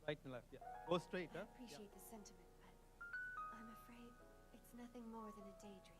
Right and left, yeah. Go straight, I huh? appreciate the sentiment, but I'm afraid it's nothing more than a daydream.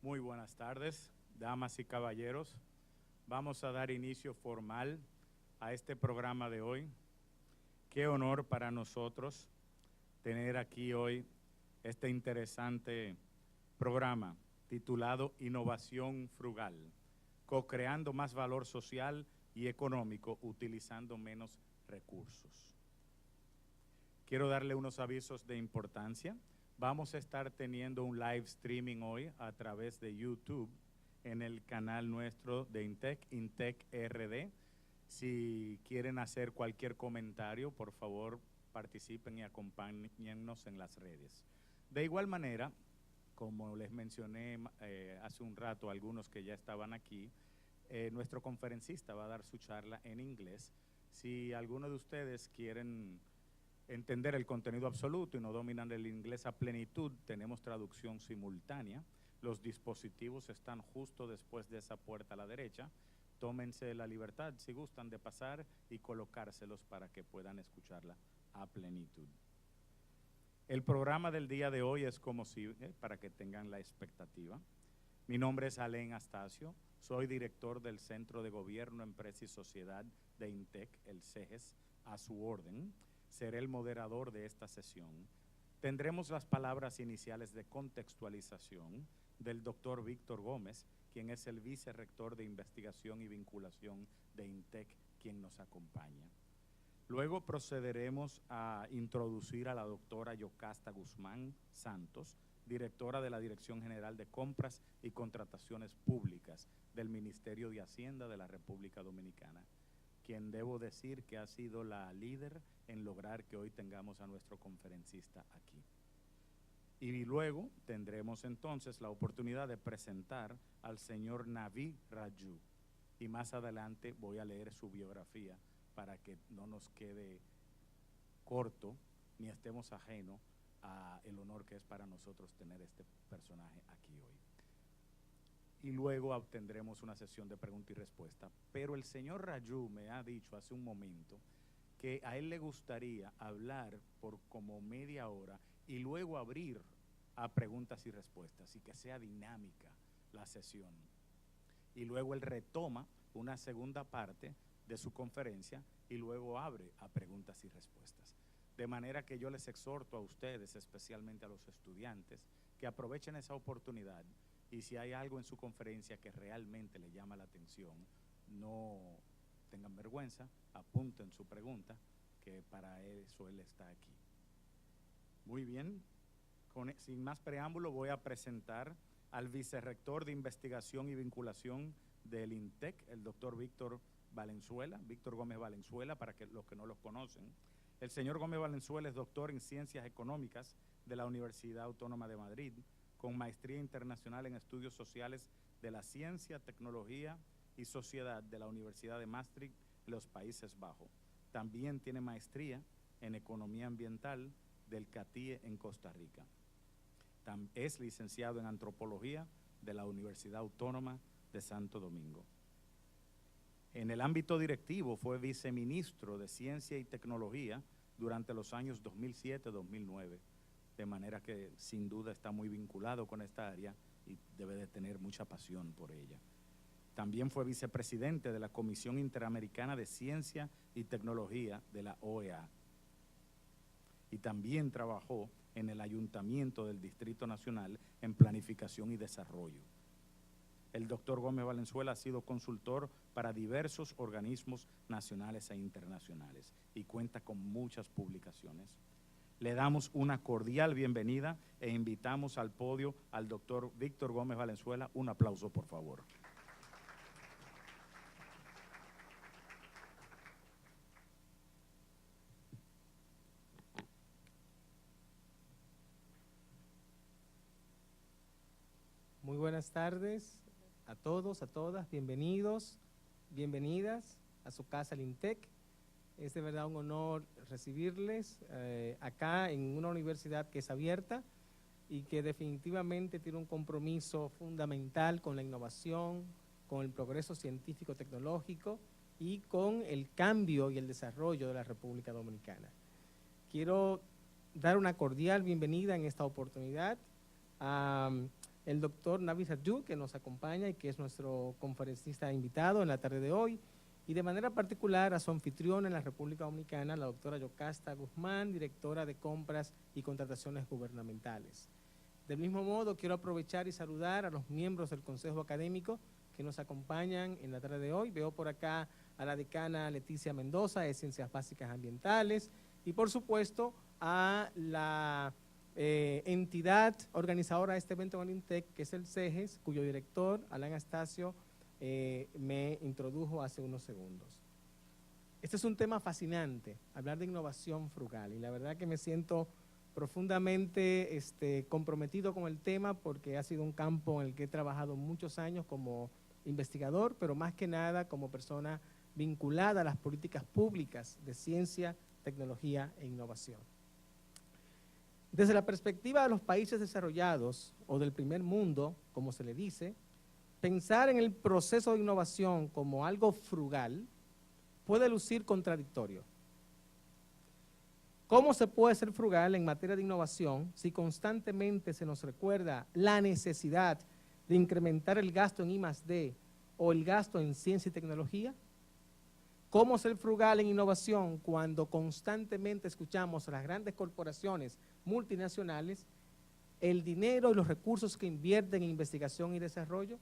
Muy buenas tardes, damas y caballeros. Vamos a dar inicio formal a este programa de hoy. Qué honor para nosotros tener aquí hoy este interesante programa titulado Innovación Frugal, co-creando más valor social y económico, utilizando menos recursos. Quiero darle unos avisos de importancia. Vamos a estar teniendo un live streaming hoy a través de YouTube en el canal nuestro de Intec RD. Si quieren hacer cualquier comentario, por favor, participen y acompáñennos en las redes. De igual manera, como les mencioné hace un rato a algunos que ya estaban aquí, nuestro conferencista va a dar su charla en inglés. Si alguno de ustedes quieren entender el contenido absoluto y no dominan el inglés a plenitud, tenemos traducción simultánea. Los dispositivos están justo después de esa puerta a la derecha. Tómense la libertad, si gustan, de pasar y colocárselos para que puedan escucharla a plenitud. El programa del día de hoy es como si, para que tengan la expectativa. Mi nombre es Alain Astacio, soy director del Centro de Gobierno, Empresa y Sociedad de Intec, el CEGES, a su orden. Seré el moderador de esta sesión. Tendremos las palabras iniciales de contextualización del doctor Víctor Gómez, quien es el vicerrector de Investigación y Vinculación de Intec, quien nos acompaña. Luego procederemos a introducir a la doctora Yocasta Guzmán Santos, directora de la Dirección General de Compras y Contrataciones Públicas del Ministerio de Hacienda de la República Dominicana, quien debo decir que ha sido la líder en lograr que hoy tengamos a nuestro conferencista aquí. Y luego tendremos entonces la oportunidad de presentar al señor Navi Radjou. Y más adelante voy a leer su biografía para que no nos quede corto ni estemos ajenos a el honor que es para nosotros tener este personaje aquí hoy. Y luego obtendremos una sesión de pregunta y respuesta. Pero el señor Radjou me ha dicho hace un momento que a él le gustaría hablar por como media hora y luego abrir a preguntas y respuestas y que sea dinámica la sesión. Y luego él retoma una segunda parte de su conferencia y luego abre a preguntas y respuestas. De manera que yo les exhorto a ustedes, especialmente a los estudiantes, que aprovechen esa oportunidad y si hay algo en su conferencia que realmente le llama la atención, no tengan vergüenza, apunten su pregunta, que para eso él está aquí. Muy bien, sin más preámbulo voy a presentar al vicerrector de Investigación y Vinculación del INTEC, el doctor Víctor Gómez Valenzuela, para que los que no los conocen. El señor Gómez Valenzuela es doctor en Ciencias Económicas de la Universidad Autónoma de Madrid, con maestría internacional en Estudios Sociales de la Ciencia, Tecnología y Sociedad de la Universidad de Maastricht, en los Países Bajos. También tiene maestría en Economía Ambiental del CATIE en Costa Rica. Es licenciado en Antropología de la Universidad Autónoma de Santo Domingo. En el ámbito directivo fue viceministro de Ciencia y Tecnología durante los años 2007-2009, de manera que sin duda está muy vinculado con esta área y debe de tener mucha pasión por ella. También fue vicepresidente de la Comisión Interamericana de Ciencia y Tecnología de la OEA. Y también trabajó en el Ayuntamiento del Distrito Nacional en Planificación y Desarrollo. El doctor Gómez Valenzuela ha sido consultor para diversos organismos nacionales e internacionales y cuenta con muchas publicaciones. Le damos una cordial bienvenida e invitamos al podio al doctor Víctor Gómez Valenzuela. Un aplauso, por favor. Muy buenas tardes a todos, a todas, bienvenidos, bienvenidas a su casa, el INTEC. Es de verdad un honor recibirles acá en una universidad que es abierta y que definitivamente tiene un compromiso fundamental con la innovación, con el progreso científico tecnológico y con el cambio y el desarrollo de la República Dominicana. Quiero dar una cordial bienvenida en esta oportunidad a el doctor Navi Radjou, que nos acompaña y que es nuestro conferencista invitado en la tarde de hoy, y de manera particular a su anfitriona en la República Dominicana, la doctora Yocasta Guzmán, directora de Compras y Contrataciones Gubernamentales. Del mismo modo, quiero aprovechar y saludar a los miembros del Consejo Académico que nos acompañan en la tarde de hoy. Veo por acá a la decana Leticia Mendoza, de Ciencias Básicas Ambientales, y por supuesto a la entidad organizadora de este evento en INTEC, que es el CEGES, cuyo director, Alan Astacio, me introdujo hace unos segundos. Este es un tema fascinante, hablar de innovación frugal, y la verdad que me siento profundamente comprometido con el tema porque ha sido un campo en el que he trabajado muchos años como investigador, pero más que nada como persona vinculada a las políticas públicas de ciencia, tecnología e innovación. Desde la perspectiva de los países desarrollados o del primer mundo, como se le dice, pensar en el proceso de innovación como algo frugal puede lucir contradictorio. ¿Cómo se puede ser frugal en materia de innovación si constantemente se nos recuerda la necesidad de incrementar el gasto en I+D o el gasto en ciencia y tecnología? ¿Cómo ser frugal en innovación cuando constantemente escuchamos a las grandes corporaciones multinacionales el dinero y los recursos que invierten en investigación y desarrollo?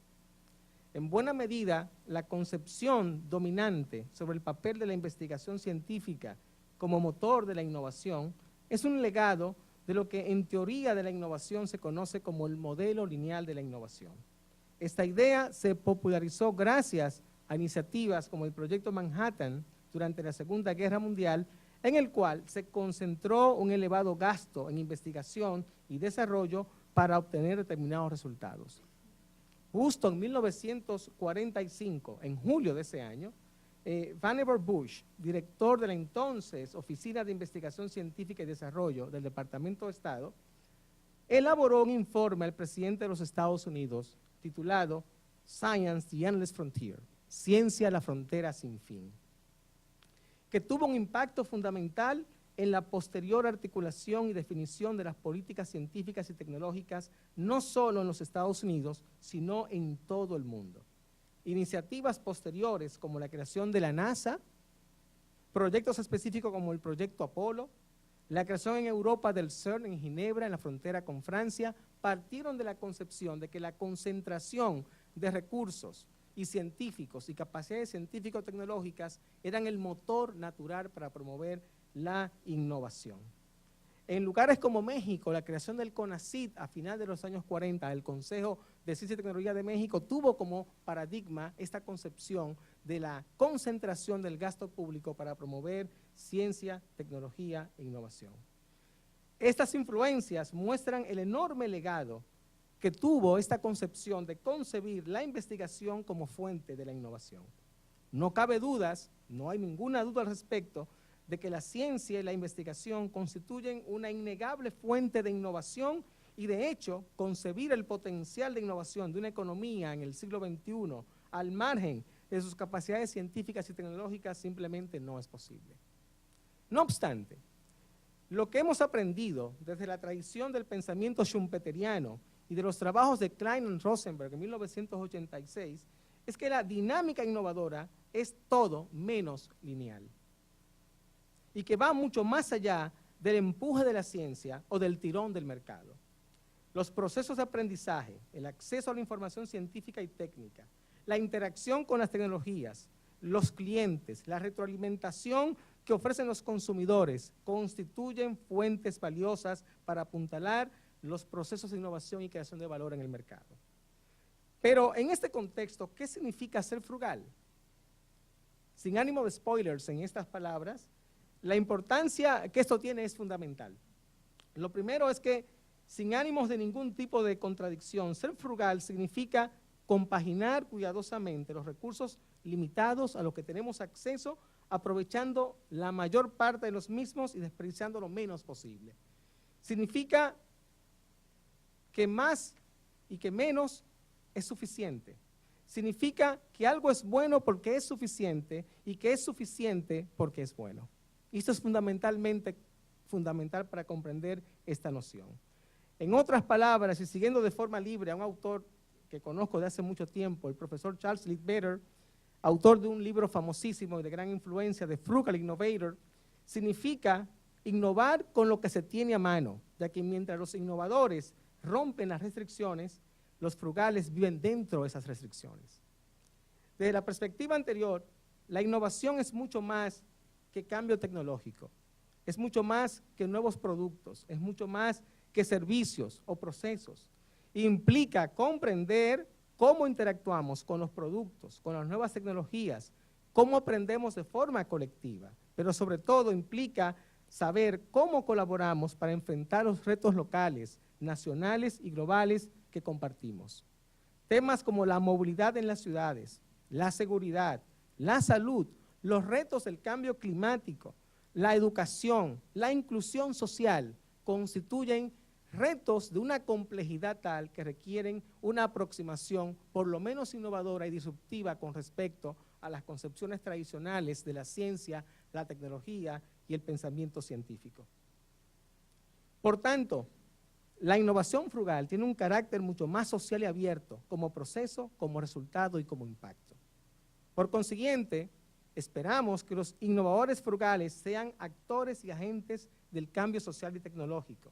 En buena medida, la concepción dominante sobre el papel de la investigación científica como motor de la innovación es un legado de lo que en teoría de la innovación se conoce como el modelo lineal de la innovación. Esta idea se popularizó gracias a iniciativas como el Proyecto Manhattan durante la Segunda Guerra Mundial, en el cual se concentró un elevado gasto en investigación y desarrollo para obtener determinados resultados. Justo en 1945, en julio de ese año, Vannevar Bush, director de la entonces Oficina de Investigación Científica y Desarrollo del Departamento de Estado, elaboró un informe al presidente de los Estados Unidos titulado Science, the Endless Frontier, Ciencia, la frontera sin fin, que tuvo un impacto fundamental en la posterior articulación y definición de las políticas científicas y tecnológicas, no solo en los Estados Unidos, sino en todo el mundo. Iniciativas posteriores como la creación de la NASA, proyectos específicos como el proyecto Apolo, la creación en Europa del CERN en Ginebra, en la frontera con Francia, partieron de la concepción de que la concentración de recursos y científicos y capacidades científico-tecnológicas eran el motor natural para promover la innovación. En lugares como México, la creación del CONACYT a finales de los años 40, el Consejo de Ciencia y Tecnología de México, tuvo como paradigma esta concepción de la concentración del gasto público para promover ciencia, tecnología e innovación. Estas influencias muestran el enorme legado que tuvo esta concepción de concebir la investigación como fuente de la innovación. No cabe dudas, no hay ninguna duda al respecto, de que la ciencia y la investigación constituyen una innegable fuente de innovación y, de hecho, concebir el potencial de innovación de una economía en el siglo XXI al margen de sus capacidades científicas y tecnológicas simplemente no es posible. No obstante, lo que hemos aprendido desde la tradición del pensamiento schumpeteriano y de los trabajos de Klein y Rosenberg en 1986 es que la dinámica innovadora es todo menos lineal y que va mucho más allá del empuje de la ciencia o del tirón del mercado. Los procesos de aprendizaje, el acceso a la información científica y técnica, la interacción con las tecnologías, los clientes, la retroalimentación que ofrecen los consumidores constituyen fuentes valiosas para apuntalar los procesos de innovación y creación de valor en el mercado. Pero en este contexto, ¿qué significa ser frugal? Sin ánimo de spoilers en estas palabras, la importancia que esto tiene es fundamental. Lo primero es que, sin ánimos de ningún tipo de contradicción, ser frugal significa compaginar cuidadosamente los recursos limitados a los que tenemos acceso, aprovechando la mayor parte de los mismos y desperdiciando lo menos posible. Significa que más y que menos es suficiente. Significa que algo es bueno porque es suficiente y que es suficiente porque es bueno. Y esto es fundamental para comprender esta noción. En otras palabras, y siguiendo de forma libre a un autor que conozco de hace mucho tiempo, el profesor Charles Leadbetter, autor de un libro famosísimo y de gran influencia, de Frugal Innovator, significa innovar con lo que se tiene a mano, ya que mientras los innovadores rompen las restricciones, los frugales viven dentro de esas restricciones. Desde la perspectiva anterior, la innovación es mucho más que cambio tecnológico, es mucho más que nuevos productos, es mucho más que servicios o procesos. Implica comprender cómo interactuamos con los productos, con las nuevas tecnologías, cómo aprendemos de forma colectiva, pero sobre todo implica saber cómo colaboramos para enfrentar los retos locales, nacionales y globales que compartimos. Temas como la movilidad en las ciudades, la seguridad, la salud, los retos del cambio climático, la educación, la inclusión social, constituyen retos de una complejidad tal que requieren una aproximación por lo menos innovadora y disruptiva con respecto a las concepciones tradicionales de la ciencia, la tecnología y el pensamiento científico. Por tanto, la innovación frugal tiene un carácter mucho más social y abierto como proceso, como resultado y como impacto. Por consiguiente, esperamos que los innovadores frugales sean actores y agentes del cambio social y tecnológico.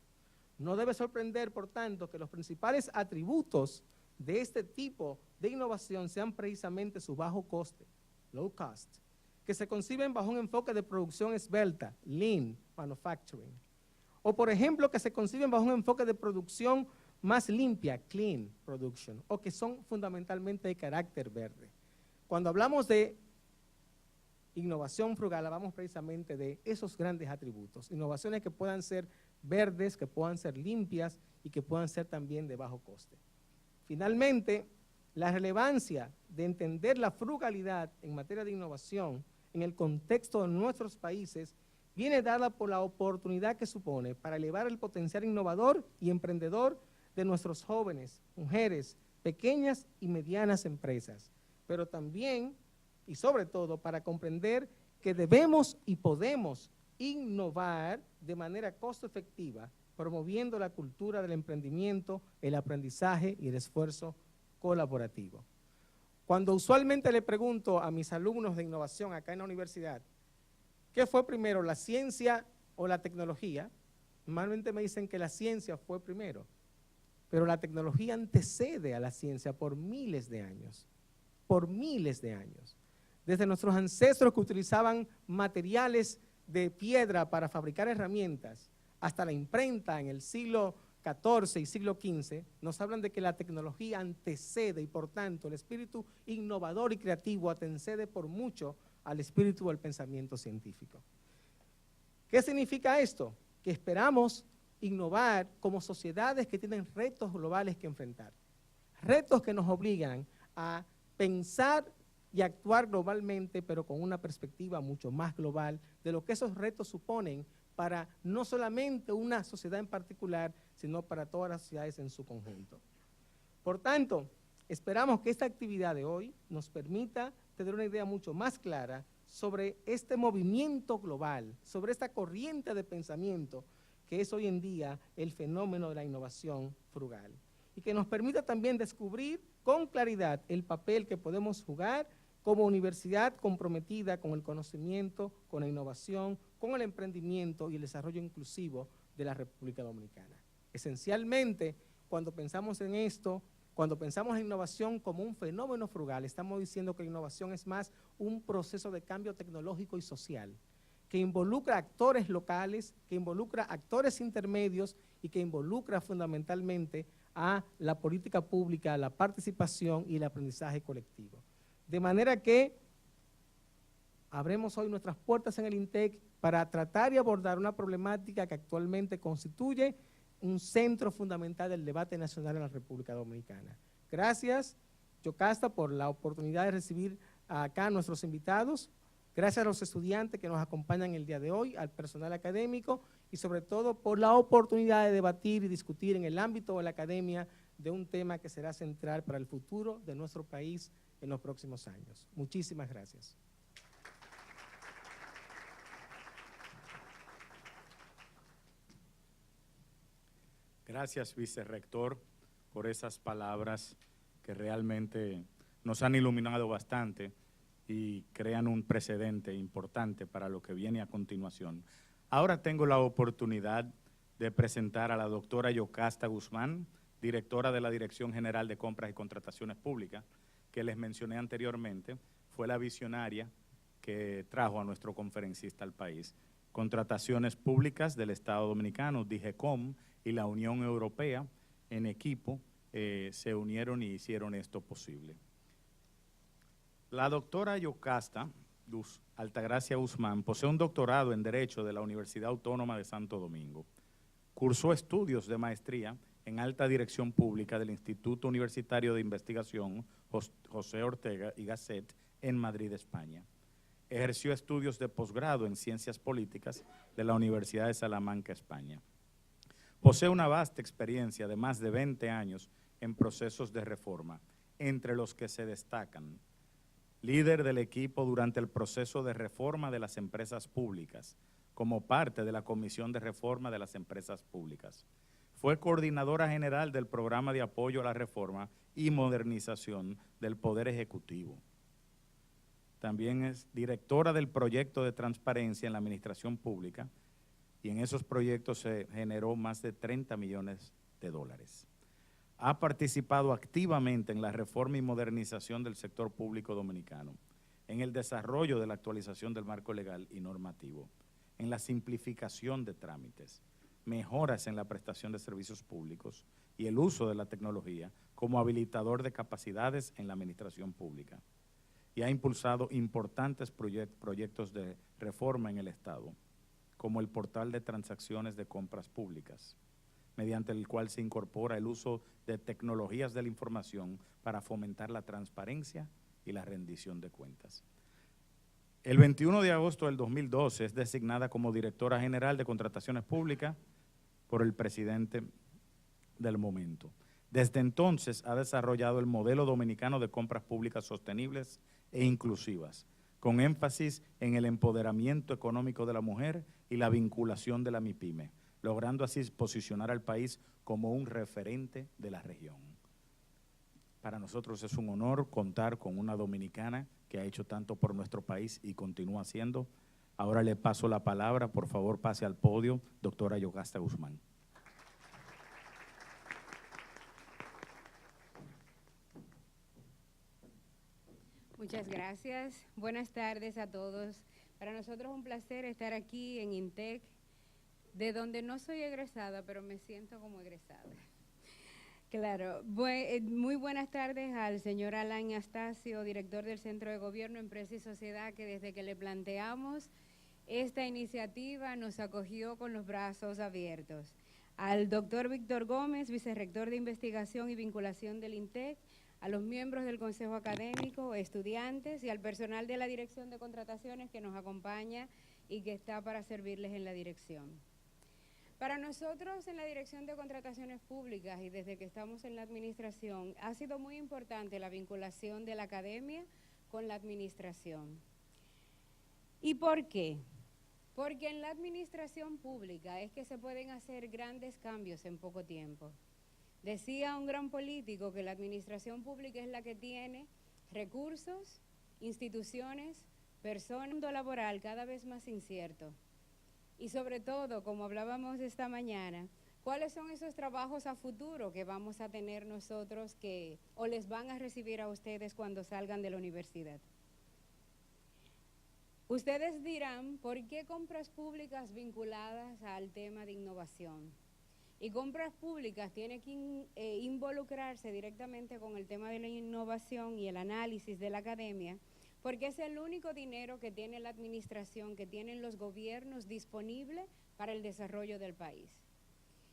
No debe sorprender, por tanto, que los principales atributos de este tipo de innovación sean precisamente su bajo coste, low cost, que se conciben bajo un enfoque de producción esbelta, lean manufacturing, o por ejemplo que se conciben bajo un enfoque de producción más limpia, clean production, o que son fundamentalmente de carácter verde. Cuando hablamos de innovación frugal, hablamos precisamente de esos grandes atributos, innovaciones que puedan ser verdes, que puedan ser limpias y que puedan ser también de bajo coste. Finalmente, la relevancia de entender la frugalidad en materia de innovación en el contexto de nuestros países viene dada por la oportunidad que supone para elevar el potencial innovador y emprendedor de nuestros jóvenes, mujeres, pequeñas y medianas empresas, pero también y sobre todo para comprender que debemos y podemos innovar de manera costo efectiva, promoviendo la cultura del emprendimiento, el aprendizaje y el esfuerzo colaborativo. Cuando usualmente le pregunto a mis alumnos de innovación acá en la universidad, ¿qué fue primero, la ciencia o la tecnología? Normalmente me dicen que la ciencia fue primero, pero la tecnología antecede a la ciencia por miles de años, por miles de años. Desde nuestros ancestros que utilizaban materiales de piedra para fabricar herramientas, hasta la imprenta en el siglo XIV y siglo XV, nos hablan de que la tecnología antecede y por tanto el espíritu innovador y creativo antecede por mucho al espíritu del pensamiento científico. ¿Qué significa esto? Que esperamos innovar como sociedades que tienen retos globales que enfrentar, retos que nos obligan a pensar y actuar globalmente, pero con una perspectiva mucho más global de lo que esos retos suponen para no solamente una sociedad en particular, sino para todas las sociedades en su conjunto. Por tanto, esperamos que esta actividad de hoy nos permita tener una idea mucho más clara sobre este movimiento global, sobre esta corriente de pensamiento que es hoy en día el fenómeno de la innovación frugal, y que nos permita también descubrir con claridad el papel que podemos jugar como universidad comprometida con el conocimiento, con la innovación, con el emprendimiento y el desarrollo inclusivo de la República Dominicana. Esencialmente, cuando pensamos en esto, cuando pensamos en innovación como un fenómeno frugal, estamos diciendo que la innovación es más un proceso de cambio tecnológico y social, que involucra actores locales, que involucra actores intermedios y que involucra fundamentalmente a la política pública, la participación y el aprendizaje colectivo. De manera que abremos hoy nuestras puertas en el INTEC para tratar y abordar una problemática que actualmente constituye un centro fundamental del debate nacional en la República Dominicana. Gracias, Yocasta, por la oportunidad de recibir acá a nuestros invitados. Gracias a los estudiantes que nos acompañan el día de hoy, al personal académico y sobre todo por la oportunidad de debatir y discutir en el ámbito de la academia de un tema que será central para el futuro de nuestro país en los próximos años. Muchísimas gracias. Gracias, vicerrector, por esas palabras que realmente nos han iluminado bastante y crean un precedente importante para lo que viene a continuación. Ahora tengo la oportunidad de presentar a la doctora Yocasta Guzmán, directora de la Dirección General de Compras y Contrataciones Públicas, que les mencioné anteriormente, fue la visionaria que trajo a nuestro conferencista al país. Contrataciones públicas del Estado Dominicano, DIGECOM, y la Unión Europea, en equipo, se unieron y hicieron esto posible. La doctora Yocasta Altagracia Guzmán posee un doctorado en Derecho de la Universidad Autónoma de Santo Domingo. Cursó estudios de maestría en Alta Dirección Pública del Instituto Universitario de Investigación José Ortega y Gasset en Madrid, España. Ejerció estudios de posgrado en Ciencias Políticas de la Universidad de Salamanca, España. Posee una vasta experiencia de más de 20 años en procesos de reforma, entre los que se destacan: líder del equipo durante el proceso de reforma de las empresas públicas, como parte de la Comisión de Reforma de las Empresas Públicas. Fue coordinadora general del Programa de Apoyo a la Reforma y Modernización del Poder Ejecutivo. También es directora del proyecto de transparencia en la administración pública, y en esos proyectos se generó más de 30 millones de dólares. Ha participado activamente en la reforma y modernización del sector público dominicano, en el desarrollo de la actualización del marco legal y normativo, en la simplificación de trámites, mejoras en la prestación de servicios públicos y el uso de la tecnología como habilitador de capacidades en la administración pública. Y ha impulsado importantes proyectos de reforma en el Estado, como el portal de transacciones de compras públicas, mediante el cual se incorpora el uso de tecnologías de la información para fomentar la transparencia y la rendición de cuentas. El 21 de agosto del 2012 es designada como directora general de contrataciones públicas por el presidente del momento. Desde entonces ha desarrollado el modelo dominicano de compras públicas sostenibles e inclusivas, con énfasis en el empoderamiento económico de la mujer y la vinculación de la MIPYME, logrando así posicionar al país como un referente de la región. Para nosotros es un honor contar con una dominicana que ha hecho tanto por nuestro país y continúa haciendo. Ahora le paso la palabra, por favor pase al podio, doctora Yocasta Guzmán. Muchas gracias. Buenas tardes a todos. Para nosotros es un placer estar aquí en INTEC, de donde no soy egresada, pero me siento como egresada. Claro. Muy buenas tardes al señor Alain Astacio, director del Centro de Gobierno, Empresa y Sociedad, que desde que le planteamos esta iniciativa nos acogió con los brazos abiertos. Al doctor Víctor Gómez, vicerrector de Investigación y Vinculación del INTEC, a los miembros del Consejo Académico, estudiantes y al personal de la Dirección de Contrataciones que nos acompaña y que está para servirles en la dirección. Para nosotros en la Dirección de Contrataciones Públicas y desde que estamos en la administración, ha sido muy importante la vinculación de la academia con la administración. ¿Y por qué? Porque en la administración pública es que se pueden hacer grandes cambios en poco tiempo. Decía un gran político que la administración pública es la que tiene recursos, instituciones, personal, mundo laboral cada vez más incierto. Y sobre todo, como hablábamos esta mañana, ¿cuáles son esos trabajos a futuro que vamos a tener nosotros o les van a recibir a ustedes cuando salgan de la universidad? Ustedes dirán, ¿por qué compras públicas vinculadas al tema de innovación? Y compras públicas tiene que involucrarse directamente con el tema de la innovación y el análisis de la academia, porque es el único dinero que tiene la administración, que tienen los gobiernos disponible para el desarrollo del país.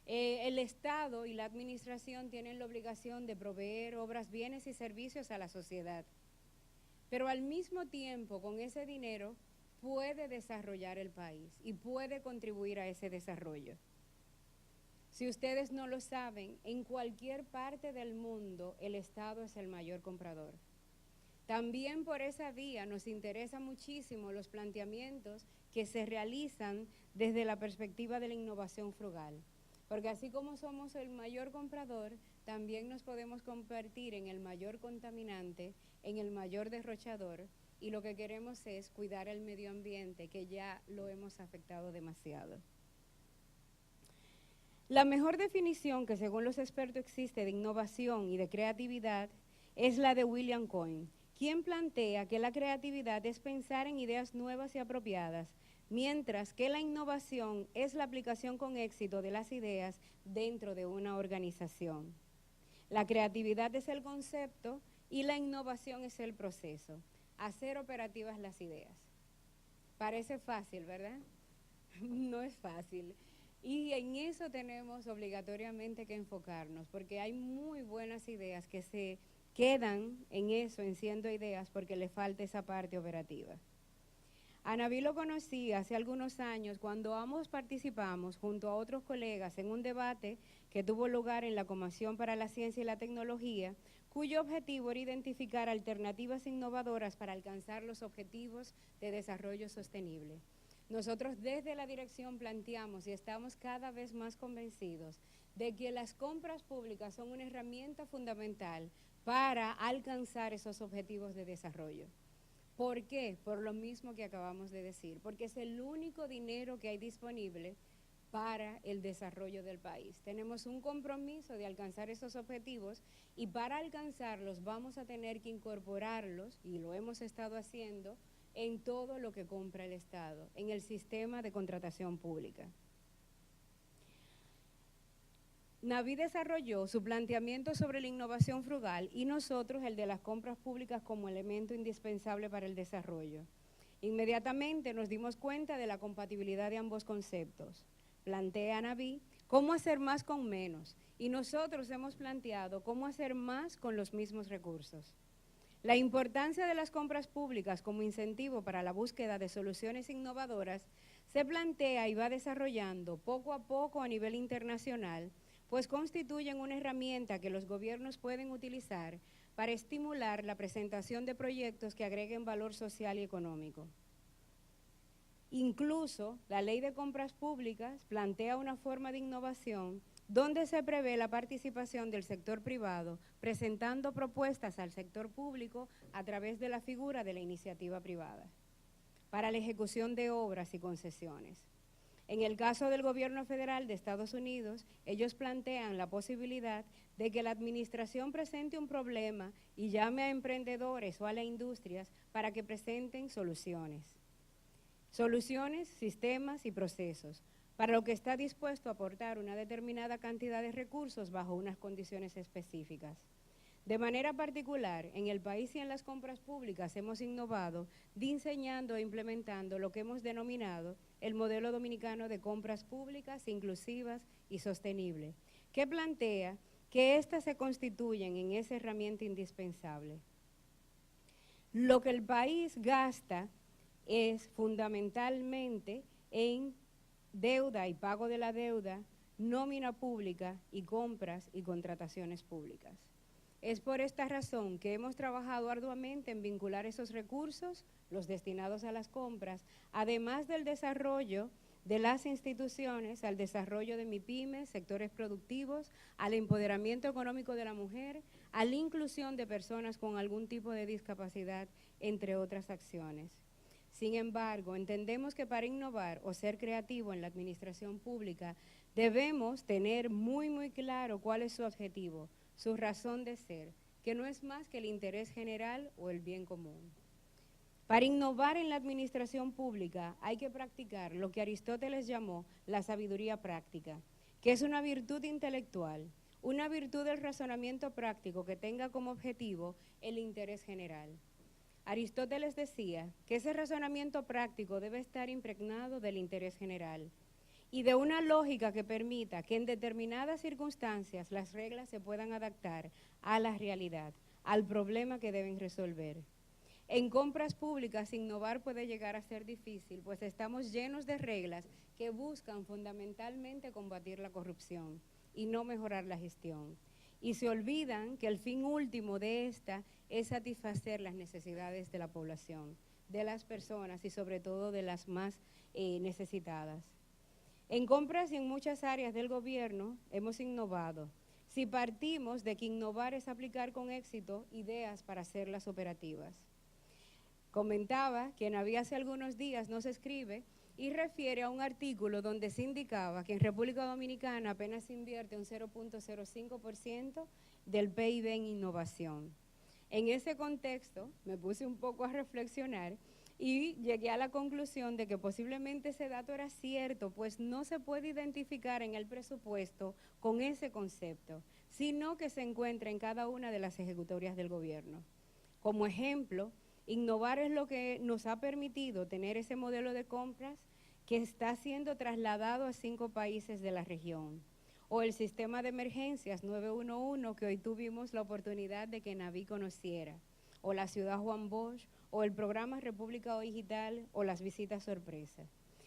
El Estado y la administración tienen la obligación de proveer obras, bienes y servicios a la sociedad, pero al mismo tiempo con ese dinero puede desarrollar el país y puede contribuir a ese desarrollo. Si ustedes no lo saben, en cualquier parte del mundo el Estado es el mayor comprador. También por esa vía nos interesan muchísimo los planteamientos que se realizan desde la perspectiva de la innovación frugal. Porque así como somos el mayor comprador, también nos podemos convertir en el mayor contaminante, en el mayor derrochador, y lo que queremos es cuidar el medio ambiente, que ya lo hemos afectado demasiado. La mejor definición que según los expertos existe de innovación y de creatividad es la de William Coyne, quien plantea que la creatividad es pensar en ideas nuevas y apropiadas, mientras que la innovación es la aplicación con éxito de las ideas dentro de una organización. La creatividad es el concepto y la innovación es el proceso, hacer operativas las ideas. Parece fácil, ¿verdad? No es fácil. Y en eso tenemos obligatoriamente que enfocarnos, porque hay muy buenas ideas que se quedan en eso, en siendo ideas, porque le falta esa parte operativa. A Navi lo conocí hace algunos años cuando ambos participamos junto a otros colegas en un debate que tuvo lugar en la Comisión para la Ciencia y la Tecnología, cuyo objetivo era identificar alternativas innovadoras para alcanzar los objetivos de desarrollo sostenible. Nosotros desde la dirección planteamos y estamos cada vez más convencidos de que las compras públicas son una herramienta fundamental para alcanzar esos objetivos de desarrollo. ¿Por qué? Por lo mismo que acabamos de decir, porque es el único dinero que hay disponible para el desarrollo del país. Tenemos un compromiso de alcanzar esos objetivos y para alcanzarlos vamos a tener que incorporarlos, y lo hemos estado haciendo, en todo lo que compra el Estado, en el sistema de contratación pública. Navi desarrolló su planteamiento sobre la innovación frugal y nosotros el de las compras públicas como elemento indispensable para el desarrollo. Inmediatamente nos dimos cuenta de la compatibilidad de ambos conceptos. Plantea Navi cómo hacer más con menos y nosotros hemos planteado cómo hacer más con los mismos recursos. La importancia de las compras públicas como incentivo para la búsqueda de soluciones innovadoras se plantea y va desarrollando poco a poco a nivel internacional, pues constituyen una herramienta que los gobiernos pueden utilizar para estimular la presentación de proyectos que agreguen valor social y económico. Incluso la Ley de Compras Públicas plantea una forma de innovación donde se prevé la participación del sector privado, presentando propuestas al sector público a través de la figura de la iniciativa privada, para la ejecución de obras y concesiones. En el caso del gobierno federal de Estados Unidos, ellos plantean la posibilidad de que la administración presente un problema y llame a emprendedores o a las industrias para que presenten soluciones. Soluciones, sistemas y procesos, para lo que está dispuesto a aportar una determinada cantidad de recursos bajo unas condiciones específicas. De manera particular, en el país y en las compras públicas hemos innovado diseñando e implementando lo que hemos denominado el modelo dominicano de compras públicas inclusivas y sostenibles, que plantea que éstas se constituyen en esa herramienta indispensable. Lo que el país gasta es fundamentalmente en deuda y pago de la deuda, nómina pública y compras y contrataciones públicas. Es por esta razón que hemos trabajado arduamente en vincular esos recursos, los destinados a las compras, además del desarrollo de las instituciones, al desarrollo de MIPYMES, sectores productivos, al empoderamiento económico de la mujer, a la inclusión de personas con algún tipo de discapacidad, entre otras acciones. Sin embargo, entendemos que para innovar o ser creativo en la administración pública, debemos tener muy claro cuál es su objetivo, su razón de ser, que no es más que el interés general o el bien común. Para innovar en la administración pública hay que practicar lo que Aristóteles llamó la sabiduría práctica, que es una virtud intelectual, una virtud del razonamiento práctico que tenga como objetivo el interés general. Aristóteles decía que ese razonamiento práctico debe estar impregnado del interés general y de una lógica que permita que en determinadas circunstancias las reglas se puedan adaptar a la realidad, al problema que deben resolver. En compras públicas, innovar puede llegar a ser difícil, pues estamos llenos de reglas que buscan fundamentalmente combatir la corrupción y no mejorar la gestión. Y se olvidan que el fin último de esta es satisfacer las necesidades de la población, de las personas y sobre todo de las más necesitadas. En compras y en muchas áreas del gobierno hemos innovado. Si partimos de que innovar es aplicar con éxito ideas para hacerlas operativas. Comentaba que Navi hace algunos días nos escribe y refiere a un artículo donde se indicaba que en República Dominicana apenas se invierte un 0.05% del PIB en innovación. En ese contexto me puse un poco a reflexionar y llegué a la conclusión de que posiblemente ese dato era cierto, pues no se puede identificar en el presupuesto con ese concepto, sino que se encuentra en cada una de las ejecutorias del gobierno. Como ejemplo, innovar es lo que nos ha permitido tener ese modelo de compras que está siendo trasladado a 5 países de la región. O el sistema de emergencias 911 que hoy tuvimos la oportunidad de que Navi conociera. O la ciudad Juan Bosch, o el programa República Digital, o las visitas sorpresa.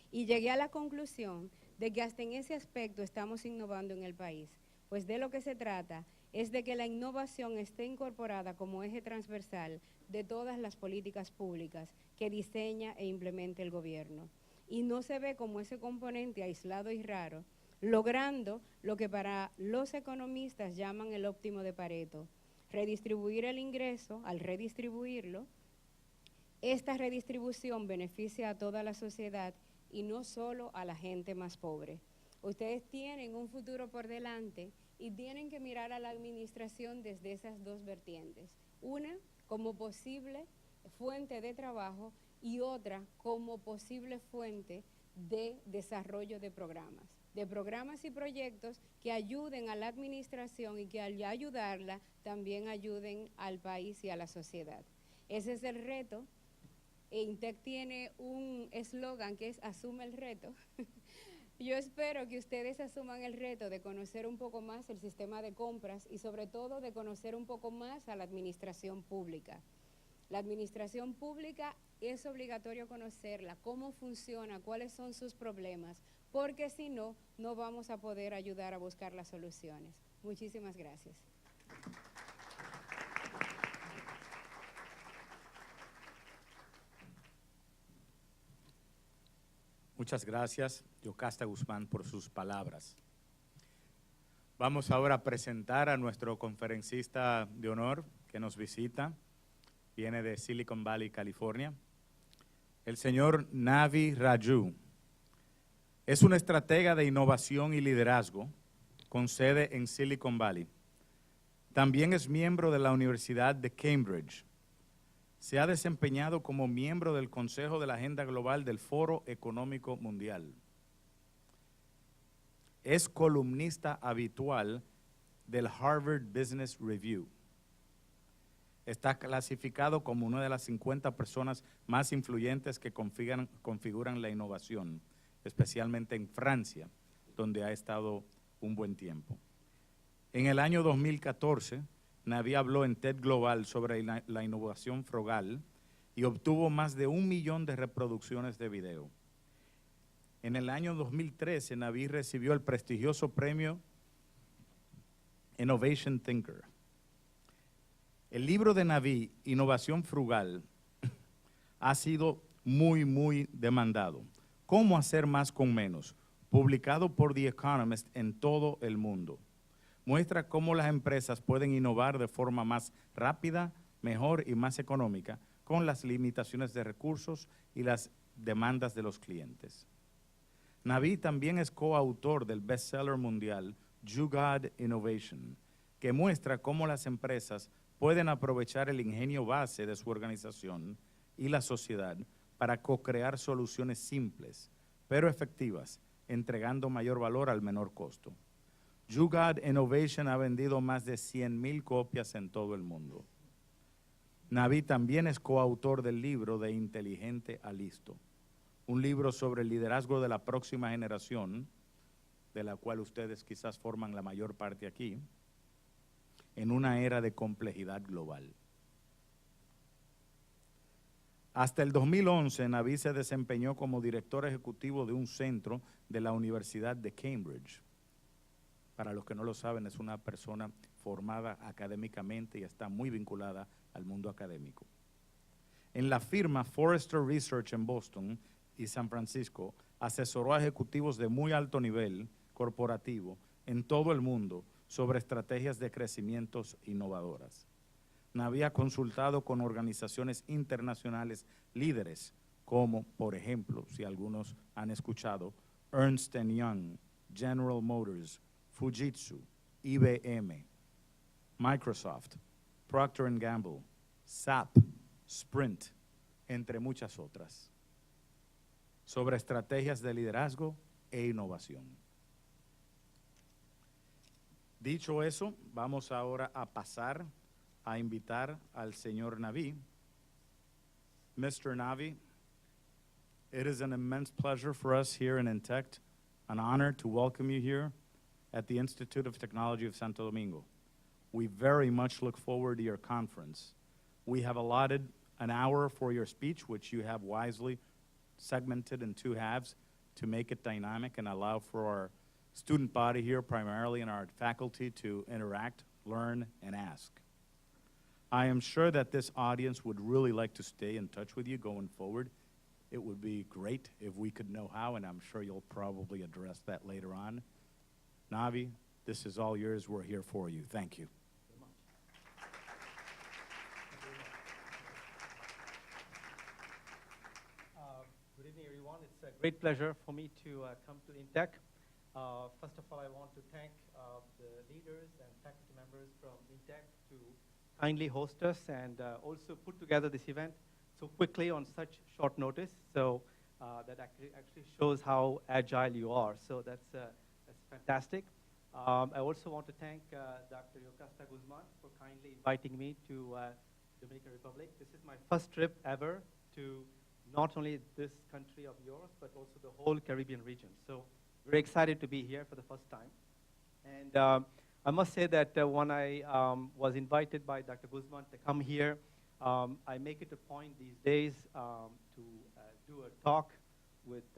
Y llegué a la conclusión de que hasta en ese aspecto estamos innovando en el país. Pues de lo que se trata es de que la innovación esté incorporada como eje transversal de todas las políticas públicas que diseña e implementa el gobierno. Y no se ve como ese componente aislado y raro, logrando lo que para los economistas llaman el óptimo de Pareto, redistribuir el ingreso. Al redistribuirlo, esta redistribución beneficia a toda la sociedad y no solo a la gente más pobre. Ustedes tienen un futuro por delante y tienen que mirar a la administración desde esas dos vertientes. Una, como posible fuente de trabajo y otra, como posible fuente de desarrollo de programas y proyectos que ayuden a la administración y que al ayudarla también ayuden al país y a la sociedad. Ese es el reto. Intec tiene un eslogan que es asume el reto. Yo espero que ustedes asuman el reto de conocer un poco más el sistema de compras y sobre todo de conocer un poco más a la administración pública. La administración pública es obligatorio conocerla, cómo funciona, cuáles son sus problemas, porque si no, no vamos a poder ayudar a buscar las soluciones. Muchísimas gracias. Muchas gracias, Yocasta Guzmán, por sus palabras. Vamos ahora a presentar a nuestro conferencista de honor que nos visita. Viene de Silicon Valley, California. El señor Navi Radjou. Es un estratega de innovación y liderazgo con sede en Silicon Valley. También es miembro de la Universidad de Cambridge. Se ha desempeñado como miembro del Consejo de la Agenda Global del Foro Económico Mundial. Es columnista habitual del Harvard Business Review. Está clasificado como una de las 50 personas más influyentes que configuran la innovación, especialmente en Francia, donde ha estado un buen tiempo. En el año 2014, Navi habló en TED Global sobre la innovación frugal y obtuvo más de 1 millón de reproducciones de video. En el año 2013, Navi recibió el prestigioso premio Innovation Thinker. El libro de Navi, Innovación Frugal, ha sido muy demandado. ¿Cómo hacer más con menos? Publicado por The Economist en todo el mundo. Muestra cómo las empresas pueden innovar de forma más rápida, mejor y más económica, con las limitaciones de recursos y las demandas de los clientes. Navi también es coautor del bestseller mundial Frugal Innovation, que muestra cómo las empresas pueden aprovechar el ingenio base de su organización y la sociedad para co-crear soluciones simples, pero efectivas, entregando mayor valor al menor costo. Frugal Innovation ha vendido más de 100,000 copias en todo el mundo. Navi también es coautor del libro De Inteligente a Listo, un libro sobre el liderazgo de la próxima generación, de la cual ustedes quizás forman la mayor parte aquí, en una era de complejidad global. Hasta el 2011, Navi se desempeñó como director ejecutivo de un centro de la Universidad de Cambridge. Para los que no lo saben, es una persona formada académicamente y está muy vinculada al mundo académico. En la firma Forrester Research en Boston y San Francisco, asesoró a ejecutivos de muy alto nivel corporativo en todo el mundo sobre estrategias de crecimiento innovadoras. Navi ha consultado con organizaciones internacionales líderes, como, por ejemplo, si algunos han escuchado, Ernst & Young, General Motors, Fujitsu, IBM, Microsoft, Procter & Gamble, SAP, Sprint, entre muchas otras, sobre estrategias de liderazgo e innovación. Dicho eso, vamos ahora a pasar a invitar al señor Navi. Mr. Navi, it is an immense pleasure for us here in Intect, an honor to welcome you here at the Institute of Technology of Santo Domingo. We very much look forward to your conference. We have allotted an hour for your speech, which you have wisely segmented in two halves to make it dynamic and allow for our student body here primarily and our faculty to interact, learn, and ask. I am sure that this audience would really like to stay in touch with you going forward. It would be great if we could know how, and I'm sure you'll probably address that later on. Navi, this is all yours. We're here for you. Thank you. Good evening, everyone. It's a great pleasure for me to come to Intech. First of all, I want to thank the leaders and faculty members from Intech to kindly host us and also put together this event so quickly on such short notice. So that actually shows how agile you are. So that's fantastic. I also want to thank Dr. Yocasta Guzman for kindly inviting me to Dominican Republic. This is my first trip ever to not only this country of yours, but also the whole Caribbean region. So very excited to be here for the first time. And I must say that when I was invited by Dr. Guzman to come here, I make it a point these days to do a talk with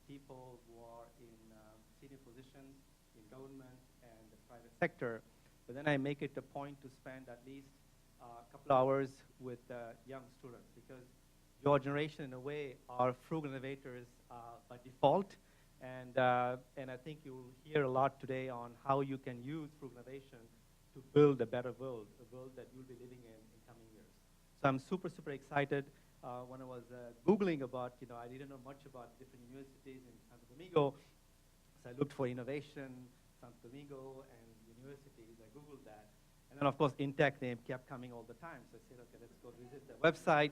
people who are in senior positions in government and the private sector. But then I make it a point to spend at least a couple hours with young students, because your generation, in a way, are frugal innovators by default. And I think you'll hear a lot today on how you can use frugal innovation to build a better world, a world that you'll be living in coming years. So I'm super, super excited. When I was Googling about, I didn't know much about different universities in Santo Domingo. So I looked for innovation, Santo Domingo, and universities. I Googled that. And then, of course, Intech name kept coming all the time. So I said, okay, let's go visit the website.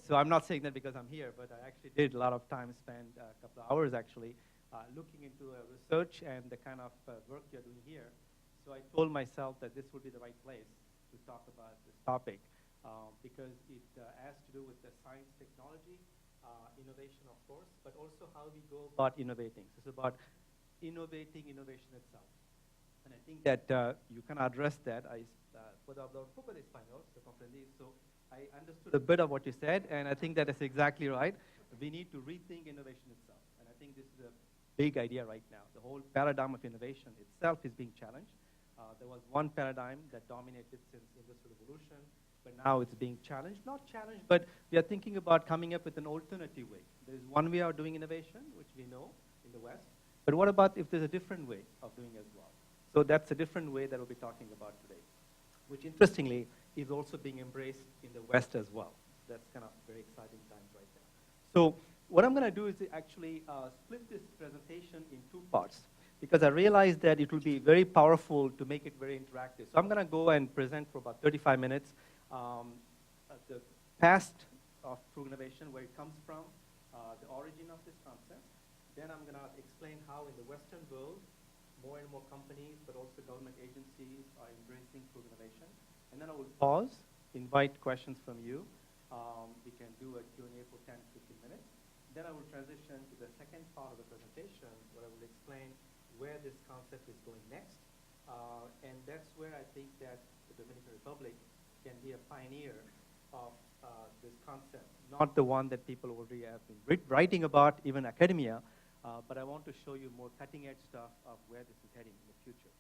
So I'm not saying that because I'm here, but I actually did a lot of time spent, a couple of hours actually, looking into research and the kind of work you're doing here. So I told myself that this would be the right place to talk about this topic because it has to do with the science, technology, innovation, of course, but also how we go about innovating. So it's about innovating innovation itself. And I think that you can address that. Puedo hablar un poco de español, ¿lo comprendí? So I understood a bit of what you said, and I think that is exactly right. We need to rethink innovation itself. And I think this is a big idea right now. The whole paradigm of innovation itself is being challenged. There was one paradigm that dominated since Industrial Revolution, but now it's being challenged. Not challenged, but we are thinking about coming up with an alternative way. There is one way of doing innovation, which we know in the West. But what about if there's a different way of doing it as well? So that's a different way that we'll be talking about today, which interestingly is also being embraced in the West as well. That's kind of very exciting times right now. So what I'm going to do is actually split this presentation in two parts, because I realized that it will be very powerful to make it very interactive. So I'm going to go and present for about 35 minutes the past of frugal innovation, where it comes from, the origin of this concept. Then I'm going to explain how in the Western world, more and more companies, but also government agencies are embracing frugal innovation. And then I will pause, invite questions from you. We can do a Q&A for 10, 15 minutes. Then I will transition to the second part of the presentation, where I will explain where this concept is going next. And that's where I think that the Dominican Republic can be a pioneer of this concept, not the one that people already have been writing about, even academia, but I want to show you more cutting-edge stuff of where this is heading in the future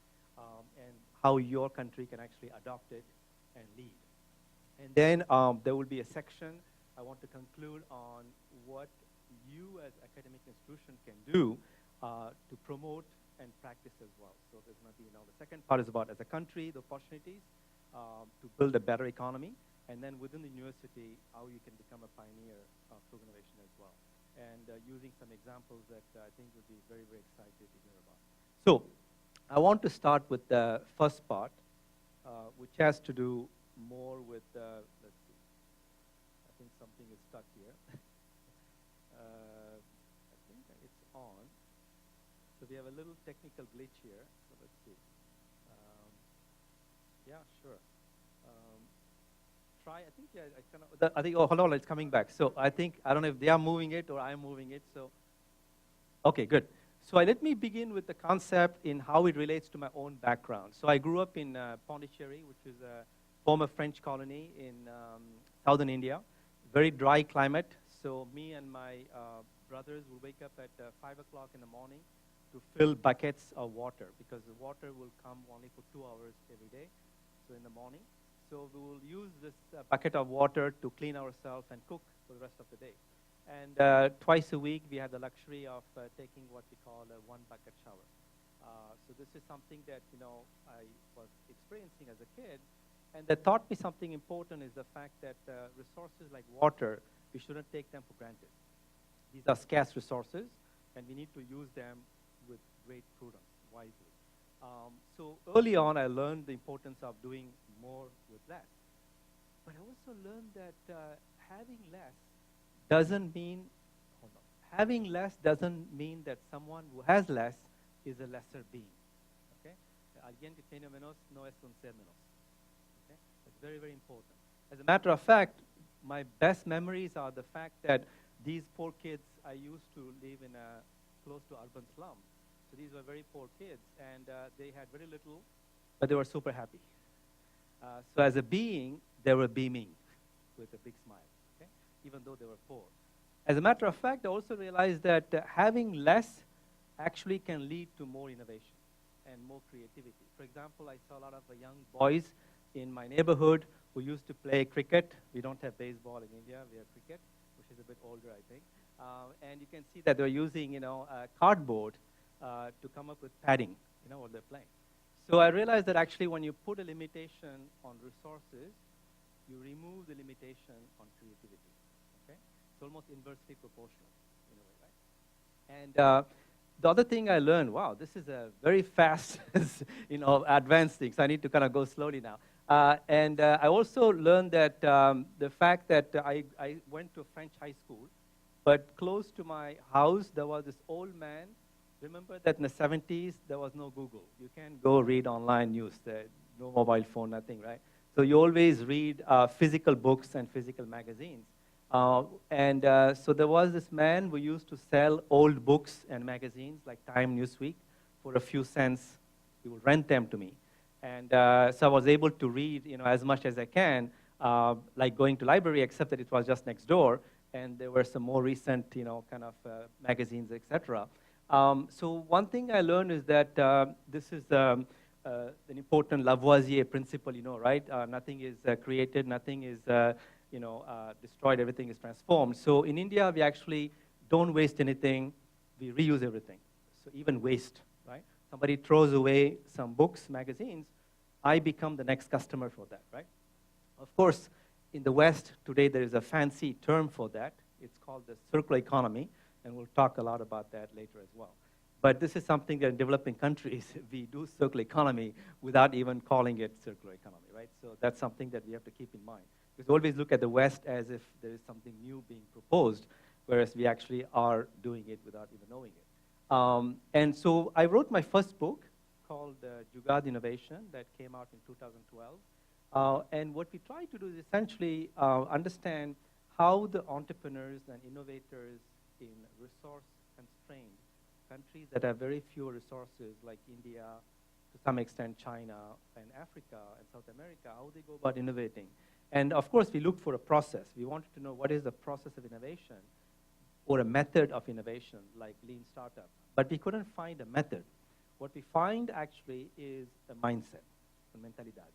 and how your country can actually adopt it and lead. And then there will be a section I want to conclude on what you as academic institution can do to promote and practice as well. So there's going to be, the second part is about, as a country, the opportunities to build a better economy, and then within the university, how you can become a pioneer of frugal innovation as well. And using some examples that I think would be very, very excited to hear about. So I want to start with the first part, which has to do more with, let's stuck here. I think it's on. So we have a little technical glitch here. So let's see. Yeah, sure. Try. I think I kind of. I think. Oh, hold on. It's coming back. So I think I don't know if they are moving it or I'm moving it. So. Okay, good. So let me begin with the concept in how it relates to my own background. So I grew up in Pondicherry, which is a former French colony in southern India. Very dry climate. So me and my brothers will wake up at 5 o'clock in the morning to fill buckets of water because the water will come only for 2 hours every day, so in the morning. So we will use this bucket of water to clean ourselves and cook for the rest of the day. And twice a week, we had the luxury of taking what we call a one-bucket shower. So this is something that, I was experiencing as a kid. And that taught me something important is the fact that resources like water, we shouldn't take them for granted. These are scarce resources, and we need to use them with great prudence, wisely. So early on, I learned the importance of doing more with less. But I also learned that having less doesn't mean that someone who has less is a lesser being. Okay? Alguien que tiene menos no es un ser menos. Okay? That's very, very important. As a matter of fact, my best memories are the fact that these poor kids, I used to live in a close to urban slum. So these were very poor kids, and they had very little, but they were super happy. So as a being, they were beaming with a big smile, okay? Even though they were poor. As a matter of fact, I also realized that having less actually can lead to more innovation and more creativity. For example, I saw a lot of young boys in my neighborhood who used to play cricket. We don't have baseball in India. We have cricket, which is a bit older, I think. And you can see that they're using, cardboard to come up with padding, while they're playing. So I realized that actually when you put a limitation on resources, you remove the limitation on creativity. Okay? It's almost inversely proportional in a way, right? And the other thing I learned, wow, this is a very fast, advanced thing, so I need to kind of go slowly now. And I also learned that the fact that I went to a French high school, but close to my house, there was this old man. Remember that in the 70s, there was no Google. You can't go read online news. No mobile phone, nothing, right? So you always read physical books and physical magazines. So there was this man who used to sell old books and magazines like Time, Newsweek for a few cents. He would rent them to me. And so I was able to read, as much as I can, like going to library, except that it was just next door. And there were some more recent, kind of magazines, etc. So one thing I learned is that this is an important Lavoisier principle, right? Nothing is created, nothing is, destroyed, everything is transformed. So in India, we actually don't waste anything, we reuse everything. So even waste, right? Somebody throws away some books, magazines, I become the next customer for that, right? Of course, in the West, today there is a fancy term for that. It's called the circular economy. And we'll talk a lot about that later as well. But this is something that in developing countries, we do circular economy without even calling it circular economy, right? So that's something that we have to keep in mind. Because we always look at the West as if there is something new being proposed, whereas we actually are doing it without even knowing it. And so I wrote my first book called Jugaad Innovation that came out in 2012. And what we try to do is essentially understand how the entrepreneurs and innovators in resource-constrained countries that have very few resources like India, to some extent China, and Africa, and South America, how they go about innovating. And of course, we looked for a process. We wanted to know what is the process of innovation or a method of innovation like lean startup. But we couldn't find a method. What we find actually is a mindset, a mentalidad.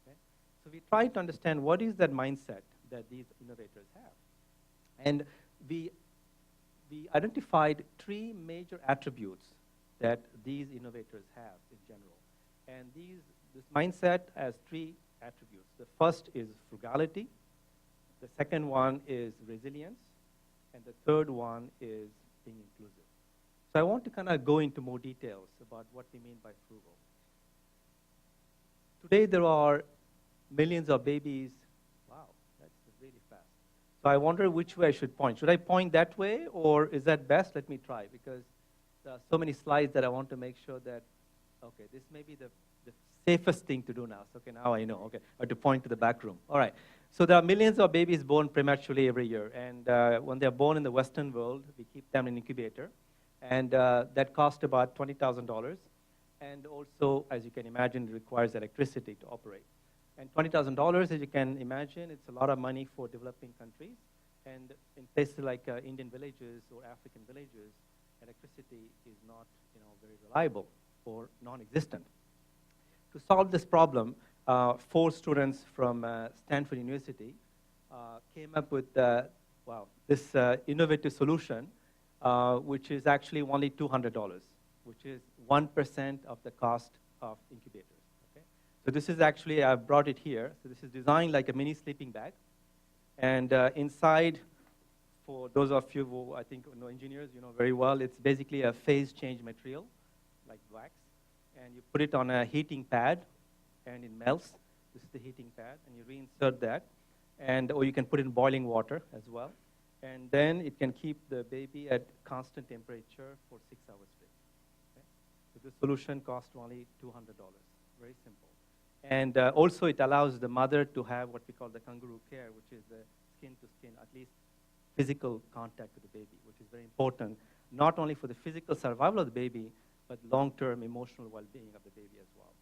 Okay? So we tried to understand what is that mindset that these innovators have. And we identified 3 major attributes that these innovators have in general. And this mindset has 3 attributes. The first is frugality. The second one is resilience. And the third one is being inclusive. So I want to kind of go into more details about what we mean by frugal. Today there are millions of babies. Wow, that's really fast. So I wonder which way I should point. Should I point that way, or is that best? Let me try, because there are so many slides that I want to make sure that, okay, this may be the safest thing to do now. So, okay, now I know, okay, I have to point to the back room. All right. So there are millions of babies born prematurely every year. And when they're born in the Western world, we keep them in an incubator. And that costs about $20,000. And also, as you can imagine, it requires electricity to operate. And $20,000, as you can imagine, it's a lot of money for developing countries. And in places like Indian villages or African villages, electricity is not, very reliable or non-existent. To solve this problem, 4 students from Stanford University came up with this innovative solution, which is actually only $200, which is 1% of the cost of incubators. Okay? So this is actually, I've brought it here. So this is designed like a mini sleeping bag. And inside, for those of you who I think know engineers, you know very well, it's basically a phase change material, like wax. And you put it on a heating pad, and it melts. This is the heating pad, and you reinsert that. Or you can put it in boiling water as well. And then it can keep the baby at constant temperature for 6 hours straight. Okay? So this solution costs only $200. Very simple. And also it allows the mother to have what we call the kangaroo care, which is the skin-to-skin, at least physical contact with the baby, which is very important, not only for the physical survival of the baby, but long-term emotional well-being of the baby as well.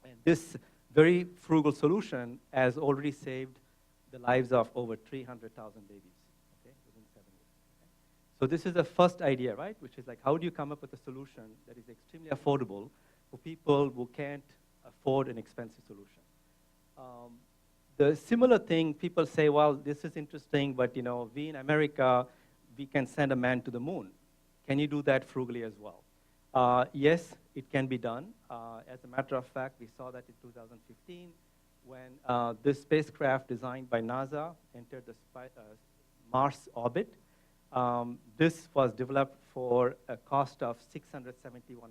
And this very frugal solution has already saved the lives of over 300,000 babies, okay, within 7 years. Okay? So this is the first idea, right, which is like, how do you come up with a solution that is extremely affordable for people who can't afford an expensive solution? The similar thing, people say, well, this is interesting, but we in America, we can send a man to the moon. Can you do that frugally as well? Yes, it can be done. As a matter of fact, we saw that in 2015 when this spacecraft designed by NASA entered the Mars orbit. This was developed for a cost of $671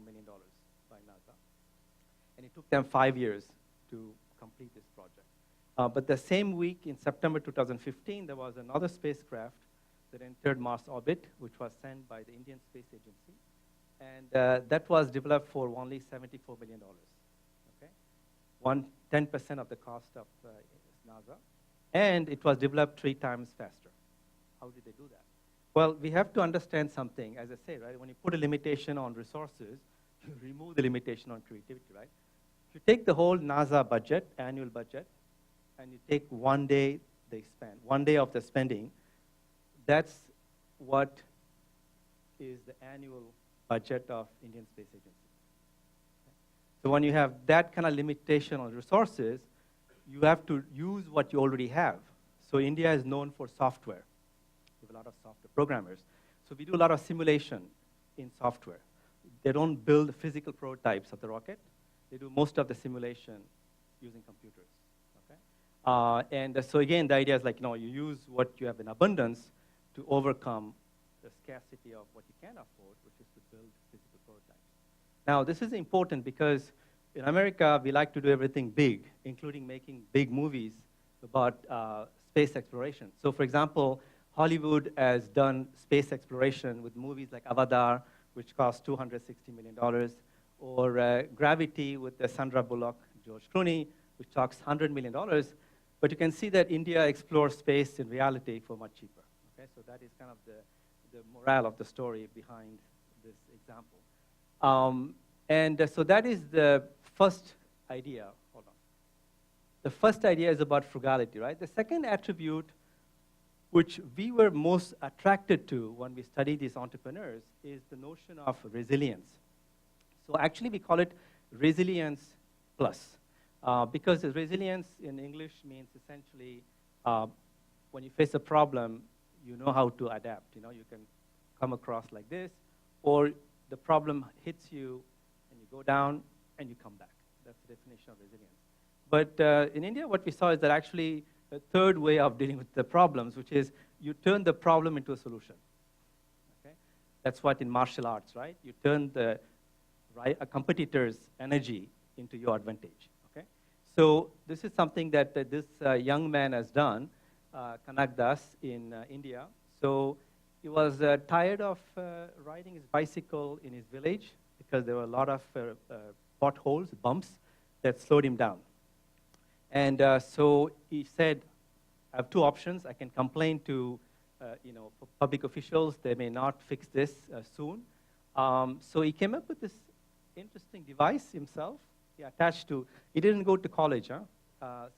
million by NASA. And it took them 5 years to complete this project. But the same week, in September 2015, there was another spacecraft that entered Mars orbit, which was sent by the Indian Space Agency. And that was developed for only $74 million, okay? 10% of the cost of NASA. And it was developed 3 times faster. How did they do that? Well, we have to understand something, as I say, right? When you put a limitation on resources, you remove the limitation on creativity, right? If you take the whole NASA budget, annual budget, and you take 1 day they spend, 1 day of the spending, that's what is the annual budget of Indian Space Agency. So when you have that kind of limitation on resources, you have to use what you already have. So India is known for software. We have a lot of software programmers. So we do a lot of simulation in software. They don't build physical prototypes of the rocket. They do most of the simulation using computers. Okay? And so again, the idea is like, you use what you have in abundance to overcome the scarcity of what you can afford, which is to build physical prototypes. Now, this is important because in America, we like to do everything big, including making big movies about space exploration. So, for example, Hollywood has done space exploration with movies like Avatar, which cost $260 million, or Gravity with Sandra Bullock, George Clooney, which costs $100 million. But you can see that India explores space in reality for much cheaper. Okay? So that is kind of the morale of the story behind this example. So that is the first idea. Hold on. The first idea is about frugality, right? The second attribute which we were most attracted to when we studied these entrepreneurs is the notion of resilience. So actually we call it resilience plus. Because resilience in English means essentially when you face a problem, you know how to adapt. You can come across like this, or the problem hits you, and you go down, and you come back. That's the definition of resilience. But in India, what we saw is that actually a third way of dealing with the problems, which is you turn the problem into a solution. Okay? That's what in martial arts, right? You turn a competitor's energy into your advantage. Okay? So this is something that this young man has done. Kanagdas in India. So he was tired of riding his bicycle in his village because there were a lot of potholes, bumps that slowed him down. And so he said, I have two options. I can complain to public officials. They may not fix this soon. So he came up with this interesting device himself. He didn't go to college.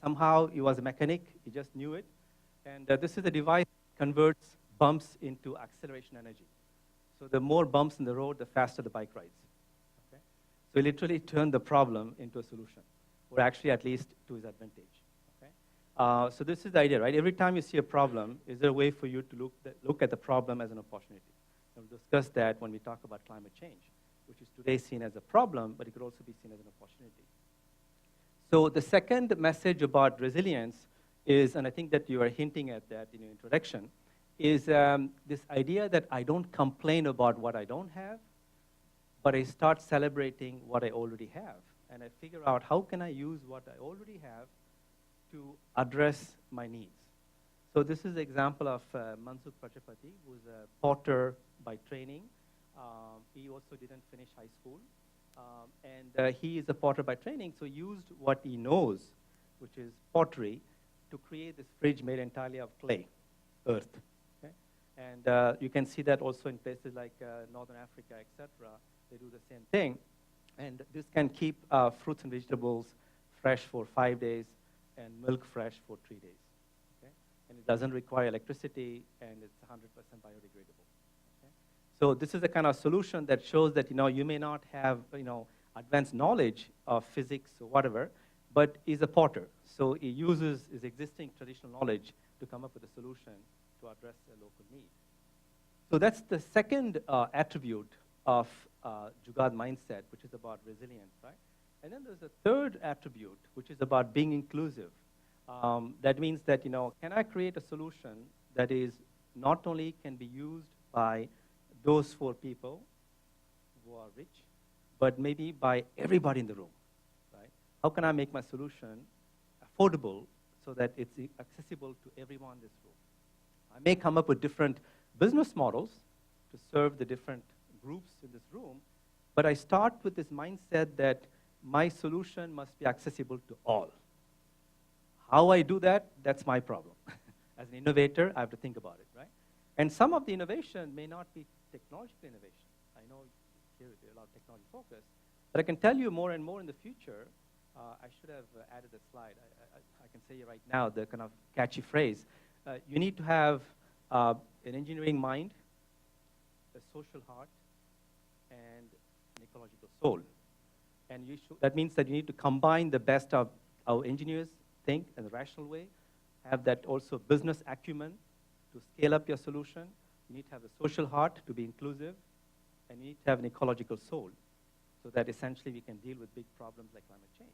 Somehow he was a mechanic. He just knew it. And this is a device that converts bumps into acceleration energy. So the more bumps in the road, the faster the bike rides. Okay? So he literally turned the problem into a solution, or actually at least to his advantage. Okay? So this is the idea, right? Every time you see a problem, is there a way for you to look at the problem as an opportunity? And we'll discuss that when we talk about climate change, which is today seen as a problem, but it could also be seen as an opportunity. So the second message about resilience is, and I think that you are hinting at that in your introduction, is this idea that I don't complain about what I don't have, but I start celebrating what I already have. And I figure out how can I use what I already have to address my needs. So this is the example of Mansukh Prajapati, who's a potter by training. He also didn't finish high school. And he is a potter by training, so used what he knows, which is pottery, to create this fridge made entirely of clay, earth. Okay? And you can see that also in places like Northern Africa, etc. They do the same thing. And this can keep fruits and vegetables fresh for 5 days and milk fresh for 3 days. Okay? And it doesn't require electricity, and it's 100% biodegradable. Okay? So this is the kind of solution that shows that you may not have advanced knowledge of physics or whatever, but he's a potter. So he uses his existing traditional knowledge to come up with a solution to address a local need. So that's the second attribute of Jugaad mindset, which is about resilience, right? And then there's a third attribute, which is about being inclusive. That means that, can I create a solution that is not only can be used by those 4 people who are rich, but maybe by everybody in the room, right? How can I make my solution affordable so that it's accessible to everyone in this room? I may come up with different business models to serve the different groups in this room, but I start with this mindset that my solution must be accessible to all. How I do that, that's my problem. As an innovator, I have to think about it, right? And some of the innovation may not be technological innovation. I know here there's a lot of technology focus, but I can tell you more and more in the future. I should have added a slide. I can say right now the kind of catchy phrase. You need to have an engineering mind, a social heart, and an ecological soul. And that means that you need to combine the best of our engineers think in a rational way, have that also business acumen to scale up your solution. You need to have a social heart to be inclusive, and you need to have an ecological soul so that essentially we can deal with big problems like climate change.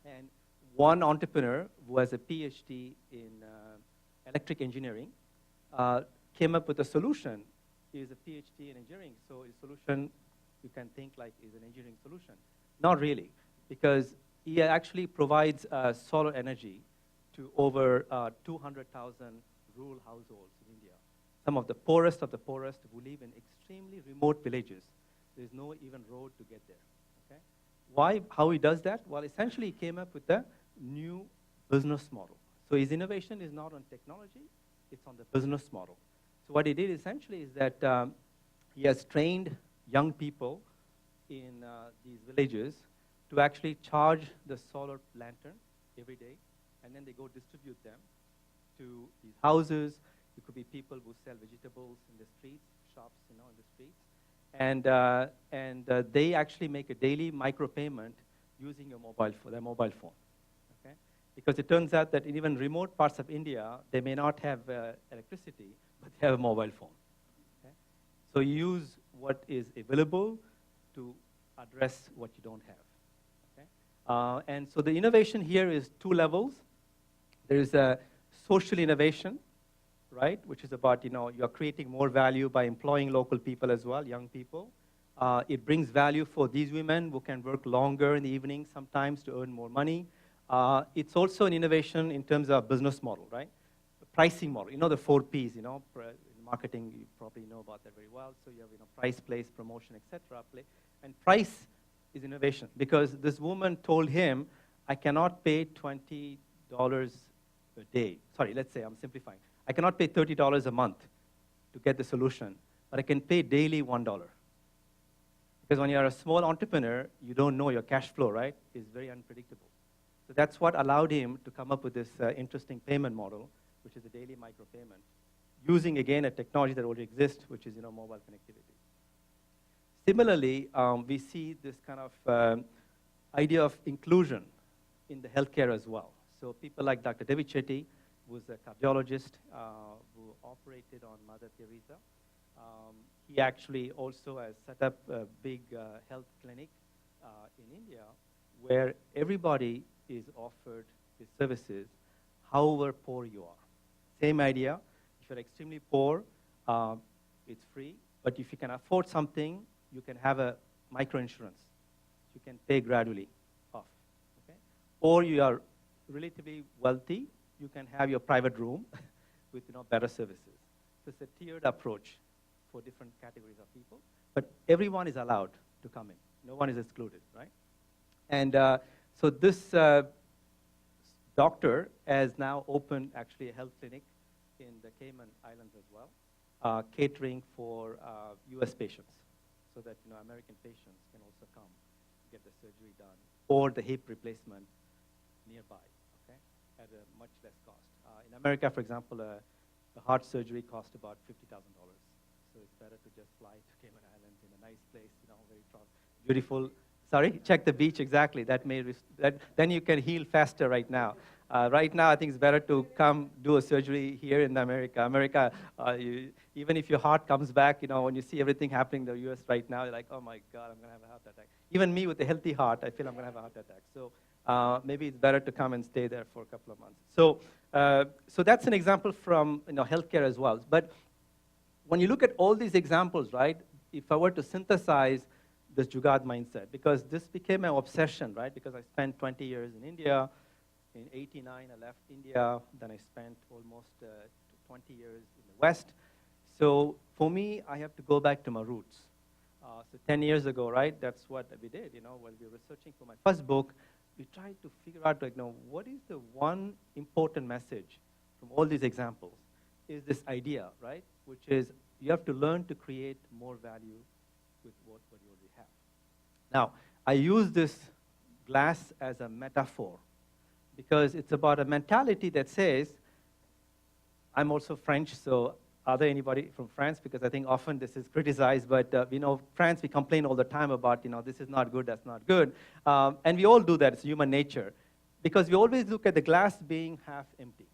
And one entrepreneur who has a PhD in electric engineering came up with a solution. He is a PhD in engineering, so his solution you can think like is an engineering solution. Not really, because he actually provides solar energy to over 200,000 rural households in India. Some of the poorest who live in extremely remote villages. There's no even road to get there. Okay? Why? How he does that? Well, essentially he came up with a new business model. So his innovation is not on technology, it's on the business model. So what he did essentially is that he has trained young people in these villages to actually charge the solar lantern every day, and then they go distribute them to these houses. It could be people who sell vegetables in the streets, shops, in the streets, and they actually make a daily micropayment using their mobile phone. Okay? Because it turns out that in even remote parts of India, they may not have electricity, but they have a mobile phone. Okay? So you use what is available to address what you don't have. Okay? And so the innovation here is 2 levels. There is a social innovation, right, which is about, you're creating more value by employing local people as well, young people. It brings value for these women who can work longer in the evening sometimes to earn more money. It's also an innovation in terms of business model, right? pricing model. You know the 4 Ps, in marketing, you probably know about that very well. So you have price, place, promotion, etc. And price is innovation, because this woman told him, I cannot pay $20 a day. Sorry, let's say, I'm simplifying. I cannot pay $30 a month to get the solution, but I can pay daily $1. Because when you're a small entrepreneur, you don't know your cash flow, right? It's very unpredictable. So that's what allowed him to come up with this interesting payment model, which is a daily micropayment, using, again, a technology that already exists, which is mobile connectivity. Similarly, we see this kind of idea of inclusion in the healthcare as well. So people like Dr. David Chetty, who's a cardiologist who operated on Mother Teresa. He actually also has set up a big health clinic in India where everybody is offered his services, however poor you are. Same idea. If you're extremely poor, it's free. But if you can afford something, you can have a microinsurance. You can pay gradually off. Okay? Or you are relatively wealthy, you can have your private room with better services. So it's a tiered approach for different categories of people. But everyone is allowed to come in. No one is excluded, right? And so this doctor has now opened actually a health clinic in the Cayman Islands as well, catering for US patients, so that American patients can also come get the surgery done, or the hip replacement nearby, okay, at a much less cost. In America, for example, a heart surgery costs about $50,000. So it's better to just fly to Cayman Islands in a nice place, very beautiful. Sorry, check the beach, exactly. Then you can heal faster right now. Right now, I think it's better to come do a surgery here in America. Even if your heart comes back, when you see everything happening in the US right now, you're like, oh my God, I'm going to have a heart attack. Even me with a healthy heart, I feel I'm going to have a heart attack. So maybe it's better to come and stay there for a couple of months. So that's an example from healthcare as well. But when you look at all these examples, right, if I were to synthesize this Jugaad mindset, because this became an obsession, right, because I spent 20 years in India. In 89, I left India. Then I spent almost 20 years in the West. So for me, I have to go back to my roots. So 10 years ago, right, that's what we did. While we were researching for my first book, we tried to figure out, what is the one important message from all these examples? Is this idea, right, which is you have to learn to create more value with what you already have. Now, I use this glass as a metaphor, because it's about a mentality that says, I'm also French, so are there anybody from France? Because I think often this is criticized, but France, we complain all the time about, this is not good, that's not good. And we all do that, it's human nature, because we always look at the glass being half empty.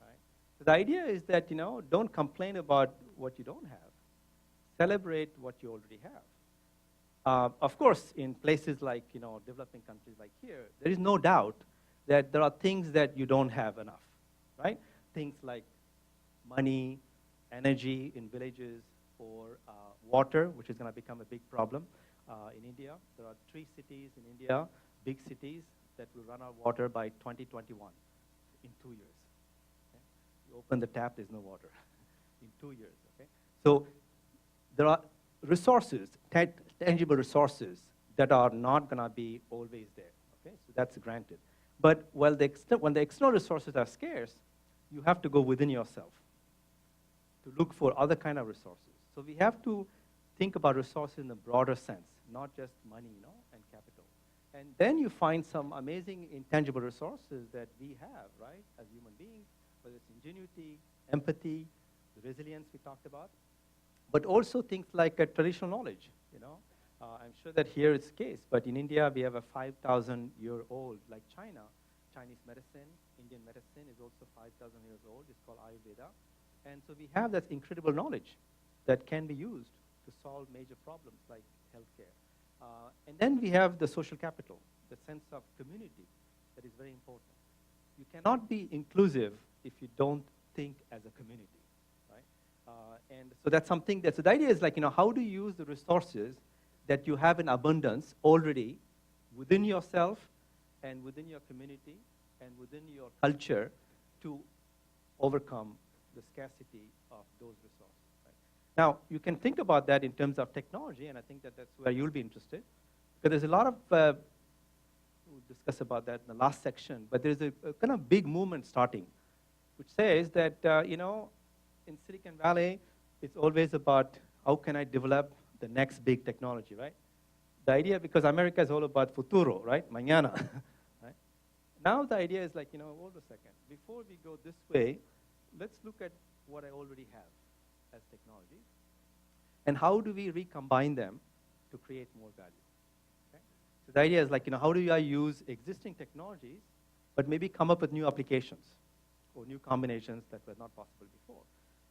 Right? So the idea is that, don't complain about what you don't have. Celebrate what you already have. Of course, in places like, developing countries like here, there is no doubt that there are things that you don't have enough, right? Things like money, energy in villages, or water, which is going to become a big problem in India. There are 3 cities in India, big cities, that will run out of water by 2021, in 2 years. Okay? You open the tap, there's no water in 2 years. Okay? So there are resources, tangible resources, that are not going to be always there. Okay? So that's granted. But when the external resources are scarce, you have to go within yourself to look for other kind of resources. So we have to think about resources in a broader sense, not just money, and capital. And then you find some amazing intangible resources that we have, right, as human beings, whether it's ingenuity, empathy, the resilience we talked about, but also things like traditional knowledge, I'm sure that here it's the case, but in India, we have a 5,000-year-old, like China, Chinese medicine, Indian medicine is also 5,000 years old. It's called Ayurveda. And so we have that incredible knowledge that can be used to solve major problems like healthcare. And then we have the social capital, the sense of community that is very important. You cannot be inclusive if you don't think as a community, right? And so that's something so the idea is like, how do you use the resources that you have in abundance already within yourself and within your community and within your culture to overcome the scarcity of those resources. Right? Now, you can think about that in terms of technology, and I think that that's where you'll be interested. Because there's a lot of, we'll discuss about that in the last section, but there's a kind of big movement starting, which says that, in Silicon Valley, it's always about how can I develop the next big technology, right? The idea, because America is all about futuro, right? Mañana, right? Now the idea is like, hold a second. Before we go this way, let's look at what I already have as technology, and how do we recombine them to create more value? Okay? So the idea is like, how do I use existing technologies, but maybe come up with new applications or new combinations that were not possible before?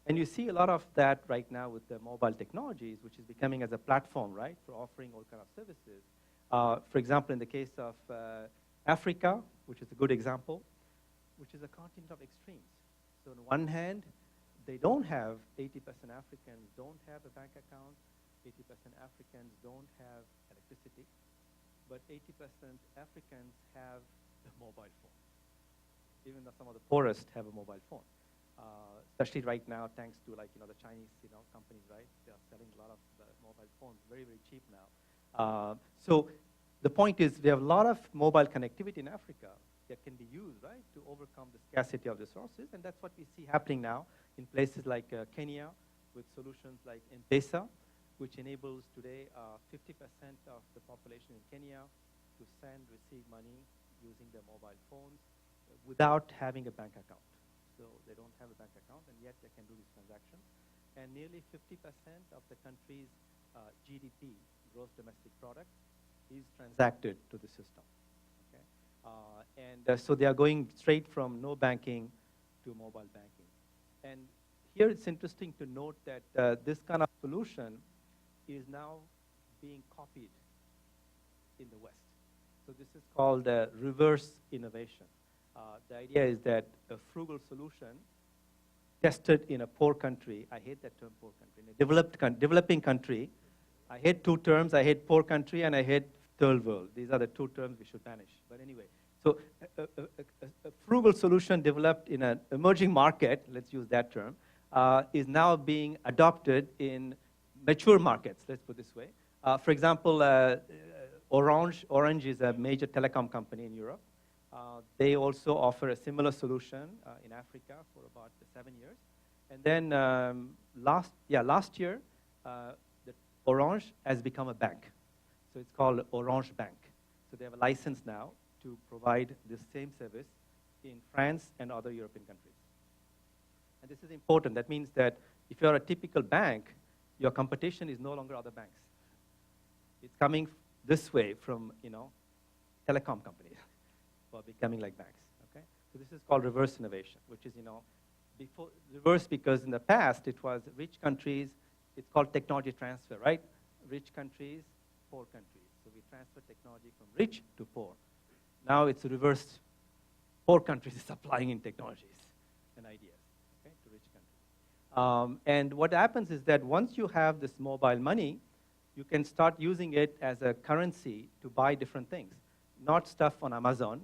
And you see a lot of that right now with the mobile technologies, which is becoming as a platform, right, for offering all kinds of services. For example, in the case of Africa, which is a good example, which is a continent of extremes. So on one hand, they don't have, 80% Africans don't have a bank account, 80% Africans don't have electricity, but 80% Africans have a mobile phone. Even though some of the poorest have a mobile phone. Especially right now, thanks to the Chinese companies, right? They are selling a lot of mobile phones very, very cheap now. So the point is we have a lot of mobile connectivity in Africa that can be used, right, to overcome the scarcity of resources, and that's what we see happening now in places like Kenya with solutions like M-Pesa, which enables today 50% of the population in Kenya to send, receive money using their mobile phones without having a bank account. So they don't have a bank account, and yet they can do these transactions. And nearly 50% of the country's GDP, gross domestic product, is transacted to the system. Okay? So they are going straight from no banking to mobile banking. And here it's interesting to note that this kind of solution is now being copied in the West. So this is called reverse innovation. The idea is that a frugal solution tested in a poor country, I hate that term, poor country, in a developing country, I hate two terms, I hate poor country and I hate third world. These are the two terms we should banish. But anyway, so a frugal solution developed in an emerging market, let's use that term, is now being adopted in mature markets, let's put it this way. For example, Orange is a major telecom company in Europe. They also offer a similar solution in Africa for about 7 years. And then last year, the Orange has become a bank. So it's called Orange Bank. So they have a license now to provide the same service in France and other European countries. And this is important. That means that if you're a typical bank, your competition is no longer other banks. It's coming this way from, telecom companies. For becoming like banks, okay? So this is called reverse innovation, which is, before reverse because in the past it was rich countries, it's called technology transfer, right? Rich countries, poor countries. So we transfer technology from rich to poor. Now it's reversed. Poor countries is supplying in technologies and ideas, okay, to rich countries. And what happens is that once you have this mobile money, you can start using it as a currency to buy different things. Not stuff on Amazon,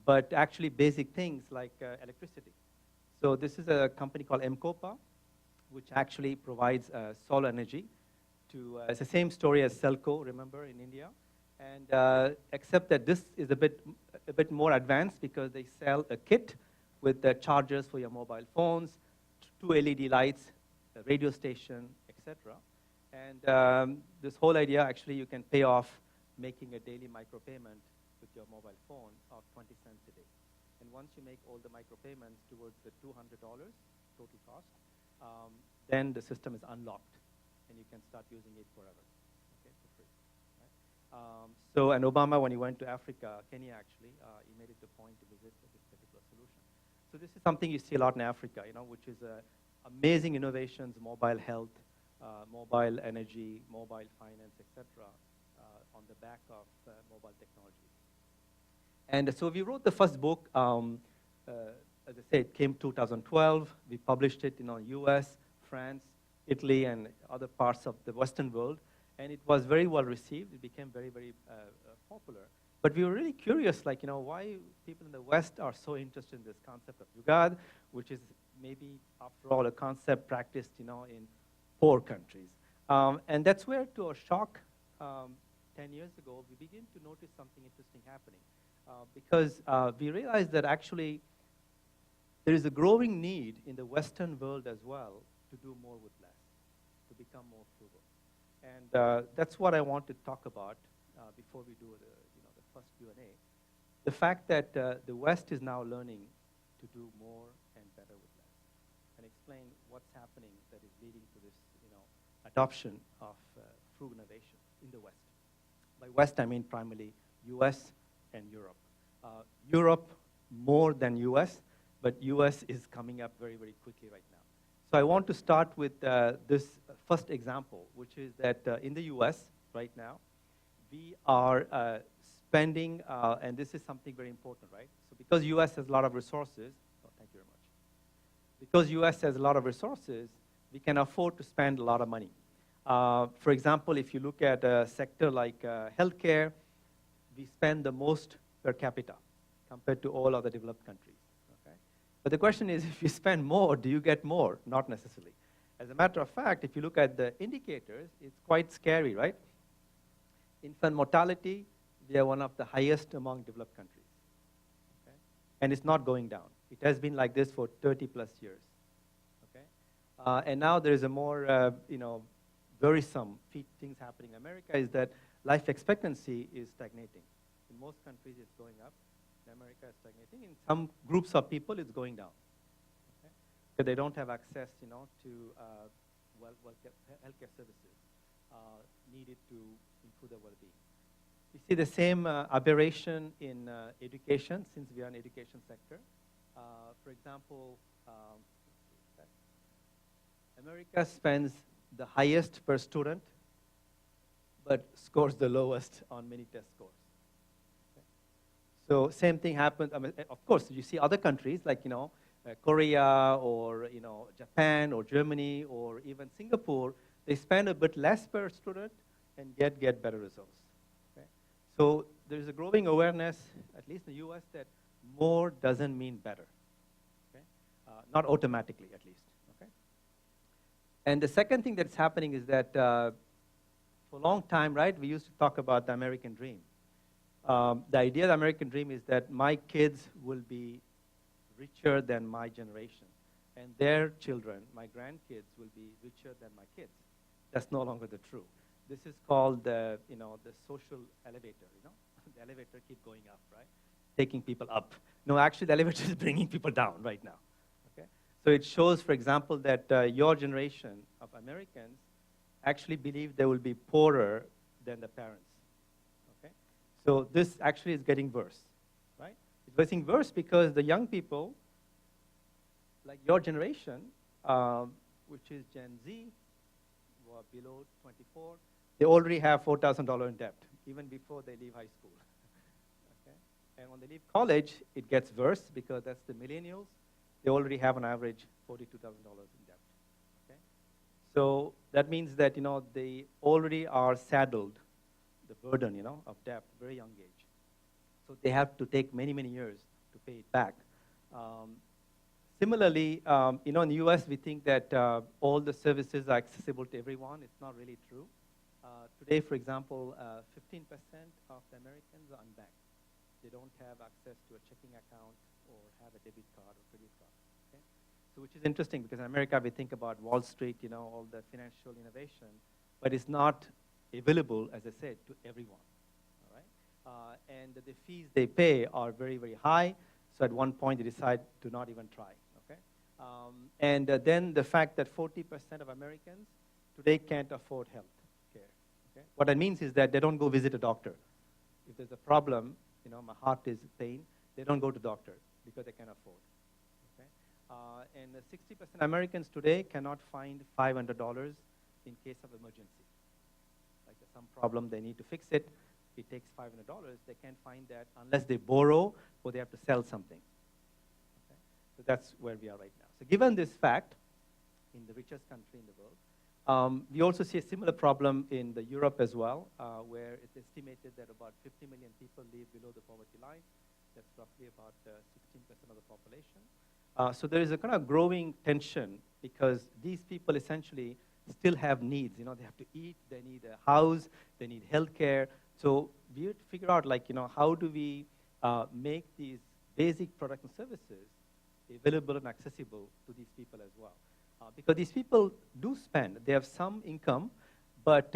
but actually basic things like electricity. So this is a company called M-Kopa, which actually provides solar energy to, it's the same story as Selco, remember, in India. And except that this is a bit more advanced because they sell a kit with the chargers for your mobile phones, 2 LED lights, a radio station, etc. And this whole idea, actually, you can pay off making a daily micropayment with your mobile phone of 20 cents a day. And once you make all the micropayments towards the $200 total cost, then the system is unlocked, and you can start using it forever, okay, for free. Right? And Obama, when he went to Africa, Kenya actually, he made it a point to visit this particular solution. So this is something you see a lot in Africa, which is amazing innovations, mobile health, mobile energy, mobile finance, etc., on the back of mobile technology. And so we wrote the first book, as I said, it came 2012. We published it in US, France, Italy, and other parts of the Western world. And it was very well received. It became very, very popular. But we were really curious, like, why people in the West are so interested in this concept of Yugad, which is maybe, after all, a concept practiced, in poor countries. And that's where, to our shock, 10 years ago, we began to notice something interesting happening. Because we realized that actually there is a growing need in the Western world as well to do more with less, to become more frugal. And that's what I want to talk about before we do the first Q&A. The fact that the West is now learning to do more and better with less, and explain what's happening that is leading to this adoption of frugal innovation in the West. By West, I mean primarily US and Europe. Europe more than US, but US is coming up very, very quickly right now. So I want to start with this first example, which is that in the US right now, we are spending, and this is something very important, right? So because US has a lot of resources, thank you very much. Because US has a lot of resources, we can afford to spend a lot of money. For example, if you look at a sector like healthcare, we spend the most per capita compared to all other developed countries. Okay? But the question is, if you spend more, do you get more? Not necessarily. As a matter of fact, if you look at the indicators, it's quite scary, right? Infant mortality, we are one of the highest among developed countries. Okay? And it's not going down. It has been like this for 30 plus years. Okay? And now there is a more, worrisome things happening in America is that life expectancy is stagnating. In most countries, it's going up. In America, it's stagnating. In some groups of people, it's going down. Okay? Because they don't have access, to healthcare services needed to improve their well-being. We see the same aberration in education, since we are in education sector. For example, America spends the highest per student, but scores the lowest on many test scores. Okay? So same thing happens. I mean, of course, you see other countries like Korea or Japan or Germany or even Singapore. They spend a bit less per student and get better results. Okay? So there's a growing awareness, at least in the US, that more doesn't mean better. Okay? Not automatically, at least. Okay? And the second thing that's happening is that for a long time, right, we used to talk about the American dream. The idea of the American dream is that my kids will be richer than my generation, and their children, my grandkids, will be richer than my kids. That's no longer the truth. This is called the social elevator. The elevator keeps going up, right? Taking people up. No, actually, the elevator is bringing people down right now. Okay? So it shows, for example, that your generation of Americans actually believe they will be poorer than the parents. Okay? So this actually is getting worse, right? It's getting worse because the young people, like your generation, which is Gen Z, who are below 24, they already have $4,000 in debt, even before they leave high school. Okay? And when they leave college, it gets worse because that's the millennials. They already have on average $42,000 in debt. Okay? So that means that they already are saddled the burden of debt at a very young age. So they have to take many, many years to pay it back. Similarly, in the US, we think that all the services are accessible to everyone. It's not really true. Today, for example, 15% of the Americans are unbanked. They don't have access to a checking account or have a debit card or credit card. Okay? So which is interesting because in America, we think about Wall Street, all the financial innovation, but it's not available, as I said, to everyone. All right? And the fees they pay are very, very high. So at one point, they decide to not even try. Okay? And then the fact that 40% of Americans today can't afford health care. Okay? What that means is that they don't go visit a doctor. If there's a problem, my heart is pain, they don't go to doctor because they can't afford. Okay? And 60% Americans today cannot find $500 in case of emergency. Like there's some problem, they need to fix it. It takes $500. They can't find that unless they borrow or they have to sell something. Okay? So that's where we are right now. So given this fact, in the richest country in the world, We also see a similar problem in the Europe as well, where it's estimated that about 50 million people live below the poverty line. That's roughly about 16% of the population. So there is a kind of growing tension because these people essentially still have needs. You know, they have to eat, they need a house, they need healthcare. So we have to figure out, like, you know, how do we make these basic products and services available and accessible to these people as well. Because these people do spend. They have some income, but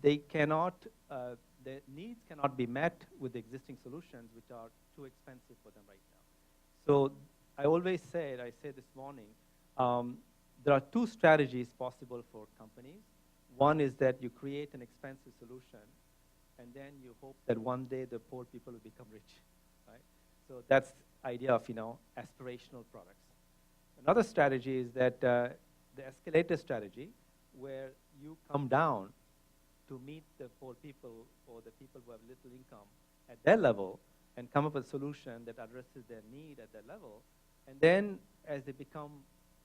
they cannot, their needs cannot be met with the existing solutions, which are too expensive for them right now. So I always say, I said this morning, there are two strategies possible for companies. One is that you create an expensive solution, and then you hope that one day the poor people will become rich, right? So that's the idea of, you know, aspirational products. Another strategy is that the escalator strategy, where you come down to meet the poor people or the people who have little income at their level and come up with a solution that addresses their need at their level. And then as they become,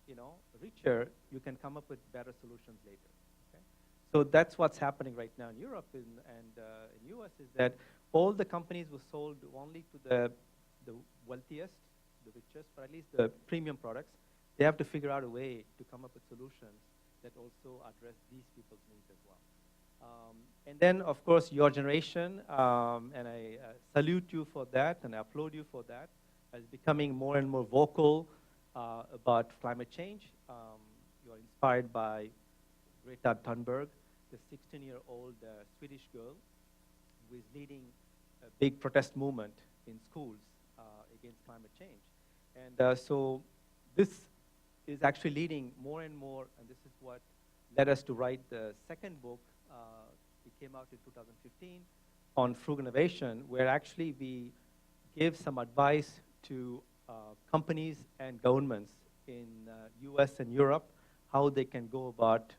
you know, richer, you can come up with better solutions later. Okay? So that's what's happening right now in Europe and in US is that all the companies were sold only to the wealthiest, the richest, or at least the premium products. They have to figure out a way to come up with solutions that also address these people's needs as well. And then, of course, your generation, and I salute you for that, and I applaud you for that, is becoming more and more vocal about climate change. You are inspired by Greta Thunberg, the 16-year-old Swedish girl who is leading a big protest movement in schools against climate change. And so this is actually leading more and more, and this is what led us to write the second book. It came out in 2015 on frugal innovation, where actually we gave some advice to companies and governments in US and Europe, how they can go about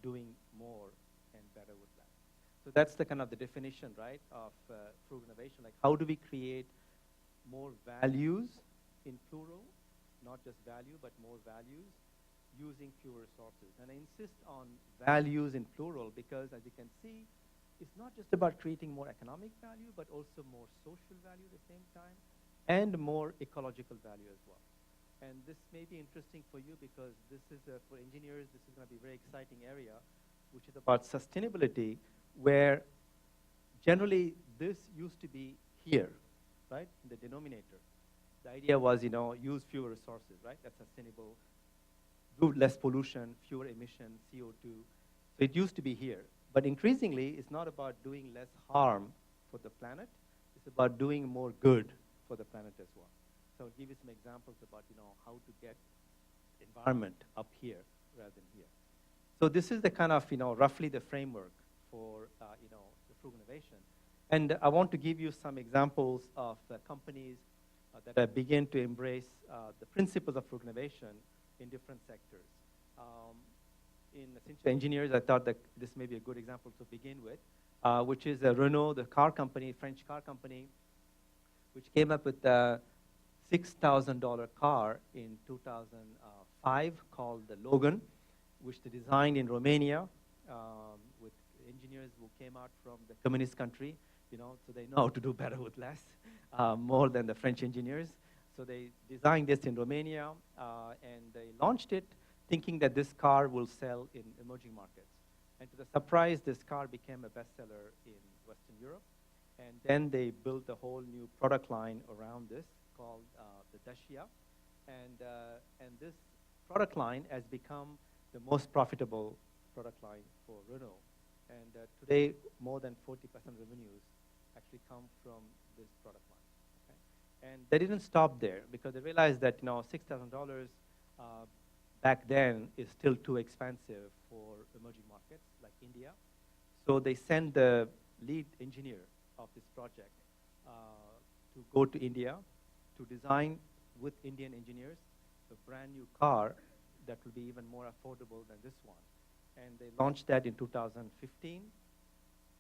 doing more and better with that. So that's the kind of the definition, right, of frugal innovation. Like, how do we create more values in plural, not just value, but more values, using fewer resources. And I insist on values in plural because, as you can see, it's not just about creating more economic value, but also more social value at the same time, and more ecological value as well. And this may be interesting for you because this is, for engineers, this is going to be a very exciting area, which is about sustainability, where generally this used to be here, right, in the denominator. The idea was, you know, use fewer resources, right? That's sustainable. Do less pollution, fewer emissions, CO2. So it used to be here. But increasingly, it's not about doing less harm for the planet. It's about doing more good for the planet as well. So I'll give you some examples about, you know, how to get environment up here rather than here. So this is the kind of, you know, roughly the framework for, you know, the frugal innovation. And I want to give you some examples of companies that have begun to embrace the principles of frugal innovation in different sectors. In essentially engineers, I thought that this may be a good example to begin with, which is Renault, the car company, French car company, which came up with a $6,000 car in 2005 called the Logan, which they designed in Romania with engineers who came out from the communist country, you know, so they know how to do better with less, more than the French engineers. So they designed this in Romania, and they launched it thinking that this car will sell in emerging markets. And to the surprise, this car became a bestseller in Western Europe. And then they built a whole new product line around this called the Dacia. And this product line has become the most profitable product line for Renault. And today, more than 40% of revenues actually come from this product line. Okay? And they didn't stop there because they realized that, you know, $6,000 back then is still too expensive for emerging markets like India. So they sent the lead engineer of this project to go to India to design with Indian engineers a brand new car that will be even more affordable than this one. And they launched that in 2015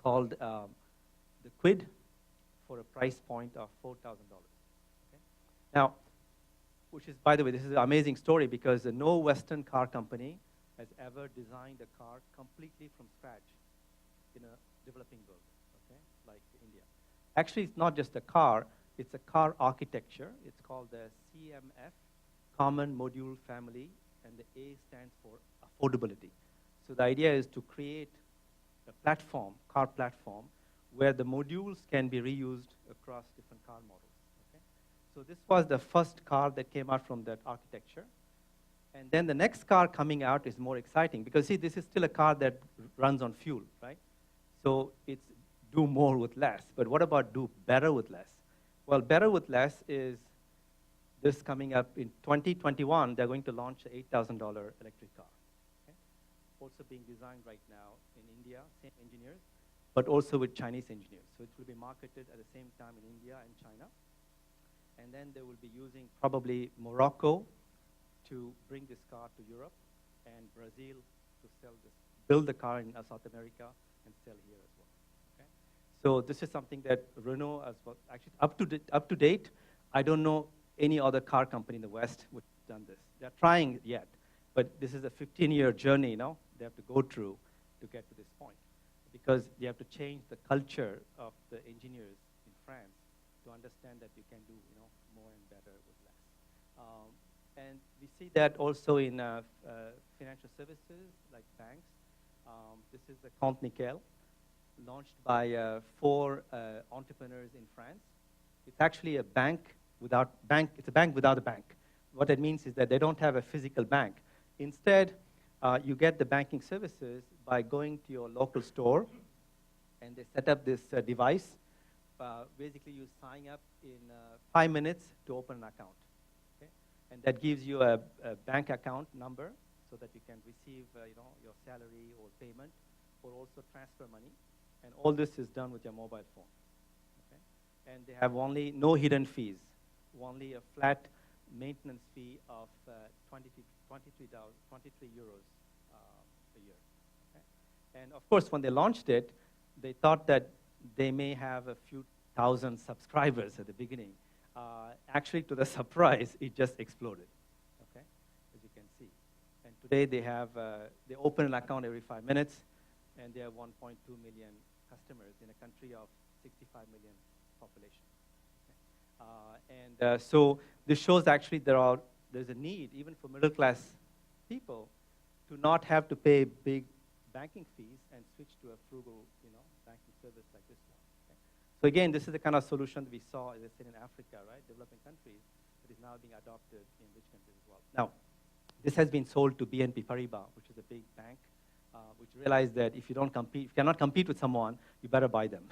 called the Quid for a price point of $4,000. Okay? Now, which is, by the way, this is an amazing story because no Western car company has ever designed a car completely from scratch in a developing world, okay, like India. Actually, it's not just a car, it's a car architecture. It's called the CMF, Common Module Family, and the A stands for affordability. So the idea is to create a platform, car platform, where the modules can be reused across different car models. Okay? So this was the first car that came out from that architecture. And then the next car coming out is more exciting because, see, this is still a car that runs on fuel, right? So it's do more with less. But what about do better with less? Well, better with less is this coming up in 2021. They're going to launch an $8,000 electric car. Okay? Also being designed right now in India, same engineers, but also with Chinese engineers. So it will be marketed at the same time in India and China. And then they will be using probably Morocco to bring this car to Europe, and Brazil to sell this, build the car in South America and sell here as well. Okay? So this is something that Renault, as well, actually up to date, I don't know any other car company in the West which has done this. They're trying yet, but this is a 15-year journey, you know, they have to go through to get to this point, because they have to change the culture of the engineers in France to understand that you can do, you know, more and better with less. And we see that also in financial services like banks. This is the Compte Nickel, launched by 4 entrepreneurs in France. It's actually a bank without bank. It's a bank without a bank. What that means is that they don't have a physical bank. Instead, you get the banking services by going to your local store, and they set up this device. Basically, you sign up in 5 minutes to open an account. And that gives you a bank account number so that you can receive you know, your salary or payment, or also transfer money. And all this is done with your mobile phone. Okay? And they have no hidden fees, only a flat maintenance fee of 23 euros a year. Okay? And of course, when they launched it, they thought that they may have a few thousand subscribers at the beginning. Actually, to the surprise, it just exploded, okay, as you can see. And today they open an account every 5 minutes, and they have 1.2 million customers in a country of 65 million population. Okay? So this shows actually there's a need, even for middle-class people, to not have to pay big banking fees and switch to a frugal, you know, banking service like this one. So again, this is the kind of solution that we saw, as I said, in Africa, right, developing countries, that is now being adopted in rich countries as well. Now, this has been sold to BNP Paribas, which is a big bank, which realized that if you cannot compete with someone, you better buy them.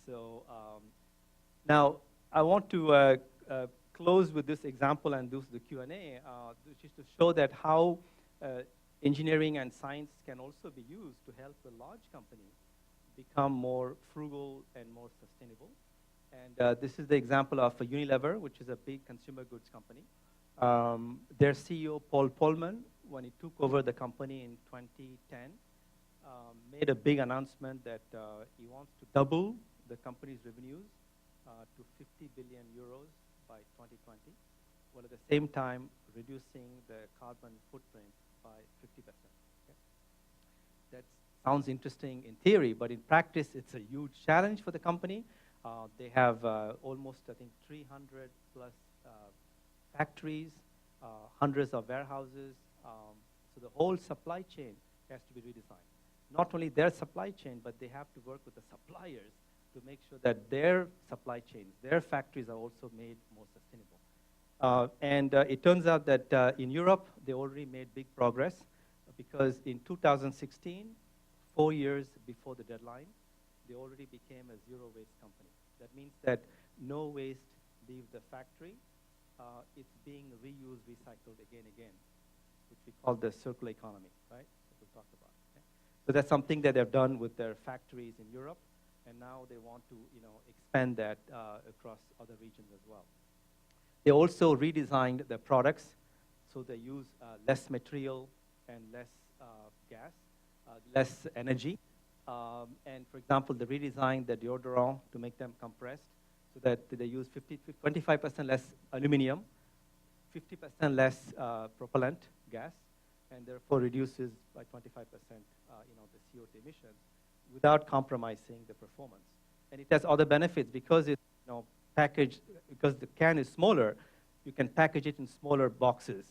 So now, I want to close with this example and do the Q&A, which is to show that how engineering and science can also be used to help a large company become more frugal and more sustainable. And this is the example of Unilever, which is a big consumer goods company. Their CEO, Paul Polman, when he took over the company in 2010, made a big announcement that he wants to double the company's revenues to 50 billion euros by 2020, while at the same time reducing the carbon footprint by 50%. Okay? That's sounds interesting in theory, but in practice, it's a huge challenge for the company. They have almost, I think, 300 plus factories, hundreds of warehouses. So the whole supply chain has to be redesigned. Not only their supply chain, but they have to work with the suppliers to make sure that their supply chains, their factories are also made more sustainable. And it turns out that in Europe, they already made big progress, because in 2016, 4 years before the deadline, they already became a zero-waste company. That means that no waste leaves the factory. It's being reused, recycled again, which we call the circular economy, right? That we'll talk about. Okay? So that's something that they've done with their factories in Europe, and now they want to, you know, expand that across other regions as well. They also redesigned their products, so they use less material and less gas. Less energy. And for example, they redesigned the deodorant to make them compressed, so that they use 25% less aluminum, 50% less propellant gas, and therefore reduces by 25% the CO2 emissions without compromising the performance. And it has other benefits because it's packaged, because the can is smaller, you can package it in smaller boxes.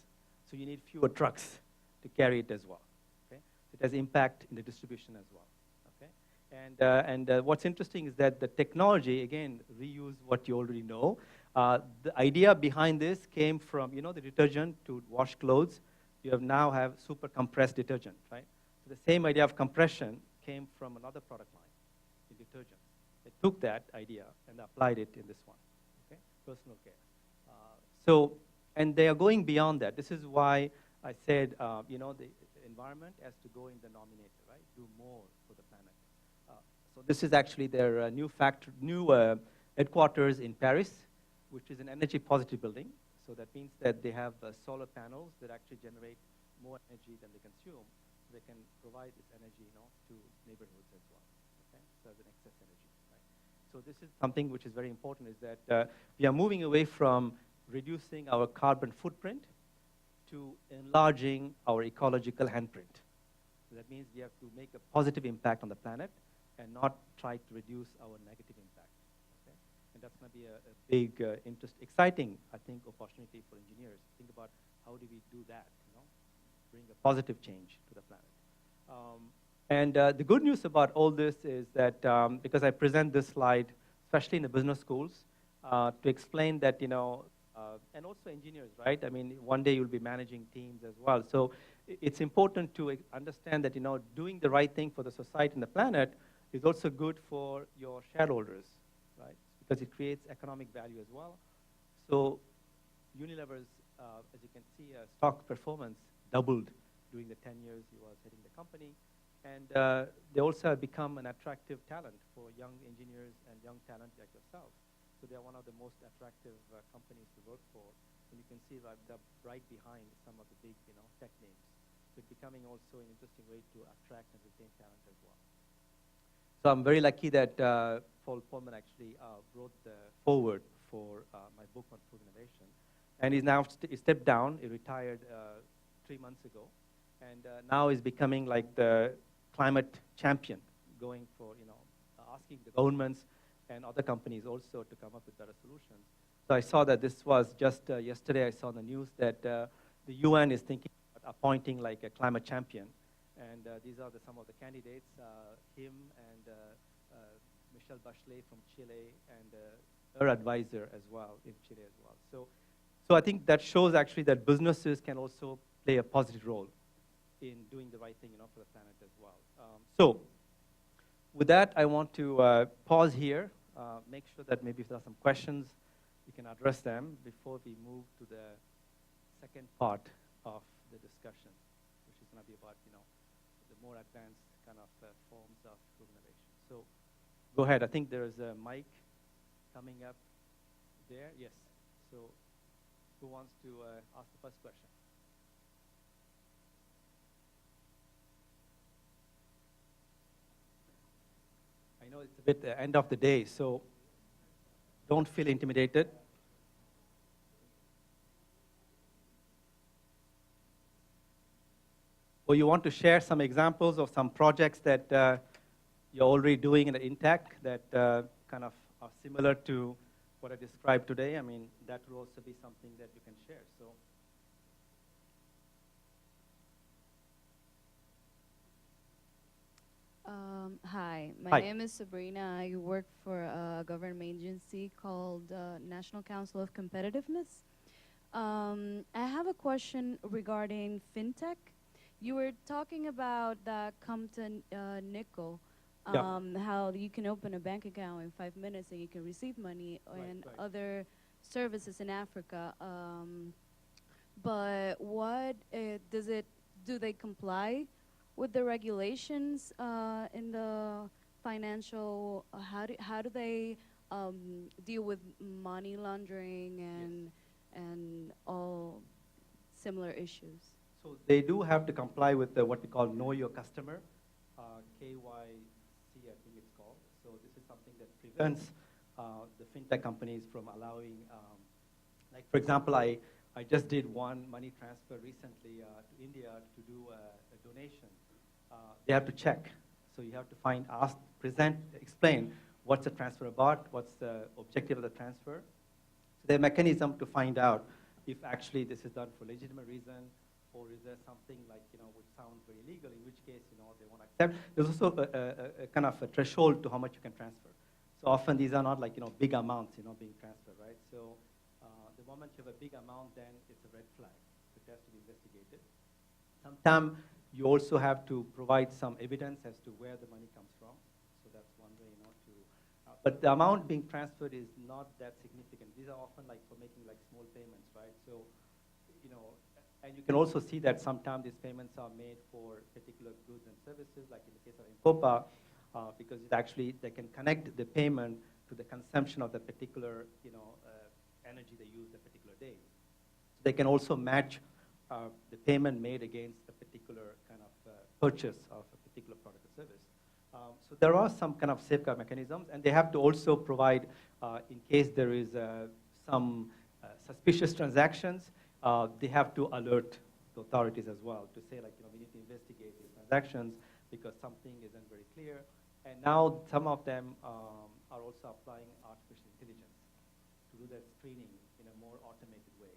So you need fewer trucks to carry it as well. Okay? It has impact in the distribution as well. Okay? And what's interesting is that the technology, again, reuse what you already know. The idea behind this came from, the detergent to wash clothes. You now have super compressed detergent, right? So the same idea of compression came from another product line, in detergent. They took that idea and applied it in this one, okay? Personal care. And they are going beyond that. This is why I said, the environment has to go in the denominator, right? Do more for the planet. So this is actually their new headquarters in Paris, which is an energy positive building. So that means that they have solar panels that actually generate more energy than they consume. So they can provide this energy, to neighborhoods as well. Okay? So as an excess energy. Right? So this is something which is very important, is that we are moving away from reducing our carbon footprint to enlarging our ecological handprint. So that means we have to make a positive impact on the planet and not try to reduce our negative impact. Okay? And that's going to be a big, exciting, I think, opportunity for engineers. Think about how do we do that, bring a positive change to the planet. The good news about all this is that, because I present this slide, especially in the business schools, to explain that, and also engineers, right? I mean, one day you'll be managing teams as well. So it's important to understand that, doing the right thing for the society and the planet is also good for your shareholders, right? Because it creates economic value as well. So Unilever's, as you can see, stock performance doubled during the 10 years he was heading the company. And they also have become an attractive talent for young engineers and young talent like yourself. So they are one of the most attractive companies to work for. And you can see that they're right behind some of the big, tech names. So it's becoming also an interesting way to attract and retain talent as well. So I'm very lucky that Paul Pullman actually wrote the foreword for my book on food innovation. And he's now he stepped down. He retired 3 months ago. And now he's becoming like the climate champion, going for, asking the governments and other companies also to come up with better solutions. So I saw that this was just yesterday, I saw in the news that the UN is thinking about appointing like a climate champion. And these are some of the candidates, him and Michelle Bachelet from Chile, and her advisor as well in Chile as well. So I think that shows actually that businesses can also play a positive role in doing the right thing, for the planet as well. So with that, I want to pause here, make sure that maybe if there are some questions, we can address them before we move to the second part of the discussion, which is going to be about, the more advanced kind of forms of food innovation. So go ahead. I think there's a mic coming up there. Yes. So who wants to ask the first question? I know it's a bit the end of the day, so don't feel intimidated. Or you want to share some examples of some projects that you're already doing in the Intact that kind of are similar to what I described today. I mean, that will also be something that you can share. So. Hi, my Hi. name is Sabrina. I work for a government agency called National Council of Competitiveness. I have a question regarding fintech. You were talking about the Compton nickel, how you can open a bank account in 5 minutes and you can receive money, and other services in Africa. But what do they comply with the regulations in the financial? How do they deal with money laundering and all similar issues? So they do have to comply with what we call Know Your Customer, KYC, I think it's called. So this is something that prevents the fintech companies from allowing, like for example, I I just did one money transfer recently to India to do a donation. They have to check. So you have to explain what's the transfer about, what's the objective of the transfer. So there's a mechanism to find out if actually this is done for legitimate reason, or is there something like, which sounds very illegal, in which case, they won't accept. There's also a kind of a threshold to how much you can transfer. So often these are not like, big amounts, being transferred, right? So the moment you have a big amount, then it's a red flag. It has to be investigated. Sometimes you also have to provide some evidence as to where the money comes from. So that's one way, to. But the amount being transferred is not that significant. These are often like for making like small payments, right? So, and you can also see that sometimes these payments are made for particular goods and services, like in the case of Impopa, because it actually, they can connect the payment to the consumption of the particular, energy they use a particular day. So they can also match the payment made against a particular kind of purchase of a particular product or service. So there are some kind of safeguard mechanisms, and they have to also provide, in case there is some suspicious transactions, they have to alert the authorities as well to say, like, we need to investigate these transactions because something isn't very clear. And now some of them are also applying artificial intelligence to do that screening in a more automated way.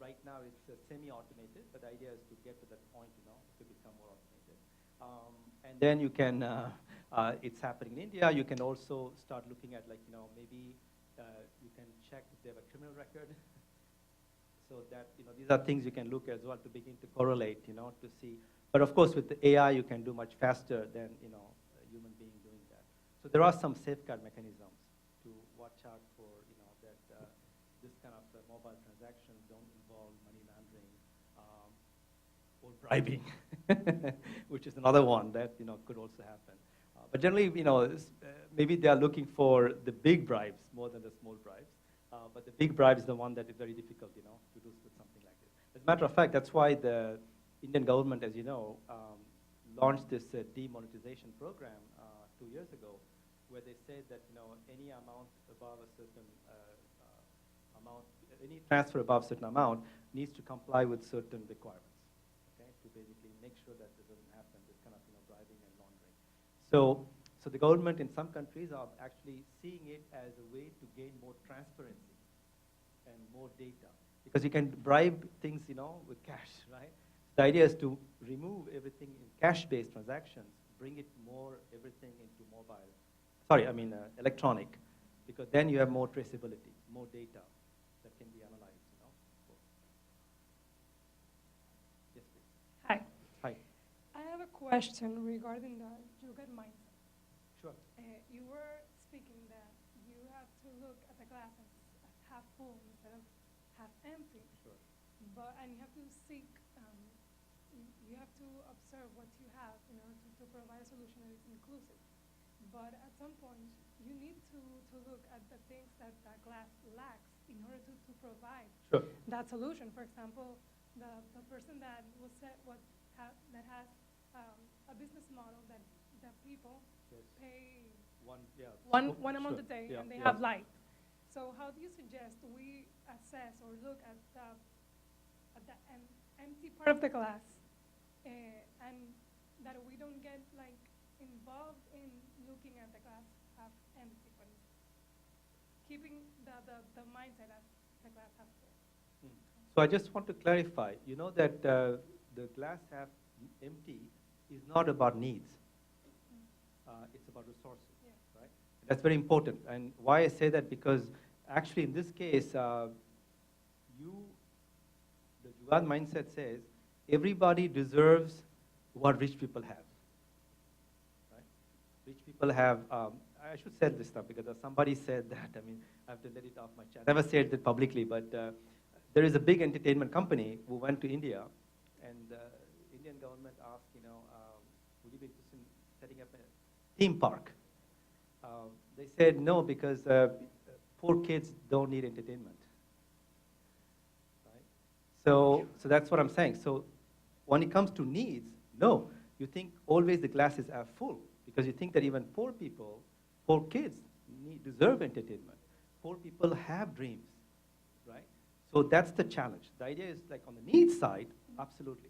Right now it's semi-automated, but the idea is to get to that point, to become more automated. And then you can, it's happening in India. You can also start looking at, like, maybe you can check if they have a criminal record. So that, these are things you can look as well to begin to correlate, to see. But of course, with the AI, you can do much faster than, a human being doing that. So there are some safeguard mechanisms to watch out for, that this kind of mobile transactions don't involve money laundering or bribing, which is another one that, could also happen. But generally, maybe they are looking for the big bribes more than the small bribes. But the big bribe is the one that is very difficult, to do with something like this. As a matter of fact, that's why the Indian government, as you know, launched this demonetization program 2 years ago, where they said that, any amount above a certain amount, any transfer above a certain amount needs to comply with certain requirements, okay, to basically make sure that it doesn't happen, this kind of, bribing and laundering. So the government in some countries are actually seeing it as a way to gain more transparency and more data. Because you can bribe things, with cash, right? The idea is to remove everything in cash-based transactions, bring it more, everything into electronic, because then you have more traceability, more data that can be analyzed, Yes, please. Hi. Hi. I have a question regarding the Yuga mindset. Sure. You were speaking that you have to look at the glass as half full instead of half empty. Sure. And you have to seek, you have to observe what you have in order to provide a solution that is inclusive. But at some point, you need to look at the things that the glass lacks in order to provide that solution. For example, the person that was that has a business model that people pay one amount a day, and they have light. So how do you suggest we assess or look at the empty part of the glass, and that we don't get like involved in looking at the glass half empty, but keeping the mindset as the glass half full? So I just want to clarify, that the glass half empty is not about needs. It's about resources, right? That's very important. And why I say that, because actually in this case, the Jugaad mindset says everybody deserves what rich people have, right? Rich people have, I should say this stuff because somebody said that, I have to let it off my chest. I never said it publicly, but there is a big entertainment company who went to India, and the Indian government asked, would you be interested in setting up a theme park? They said no, because poor kids don't need entertainment. Right? So that's what I'm saying. So when it comes to needs, no, you think always the glasses are full, because you think that even poor people, poor kids deserve entertainment. Poor people have dreams, right? So that's the challenge. The idea is like on the needs side, absolutely.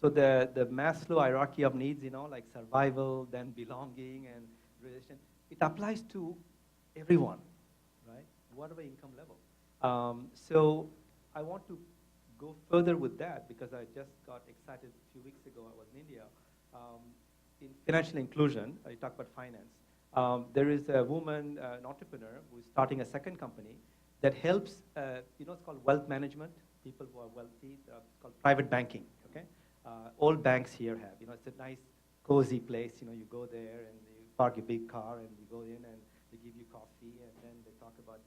So the Maslow hierarchy of needs, like survival, then belonging and relation, it applies to everyone, right? Whatever income level. So I want to go further with that because I just got excited a few weeks ago. I was in India. In financial inclusion, I talk about finance. There is a woman, an entrepreneur, who is starting a second company that helps, it's called wealth management, people who are wealthy, it's called private banking, okay? All banks here have, it's a nice, cozy place, you go there and you park a big car and you go in and they give you coffee and then they talk about,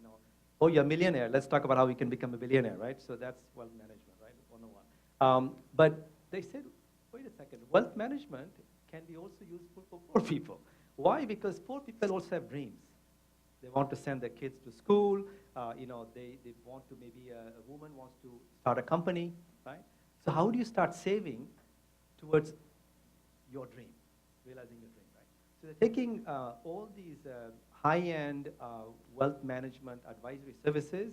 oh, you're a millionaire, let's talk about how we can become a billionaire, right? So that's wealth management, right, 101. But they said, wait a second, wealth management can be also useful for poor people. Why? Because poor people also have dreams. They want to send their kids to school. They want to, maybe a woman wants to start a company, right? So how do you start saving towards your dream, realizing your dream, right? So they're taking all these high-end wealth management advisory services,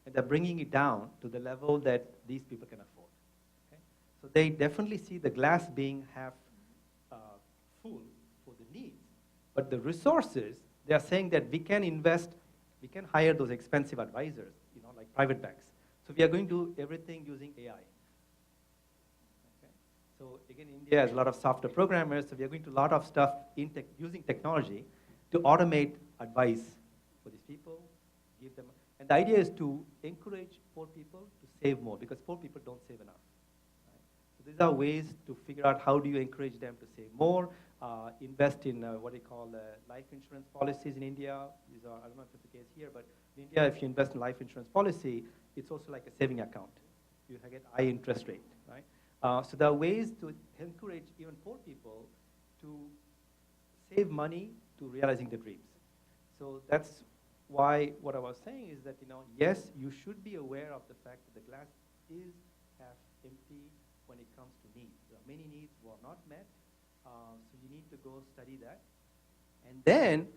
and they're bringing it down to the level that these people can afford. Okay? So they definitely see the glass being half full for the needs, but the resources, they are saying that we can invest, we can hire those expensive advisors, like private banks. So we are going to do everything using AI. Okay? So again, India has a lot of software programmers, so we are going to do a lot of stuff using technology to automate advice for these people, give them, and the idea is to encourage poor people to save more, because poor people don't save enough. Right? So these are ways to figure out how do you encourage them to save more, invest in what they call life insurance policies in India. These are, I don't know if it's the case here, but in India, if you invest in life insurance policy, it's also like a saving account. You get high interest rate, right? So there are ways to encourage even poor people to save money to realizing their dreams. So that's why what I was saying is that, yes, you should be aware of the fact that the glass is half empty when it comes to needs. There are many needs who are not met. So you need to go study that. And then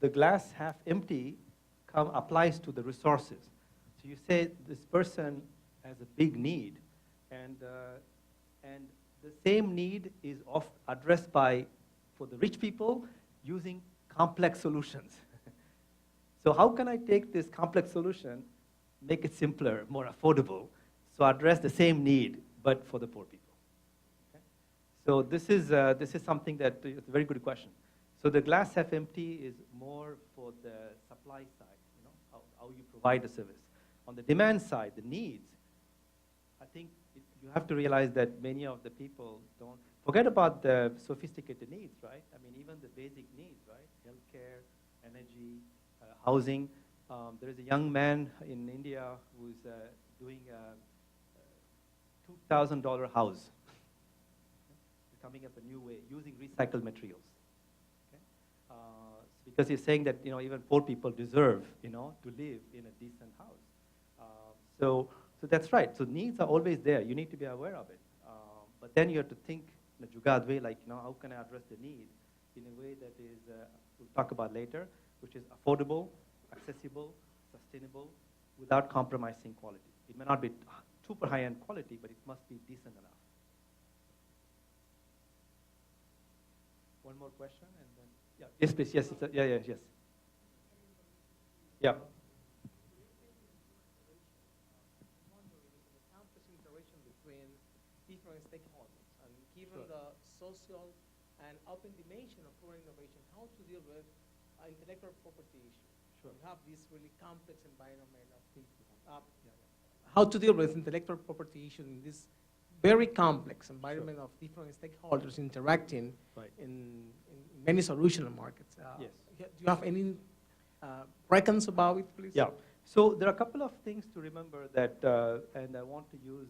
the glass half empty applies to the resources. So you say this person has a big need, and the same need is addressed for the rich people using complex solutions. So how can I take this complex solution, make it simpler, more affordable, so address the same need, but for the poor people? So this is something that is a very good question. So the glass half empty is more for the supply side, how you provide the service. On the demand side, the needs, I think you have to realize that many of the people don't, forget about the sophisticated needs, right? I mean, even the basic needs, right? Healthcare, energy, housing. There is a young man in India who's doing a $2,000 house. Coming up a new way, using recycled materials. Okay? Because he's saying that even poor people deserve to live in a decent house. So that's right. So needs are always there. You need to be aware of it. But then you have to think in a jugad way, like how can I address the need in a way that is we'll talk about later, which is affordable, accessible, sustainable, without compromising quality. It may not be super high-end quality, but it must be decent enough. One more question, and then, yeah, yes, please, yes, yes. Yeah. Campus interaction between different stakeholders, and given the social and open dimension of rural innovation, how to deal with intellectual property issues. Sure. We have this really complex environment of how to deal with intellectual property issues in this very complex environment of different stakeholders interacting in many solution markets. Yes. Do you have any reckons about it, please? Yeah. So there are a couple of things to remember that, and I want to use,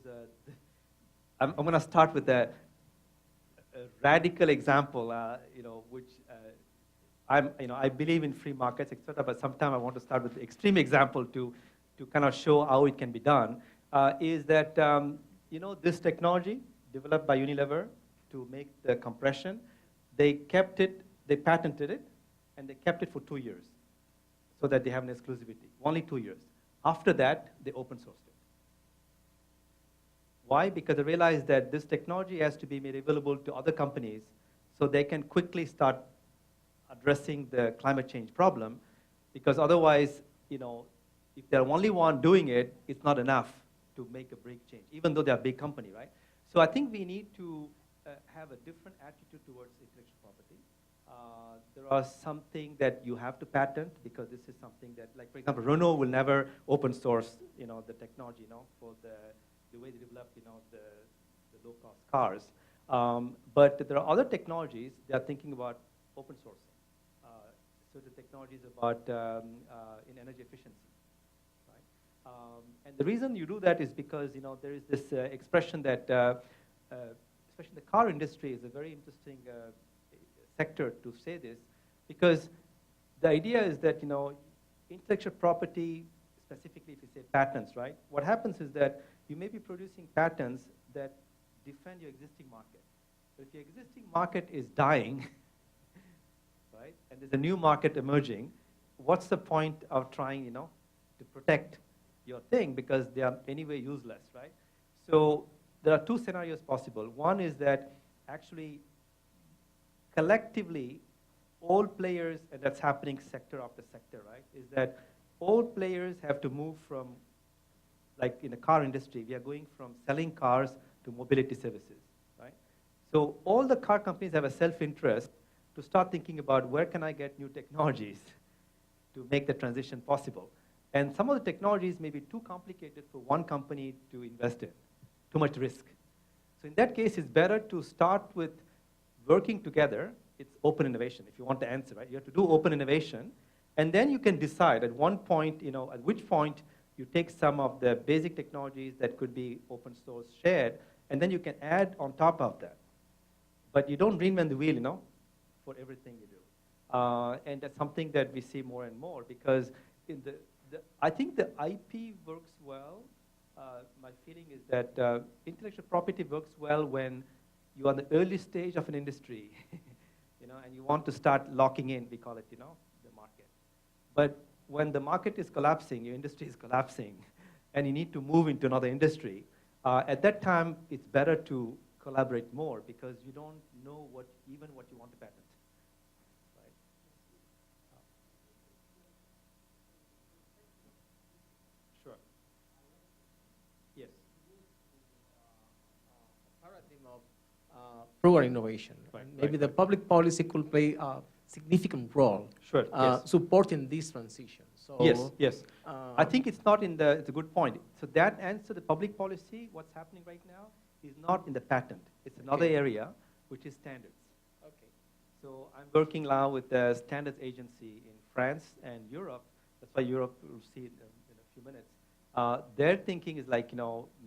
I'm going to start with a radical example, which I believe in free markets, etc., but sometimes I want to start with the extreme example to kind of show how it can be done, is that this technology developed by Unilever to make the compression, they kept it, they patented it, and they kept it for 2 years so that they have an exclusivity, only 2 years. After that, they open sourced it. Why? Because they realize that this technology has to be made available to other companies so they can quickly start addressing the climate change problem, because otherwise, if they're only one doing it, it's not enough to make a big change, even though they're a big company, right? So I think we need to have a different attitude towards intellectual property. There are something that you have to patent, because this is something that, like, for example, Renault will never open source, the technology, for the way they develop, the low-cost cars. But there are other technologies they are thinking about open sourcing. So the technologies about in energy efficiency, right? And the reason you do that is because there is this expression that, especially the car industry, is a very interesting sector to say this, because the idea is that intellectual property, specifically if you say patents, right? What happens is that you may be producing patents that defend your existing market. But if your existing market is dying, right, and there's a new market emerging, what's the point of trying, to protect your thing, because they are anyway useless, right? So there are two scenarios possible. One is that actually collectively all players, and that's happening sector after sector, right, is that all players have to move from, like in the car industry, we are going from selling cars to mobility services, right? So all the car companies have a self-interest to start thinking about where can I get new technologies to make the transition possible. And some of the technologies may be too complicated for one company to invest in, too much risk. So in that case, it's better to start with working together. It's open innovation, if you want to answer, right? You have to do open innovation, and then you can decide at one point, at which point you take some of the basic technologies that could be open source shared, and then you can add on top of that. But you don't reinvent the wheel, for everything you do. And that's something that we see more and more, because in I think the IP works well. My feeling is that intellectual property works well when you are in the early stage of an industry, and you want to start locking in, we call it, the market. But when the market is collapsing, your industry is collapsing, and you need to move into another industry, at that time, it's better to collaborate more, because you don't know what you want to patent. Right? Sure. Yes. Paradigm of frugal innovation. Right, Maybe right, the right. public policy could play a significant role Sure, yes. supporting this transition. So, Yes. I think it's not it's a good point. So that answer, the public policy, what's happening right now, is not in the patent. It's another area, which is standards. Okay. So I'm working now with the standards agency in France and Europe. That's why Europe, we'll see it in a few minutes. Their thinking is like,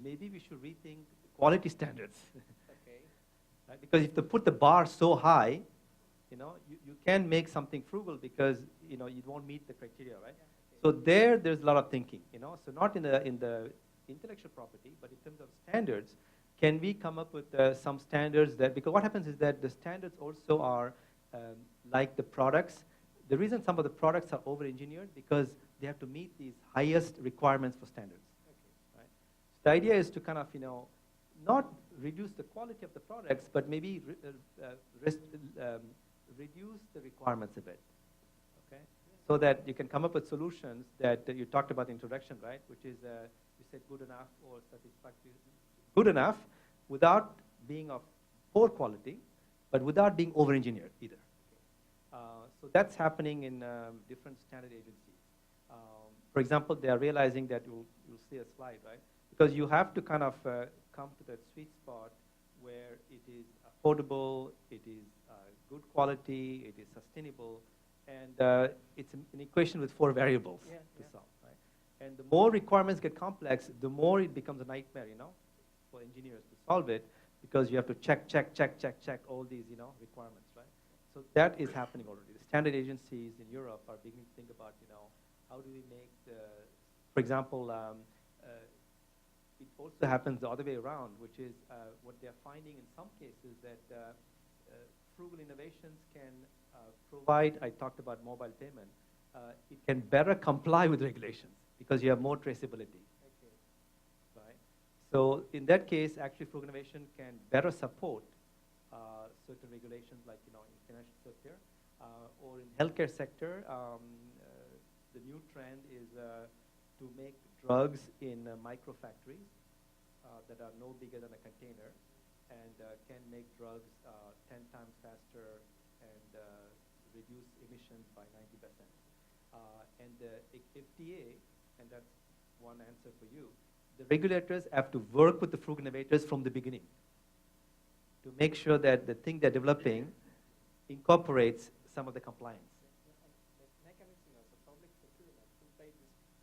maybe we should rethink quality standards. Okay. Right? Because if they put the bar so high, you can make something frugal because, you won't meet the criteria, right? Yeah, okay. So there's a lot of thinking, So not in the intellectual property, but in terms of standards, can we come up with some standards that, because what happens is that the standards also are like the products. The reason some of the products are over-engineered because they have to meet these highest requirements for standards. Okay. Right? So the idea is to kind of, not reduce the quality of the products, but maybe reduce the requirements a bit, okay? So that you can come up with solutions that you talked about in introduction, right? Which is, you said good enough or satisfactory. Good enough without being of poor quality, but without being over-engineered either. So that's happening in different standard agencies. For example, they are realizing that you'll see a slide, right? Because you have to kind of come to that sweet spot where it is affordable, it is good quality, it is sustainable, and it's an equation with 4 variables to solve, right? And the more requirements get complex, the more it becomes a nightmare, for engineers to solve it, because you have to check all these, requirements, right? So that is happening already. The standard agencies in Europe are beginning to think about, how do we make for example, it also happens the other way around, which is what they're finding in some cases that frugal innovations can provide, I talked about mobile payment, it can better comply with regulations because you have more traceability. Okay. Right? So in that case, actually, Frugal Innovation can better support certain regulations like, in financial sector or in healthcare sector. The new trend is to make drugs in micro factories that are no bigger than a container and can make drugs 10 times faster and reduce emissions by 90%. And the FDA, and that's one answer for you, the regulators have to work with the frugal innovators from the beginning to make sure that the thing they're developing incorporates some of the compliance.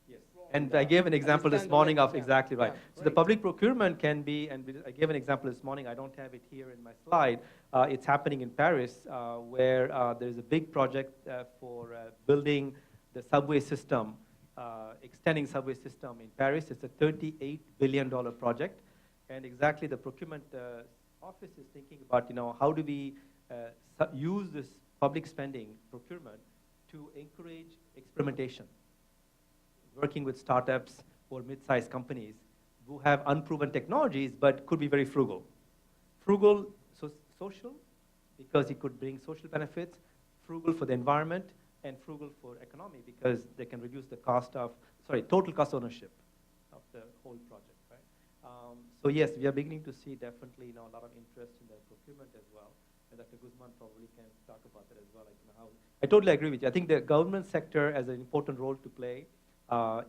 Yes. And I gave an example this morning of exactly right. So the public procurement can be, and I gave an example this morning, I don't have it here in my slide. It's happening in Paris where there's a big project for building the subway system, extending subway system in Paris. It's a $38 billion project. And exactly the procurement office is thinking about, how do we use this public spending procurement to encourage experimentation, working with startups or mid-sized companies who have unproven technologies but could be very frugal. Frugal, social, because it could bring social benefits, frugal for the environment, and frugal for economy because they can reduce the cost of, total cost ownership of the whole project, right? So yes, we are beginning to see definitely a lot of interest in the procurement as well. And Dr. Guzman probably can talk about that as well. I totally agree with you. I think the government sector has an important role to play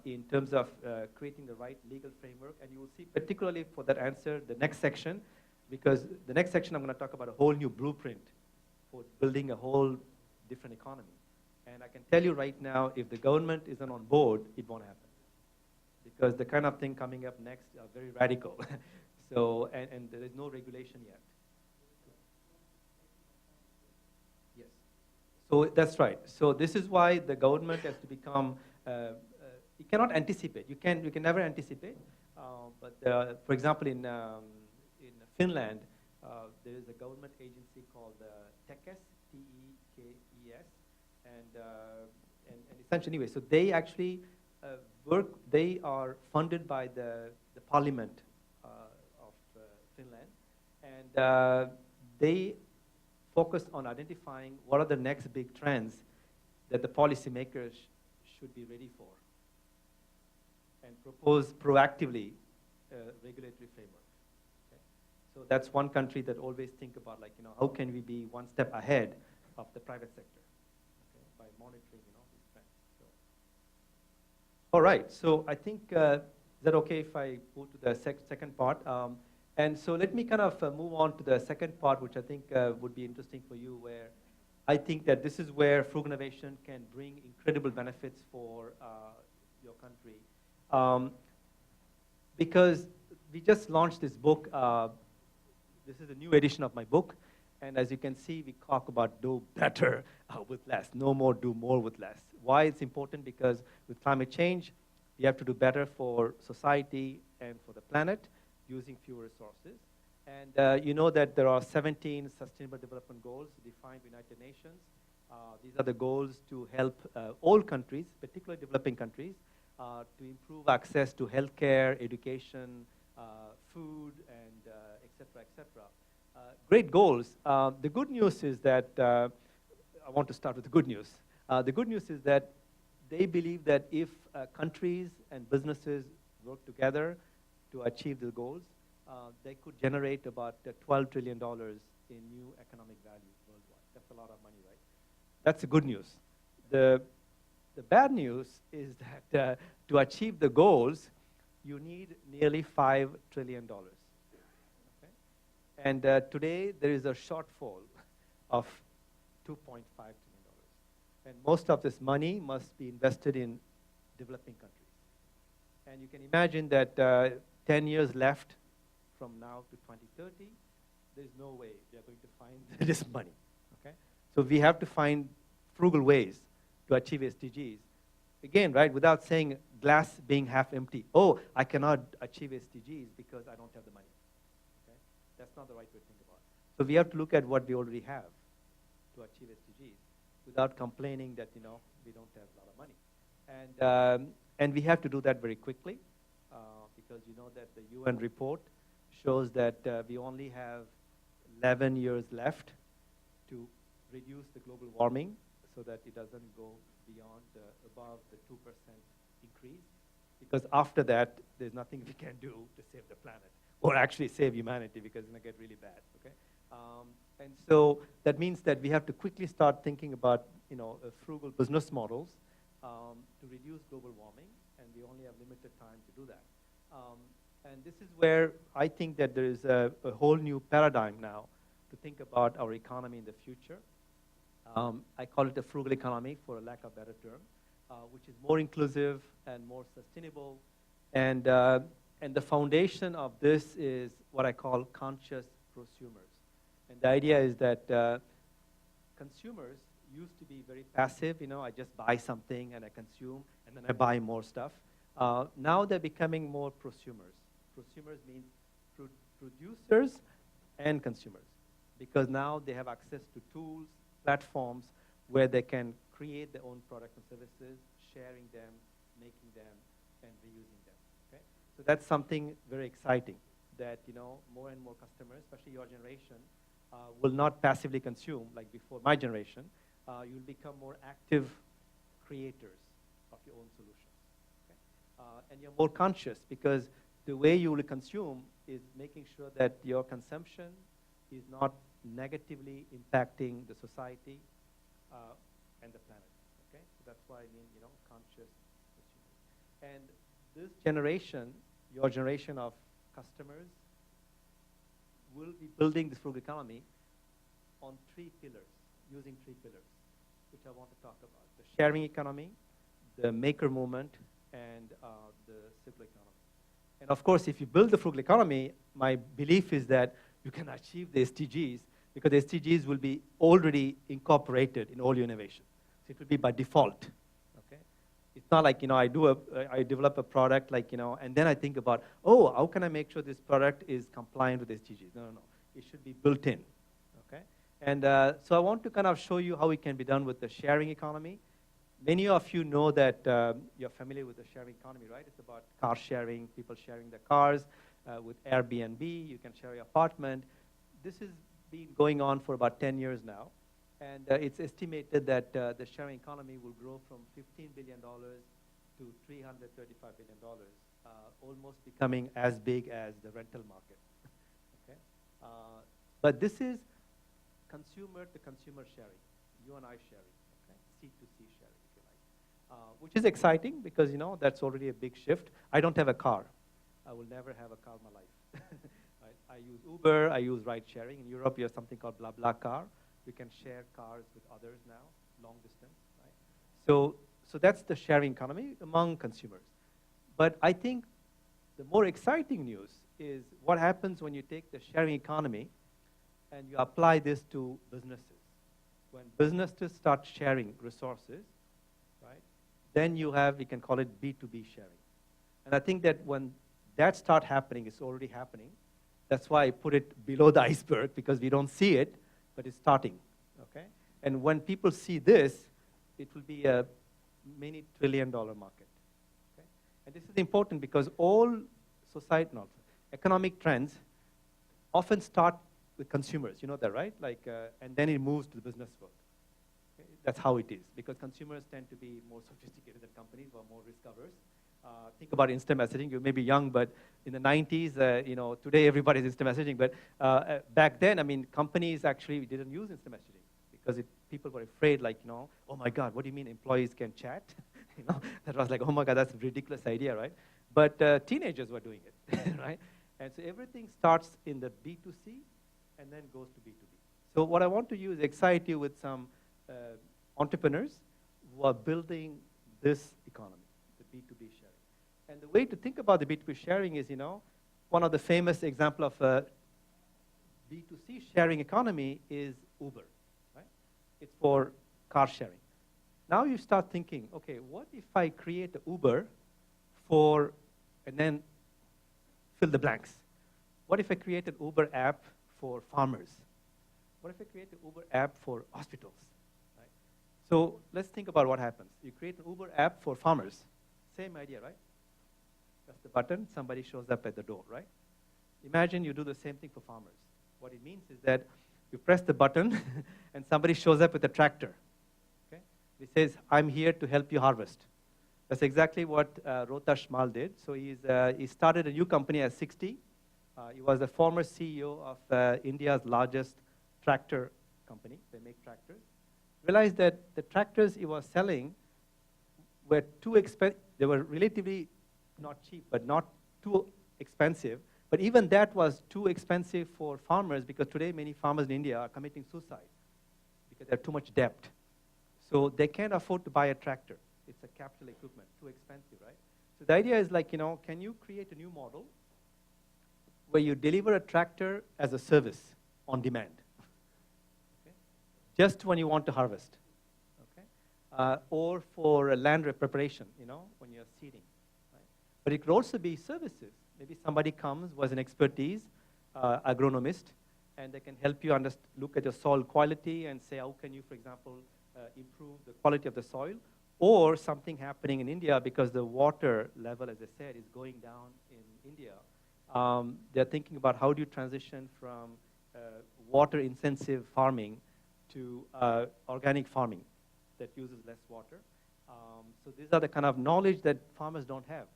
in terms of creating the right legal framework. And you will see particularly for that answer, the next section, because the next section I'm going to talk about a whole new blueprint for building a whole different economy. And I can tell you right now, if the government isn't on board, it won't happen. Because the kind of thing coming up next are very radical. So, and there is no regulation yet. Yes. So that's right. So this is why the government has to become, you cannot anticipate. You can never anticipate. But for example, in Finland, there is a government agency called Tekes, T-E-K-E-S. And essentially, anyway, so they actually they are funded by the parliament of Finland, and they focus on identifying what are the next big trends that the policymakers should be ready for and propose proactively regulatory framework. Okay? So that's one country that always think about how can we be one step ahead of the private sector. By monitoring, these trends. So. All right, so I think, is that okay if I go to the second part? And so let me kind of move on to the second part, which I think would be interesting for you, where I think that this is where frugal innovation can bring incredible benefits for your country. Because we just launched this book. This is a new edition of my book. And as you can see, we talk about do better with less, no more, do more with less. Why it's important? Because with climate change, we have to do better for society and for the planet using fewer resources. And you know that there are 17 Sustainable Development Goals defined by United Nations. These are the goals to help all countries, particularly developing countries, to improve access to healthcare, education, food, and et cetera, et cetera. Great goals. The good news is that, I want to start with the good news. The good news is that they believe that if countries and businesses work together to achieve the goals, they could generate about $12 trillion in new economic value worldwide. That's a lot of money, right? That's the good news. The bad news is that to achieve the goals, you need nearly $5 trillion. And today, there is a shortfall of $2.5 trillion. And most of this money must be invested in developing countries. And you can imagine that 10 years left from now to 2030, there's no way we are going to find this money. Okay? So we have to find frugal ways to achieve SDGs. Again, right, without saying glass being half empty. Oh, I cannot achieve SDGs because I don't have the money. That's not the right way to think about it. So we have to look at what we already have to achieve SDGs without complaining that, we don't have a lot of money. And we have to do that very quickly because because you know that the UN report shows that we only have 11 years left to reduce the global warming so that it doesn't go beyond above the 2% increase. Because after that, there's nothing we can do to save the planet, or actually save humanity, because it's going to get really bad, okay? And so that means that we have to quickly start thinking about, frugal business models to reduce global warming, and we only have limited time to do that. And this is where I think that there is a whole new paradigm now to think about our economy in the future. I call it a frugal economy, for a lack of a better term, which is more inclusive and more sustainable. And the foundation of this is what I call conscious prosumers. And the idea is that consumers used to be very passive. I just buy something and I consume, and then I buy more stuff. Now they're becoming more prosumers. Prosumers means producers and consumers, because now they have access to tools, platforms, where they can create their own products and services, sharing them, making them, and reusing them. Okay? So that's something very exciting, that more and more customers, especially your generation, will not passively consume like before my generation. You'll become more active creators of your own solutions. Okay? And you're more conscious, because the way you will consume is making sure that your consumption is not negatively impacting the society and the planet. Okay? So that's why I mean, conscious consumers. And this generation, your generation of customers, will be building this frugal economy on using three pillars, which I want to talk about: the sharing economy, the maker movement, and the circular economy. And of course, if you build the frugal economy, my belief is that you can achieve the SDGs, because the SDGs will be already incorporated in all your innovation. So it will be by default. Okay? It's not like, I develop a product, and then I think about, how can I make sure this product is compliant with SDGs? No. It should be built in. Okay? And so I want to kind of show you how it can be done with the sharing economy. Many of you know that you're familiar with the sharing economy, right? It's about car sharing, people sharing their cars. With Airbnb, you can share your apartment. This has been going on for about 10 years now. And it's estimated that the sharing economy will grow from $15 billion to $335 billion, almost becoming as big as the rental market. Okay? But this is consumer-to-consumer sharing, you and I sharing, okay? C2C sharing, if you like, which is exciting, because that's already a big shift. I don't have a car. I will never have a car in my life. Right? I use Uber, I use ride sharing. In Europe, you have something called BlaBlaCar. You can share cars with others now, long distance. Right? So that's the sharing economy among consumers. But I think the more exciting news is what happens when you take the sharing economy and you apply this to businesses. When businesses start sharing resources, right, then you have, we can call it B2B sharing. And I think that when that starts happening, it's already happening. That's why I put it below the iceberg, because we don't see it, but it's starting, okay? And when people see this, it will be a many trillion-dollar market, okay? And this is important because all societal, economic trends often start with consumers. You know that, right? And then it moves to the business world. Okay? That's how it is, because consumers tend to be more sophisticated than companies, or more risk-averse. Think about instant messaging. You may be young, but in the 90s, today everybody's instant messaging. But back then, companies actually didn't use instant messaging, because people were afraid, oh my God, what do you mean employees can chat? That was like, oh my God, that's a ridiculous idea, right? But teenagers were doing it, right? And so everything starts in the B2C and then goes to B2B. So what I want to use, excite you with some entrepreneurs who are building this economy, the B2B sharing. And the way to think about the B2B sharing is, one of the famous example of a B2C sharing economy is Uber, right? It's for car sharing. Now you start thinking, okay, what if I create an Uber for, and then fill the blanks. What if I create an Uber app for farmers? What if I create an Uber app for hospitals? Right? So let's think about what happens. You create an Uber app for farmers. Same idea, right? Press the button, somebody shows up at the door, right? Imagine you do the same thing for farmers. What it means is that you press the button and somebody shows up with a tractor. Okay? He says, I'm here to help you harvest. That's exactly what Rohtash Mal did. So he started a new company at 60. He was the former CEO of India's largest tractor company. They make tractors. Realized that the tractors he was selling were too expensive. They were relatively not cheap, but not too expensive. But even that was too expensive for farmers because today many farmers in India are committing suicide because they have too much debt. So they can't afford to buy a tractor. It's a capital equipment, too expensive, right? So the idea is like, can you create a new model where you deliver a tractor as a service on demand? Okay? Just when you want to harvest. Okay? Or for land preparation, when you're seeding. Right? But it could also be services. Maybe somebody comes, was an expertise, agronomist, and they can help you look at your soil quality and say, how can you, for example, improve the quality of the soil? Or something happening in India because the water level, as I said, is going down in India. They're thinking about how do you transition from water-intensive farming to organic farming that uses less water. So these are the kind of knowledge that farmers don't have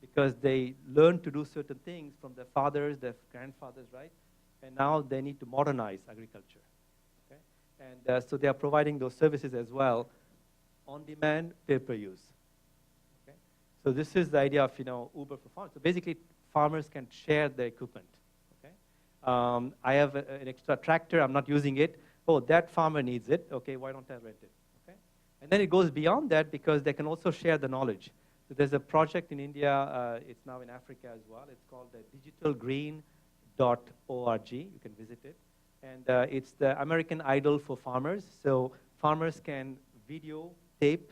because they learn to do certain things from their fathers, their grandfathers, right? And now they need to modernize agriculture. Okay? And so they are providing those services as well on demand, pay-per-use. Okay? So this is the idea of Uber for farmers. So basically, farmers can share their equipment. Okay? I have an extra tractor. I'm not using it. Oh, that farmer needs it. Okay, why don't I rent it? Okay? And then it goes beyond that because they can also share the knowledge. So there's a project in India. It's now in Africa as well. It's called digitalgreen.org. You can visit it. And it's the American Idol for farmers. So farmers can tape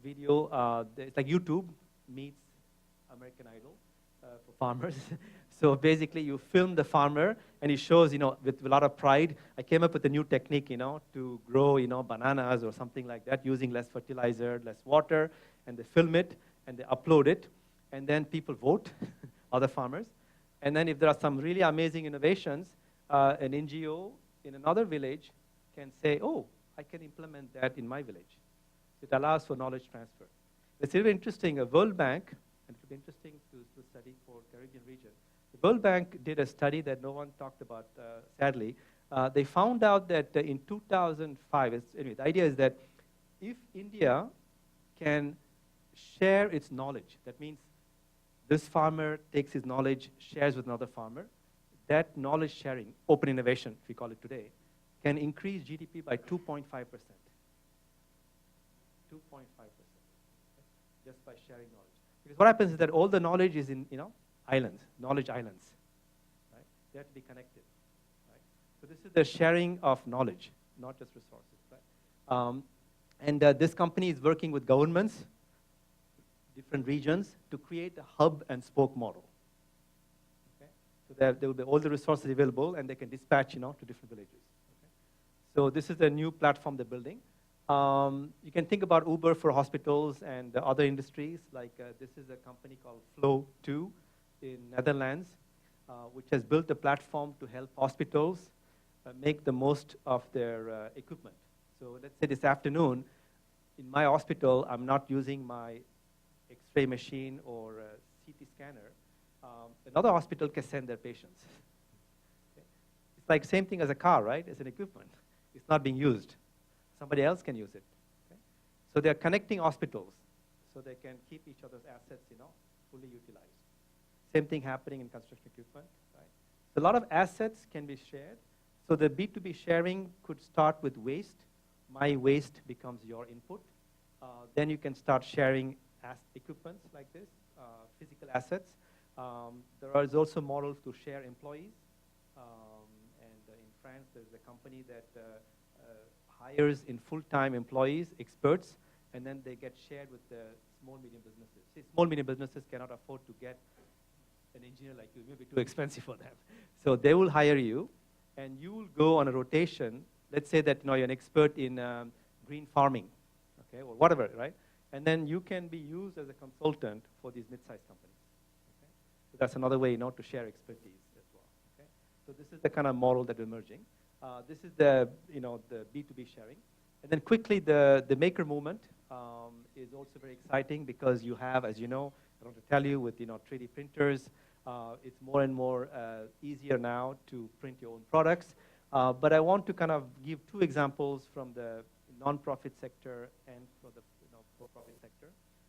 video. It's like YouTube meets American Idol for farmers. So basically, you film the farmer, and he shows, with a lot of pride, I came up with a new technique, to grow, bananas or something like that, using less fertilizer, less water, and they film it, and they upload it, and then people vote, other farmers. And then if there are some really amazing innovations, an NGO in another village can say, oh, I can implement that in my village. It allows for knowledge transfer. It's really interesting. A World Bank, and it would be interesting to study for Caribbean region. The World Bank did a study that no one talked about, sadly. They found out that in 2005, anyway, the idea is that if India can share its knowledge, that means this farmer takes his knowledge, shares with another farmer, that knowledge sharing, open innovation, if we call it today, can increase GDP by 2.5%. 2.5%, just by sharing knowledge. Because what happens is that all the knowledge is in, islands, knowledge islands. Right? They have to be connected. Right? So this is the sharing of knowledge, not just resources. Right? And this company is working with governments, different regions, to create a hub and spoke model. Okay? So there will be all the resources available, and they can dispatch, to different villages. Okay? So this is the new platform they're building. You can think about Uber for hospitals and other industries. Like this is a company called Flow2 in Netherlands, which has built a platform to help hospitals make the most of their equipment. So let's say this afternoon, in my hospital, I'm not using my X-ray machine or CT scanner. Another hospital can send their patients. Okay? It's like same thing as a car, right? It's an equipment. It's not being used. Somebody else can use it. Okay? So they're connecting hospitals so they can keep each other's assets, fully utilized. Same thing happening in construction equipment, right? So a lot of assets can be shared. So the B2B sharing could start with waste. My waste becomes your input. Then you can start sharing equipments like this, physical assets. There is also models to share employees. And in France, there's a company that hires in full-time employees, experts, and then they get shared with the small, medium businesses. See, small, medium businesses cannot afford to get an engineer like you. It may be too expensive for them. So they will hire you, and you will go on a rotation. Let's say that you're an expert in green farming, okay, or whatever, right? And then you can be used as a consultant for these mid-sized companies. So that's another way, to share expertise as well. Okay? So this is the kind of model that we're emerging. This is the, the B2B sharing. And then quickly, the maker movement is also very exciting because you have, as you know, I don't have to tell you, with 3D printers, it's more and more easier now to print your own products. But I want to kind of give two examples from the nonprofit sector and for the for-profit sector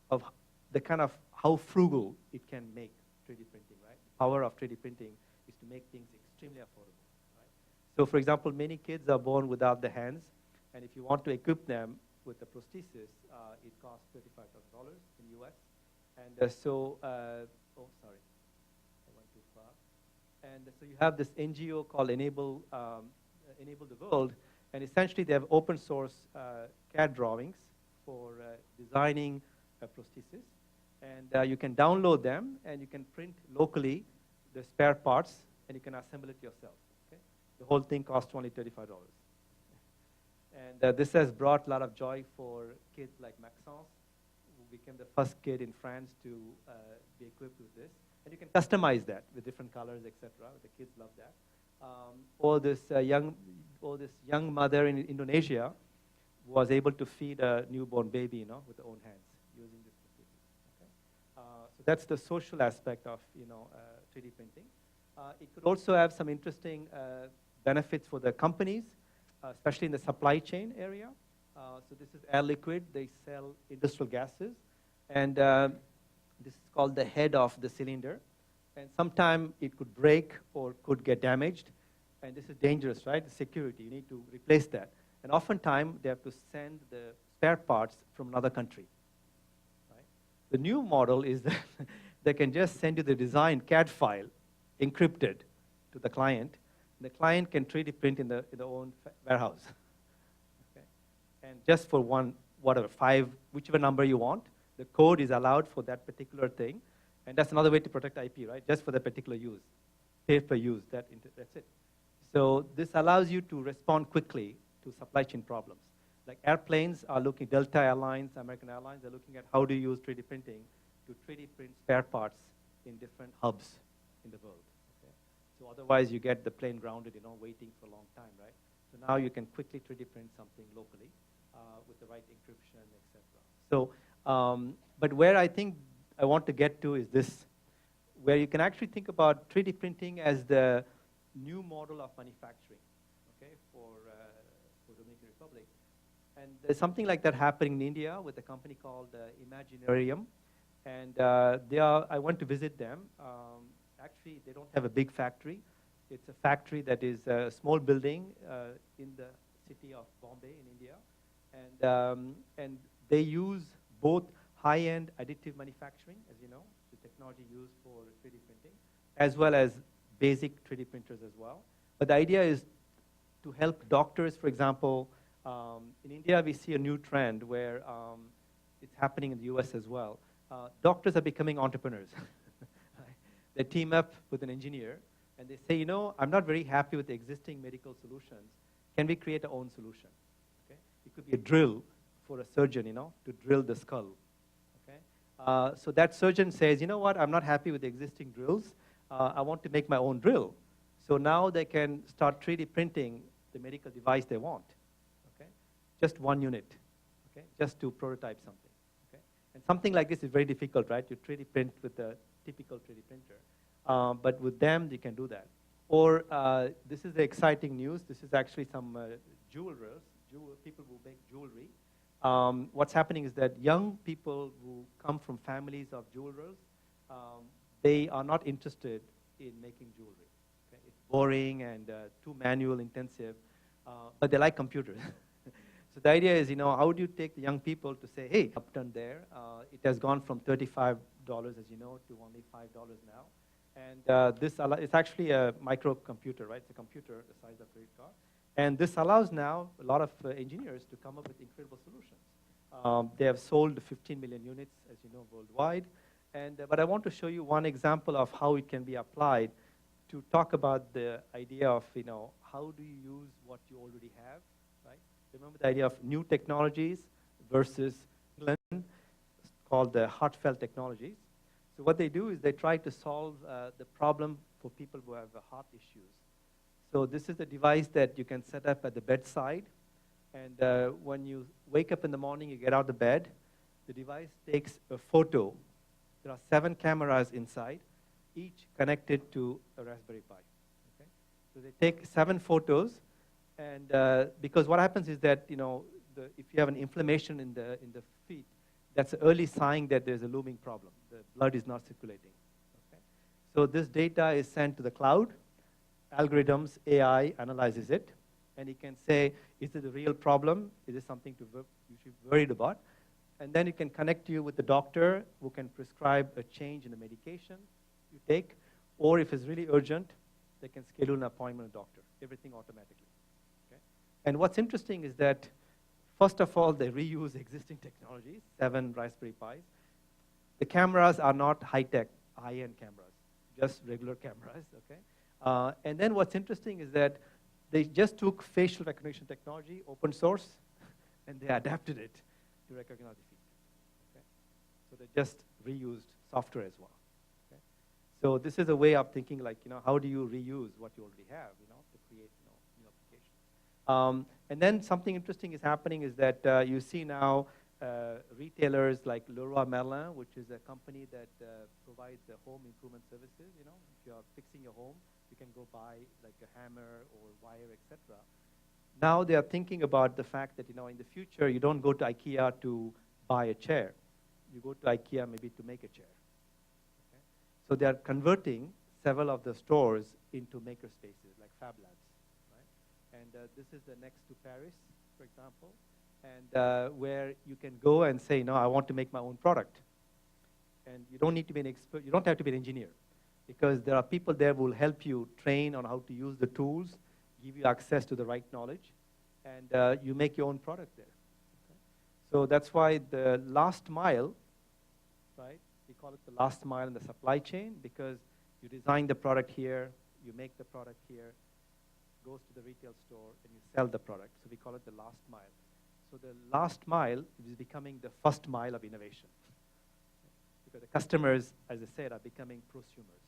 of the kind of how frugal it can make 3D printing, right? The power of 3D printing is to make things extremely affordable, right? So for example, many kids are born without the hands, and if you want to equip them with a prosthesis, it costs $35,000 in US. And oh, sorry, I went too far. And so you have this NGO called Enable the World, and essentially they have open source CAD drawings for designing a prosthesis. And you can download them, and you can print locally the spare parts, and you can assemble it yourself. Okay? The whole thing costs only $35. And this has brought a lot of joy for kids like Maxence, who became the first kid in France to be equipped with this. And you can customize that with different colors, etc. The kids love that. Or this young mother in Indonesia was able to feed a newborn baby, with her own hands using this prosthesis. Okay? So that's the social aspect of 3D printing. It could also have some interesting benefits for the companies, especially in the supply chain area. So this is Air Liquide. They sell industrial gases, and this is called the head of the cylinder. And sometime it could break or could get damaged, and this is dangerous, right? The security, you need to replace that. And oftentimes, they have to send the spare parts from another country. Right? The new model is that they can just send you the design CAD file, encrypted, to the client. The client can 3D print in their own warehouse. Okay? And just for whichever number you want, the code is allowed for that particular thing. And that's another way to protect IP, right? Just for the particular use, pay per use, that's it. So this allows you to respond quickly to supply chain problems. Like airplanes are looking, Delta Airlines, American Airlines are looking at how to use 3D printing to 3D print spare parts in different hubs in the world. Okay? So otherwise you get the plane grounded, waiting for a long time, right? So now you can quickly 3D print something locally with the right encryption, etc. So, but where I think I want to get to is this, where you can actually think about 3D printing as the new model of manufacturing, okay, for Dominican Republic. And there's something like that happening in India with a company called Imaginarium. And I went to visit them. Actually, they don't have a big factory. It's a factory that is a small building in the city of Bombay in India. And they use both high-end additive manufacturing, as you know, the technology used for 3D printing, as well as basic 3D printers as well. But the idea is to help doctors, for example. In India, we see a new trend where it's happening in the US as well. Doctors are becoming entrepreneurs. Right? They team up with an engineer, and they say, I'm not very happy with the existing medical solutions. Can we create our own solution? Okay? It could be a drill for a surgeon, to drill the skull. Okay? So that surgeon says, you know what, I'm not happy with the existing drills. I want to make my own drill. So now they can start 3D printing the medical device they want. Okay? Just one unit, okay? Just to prototype something. Okay? And something like this is very difficult, right? You 3D print with a typical 3D printer. But with them, you can do that. Or this is the exciting news. This is actually some jewelers, people who make jewelry. What's happening is that young people who come from families of jewelers, they are not interested in making jewelry. Okay? It's boring and too manual intensive, but they like computers. So the idea is, how do you take the young people to say, hey, up and there, it has gone from $35, as you know, to only $5 now. And it's actually a microcomputer, right? It's a computer the size of a credit card. And this allows now a lot of engineers to come up with incredible solutions. They have sold 15 million units, as you know, worldwide. But I want to show you one example of how it can be applied to talk about the idea of, how do you use what you already have, right? Remember the idea of new technologies versus called the heartfelt technologies. So what they do is they try to solve the problem for people who have heart issues. So this is the device that you can set up at the bedside. And when you wake up in the morning, you get out of bed, the device takes a photo. There are 7 cameras inside, each connected to a Raspberry Pi. Okay? So they take 7 photos, and because what happens is that, you know, if you have an inflammation in the feet, that's an early sign that there's a looming problem. The blood is not circulating. Okay? So this data is sent to the cloud. Algorithms, AI analyzes it, and it can say, is it a real problem? Is it something you should be worried about? And then it can connect you with the doctor who can prescribe a change in the medication you take, or if it's really urgent, they can schedule an appointment with a doctor, everything automatically. Okay? And what's interesting is that, first of all, they reuse existing technologies, 7 Raspberry Pis. The cameras are not high-tech, high-end cameras, just regular cameras, okay? And then what's interesting is that they just took facial recognition technology, open source, and they adapted it to recognize the feet. Okay? So they just reused software as well. Okay? So this is a way of thinking, like, you know, how do you reuse what you already have, you know, to create, you know, new applications. And then something interesting is happening is that you see now retailers like Leroy Merlin, which is a company that provides home improvement services. You know, if you are fixing your home, you can go buy like a hammer or wire, etc. Now they are thinking about the fact that, you know, in the future you don't go to IKEA to buy a chair. You go to IKEA maybe to make a chair. Okay? So they are converting several of the stores into maker spaces like Fab Labs. Right? And this is the next to Paris, for example, and where you can go and say, no, I want to make my own product. And you don't need to be an expert. You don't have to be an engineer, because there are people there who will help you train on how to use the tools, give you access to the right knowledge, and you make your own product there. Okay? So that's why the last mile, right, we call it the last mile in the supply chain, because you design the product here, you make the product here, goes to the retail store, and you sell the product. So we call it the last mile. So the last mile is becoming the first mile of innovation. Because the customers, as I said, are becoming prosumers.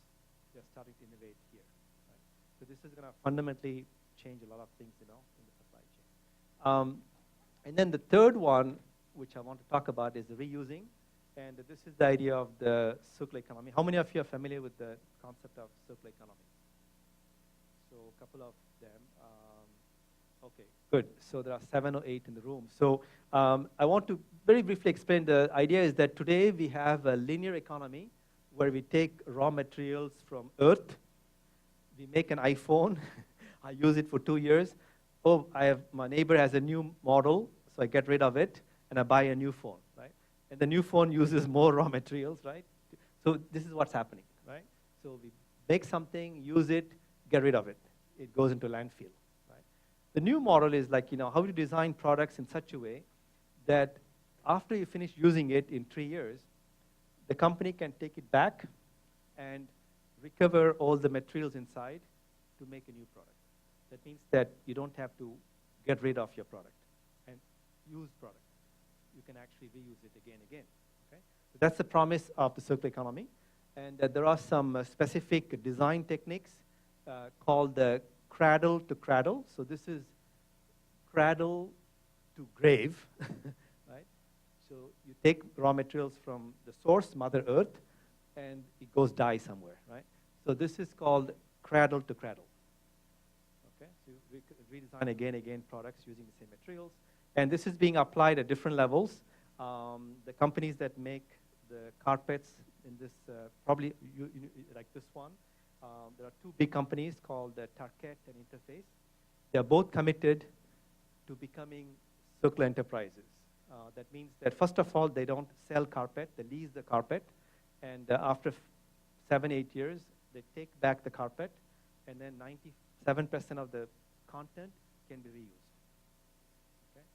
They're starting to innovate here. Right? So this is going to fundamentally change a lot of things, you know, in the supply chain. And then the third one, which I want to talk about, is the reusing. And this is the idea of the Sukkah Economy. How many of you are familiar with the concept of Sukkah Economy? So a couple of them. Okay, good. So there are 7 or 8 in the room. So I want to very briefly explain. The idea is that today we have a linear economy where we take raw materials from Earth. We make an iPhone. I use it for 2 years. Oh, my neighbor has a new model, so I get rid of it, and I buy a new phone, right? And the new phone uses more raw materials, right? So this is what's happening, right? So we make something, use it, get rid of it. It goes into landfill. The new model is like, you know, how do you design products in such a way that after you finish using it in 3 years, the company can take it back and recover all the materials inside to make a new product. That means that you don't have to get rid of your product and use product. You can actually reuse it again and again. Okay? So that's the promise of the circular economy. And there are some specific design techniques called the cradle to cradle. So this is cradle to grave, right? So you take raw materials from the source, Mother Earth, and it goes die somewhere, right? So this is called cradle to cradle. Okay, so we redesign again products using the same materials, and this is being applied at different levels. The companies that make the carpets in this, probably like this one. There are 2 big companies called Target and Interface. They are both committed to becoming circular enterprises. That means that, first of all, they don't sell carpet, they lease the carpet, and after 7-8 years, they take back the carpet, and then 97% of the content can be reused. Okay?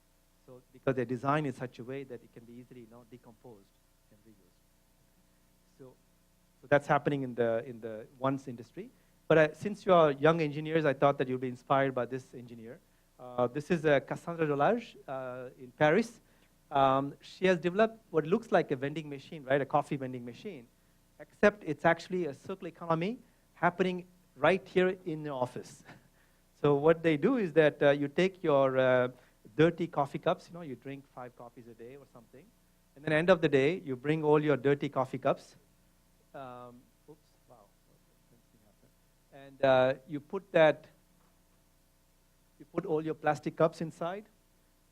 So because they design in such a way that it can be easily, you know, decomposed and reused. So that's happening in the ones industry. But since you are young engineers, I thought that you'll be inspired by this engineer. This is Cassandra Dolage in Paris. She has developed what looks like a vending machine, right? A coffee vending machine. except it's actually a circular economy happening right here in the office. So what they do is that you take your dirty coffee cups, you drink 5 coffees a day or something, and then end of the day, you bring all your dirty coffee cups. Oops, wow, and you put all your plastic cups inside,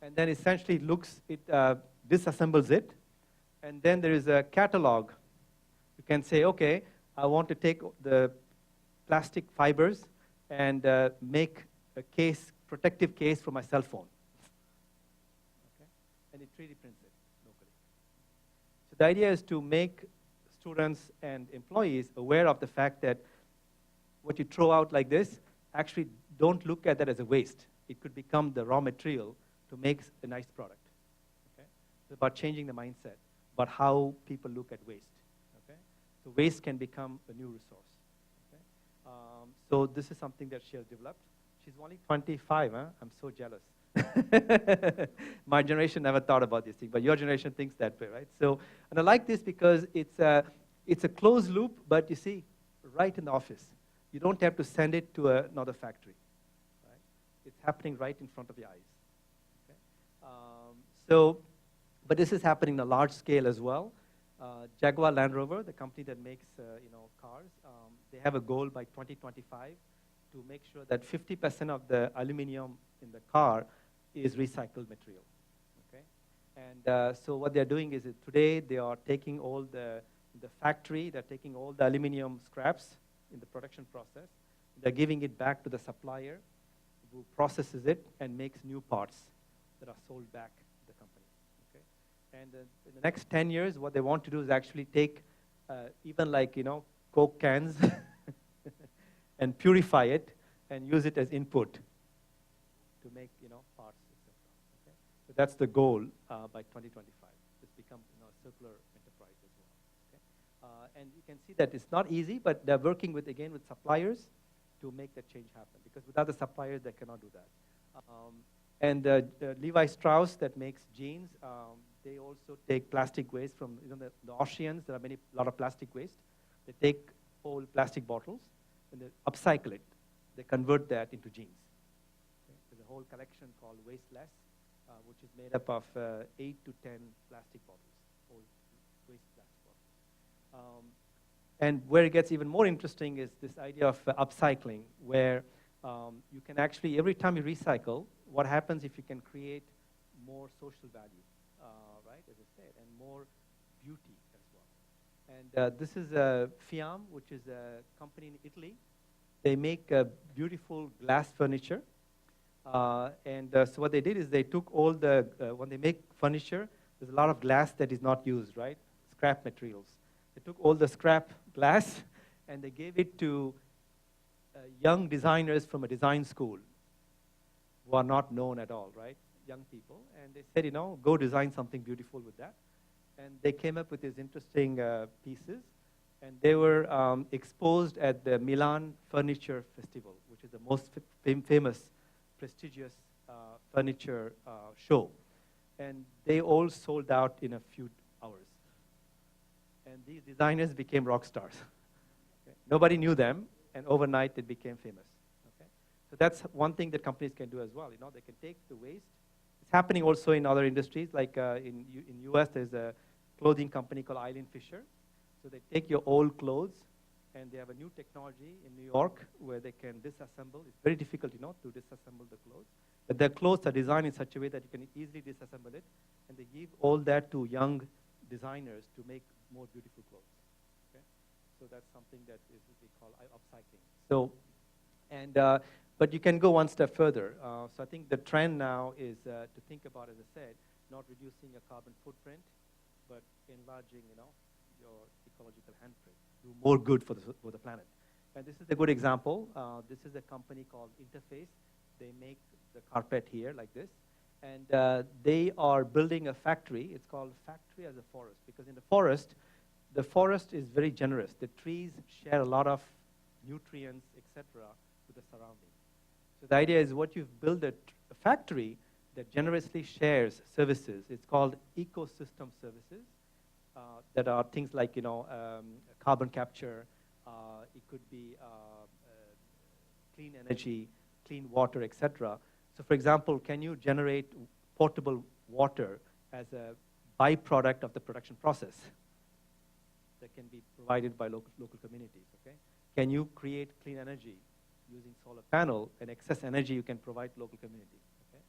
and then essentially it disassembles it, and then there is a catalog. You can say, okay, I want to take the plastic fibers and make a protective case for my cell phone. Okay? And it 3D prints it locally. So the idea is to make students and employees aware of the fact that what you throw out like this, actually don't look at that as a waste. It could become the raw material to make a nice product. Okay? It's about changing the mindset, about how people look at waste. Okay? So waste can become a new resource. So this is something that she has developed. She's only 25, huh? I'm so jealous. My generation never thought about this thing, but your generation thinks that way, right? So, and I like this because it's a closed loop, but you see, right in the office. You don't have to send it to another factory, right? It's happening right in front of your eyes. Okay? But this is happening on a large scale as well. Jaguar Land Rover, the company that makes cars, they have a goal by 2025 to make sure that 50% of the aluminum in the car is recycled material. Okay? And so what they're doing is that today they are taking all the factory, they're taking all the aluminum scraps in the production process, they're giving it back to the supplier who processes it and makes new parts that are sold back to the company. Okay? And in the next 10 years, what they want to do is actually take even like, Coke cans and purify it and use it as input to make, parts, etc. Okay? So that's the goal by 2025. It's become a circular enterprise as well. Okay? And you can see that it's not easy, but they're working with suppliers to make that change happen. Because without the suppliers, they cannot do that. And Levi Strauss that makes jeans, they also take plastic waste from the oceans. There are a lot of plastic waste. They take old plastic bottles and they upcycle it. They convert that into jeans. Okay? There's a whole collection called Wasteless, which is made up of 8 to 10 plastic bottles, old waste plastic bottles. And where it gets even more interesting is this idea of upcycling, where you can actually, every time you recycle, what happens if you can create more social value, right, as I said, and more beauty as well. And this is Fiam, which is a company in Italy. They make beautiful glass furniture. So what they did is they took all when they make furniture, there's a lot of glass that is not used, right? Scrap materials. They took all the scrap glass and they gave it to young designers from a design school who are not known at all, right? Young people. And they said, go design something beautiful with that. And they came up with these interesting pieces. And they were exposed at the Milan Furniture Festival, which is the most famous, prestigious furniture show. And they all sold out in a few hours. And these designers became rock stars. Okay? Nobody knew them, and overnight they became famous. Okay? So that's one thing that companies can do as well. They can take the waste. It's happening also in other industries, like in US, there's a clothing company called Eileen Fisher. So they take your old clothes, and they have a new technology in New York where they can disassemble. It's very difficult, to disassemble the clothes. But their clothes are designed in such a way that you can easily disassemble it, and they give all that to young designers to make more beautiful clothes. Okay? So that's something that is what we call upcycling. So, but you can go one step further. So I think the trend now is to think about, as I said, not reducing your carbon footprint, but enlarging, your ecological handprint, do more good for the planet. And this is a good example. This is a company called Interface. They make the carpet here like this. And they are building a factory. It's called Factory as a Forest, because in the forest is very generous. The trees share a lot of nutrients, etc., with the surrounding. So the idea is what you've built a factory that generously shares services. It's called ecosystem services. that are things like, carbon capture, it could be clean energy, clean water, etc. So for example, can you generate potable water as a byproduct of the production process that can be provided by local communities, okay? Can you create clean energy using solar panel, and excess energy you can provide to local communities, okay?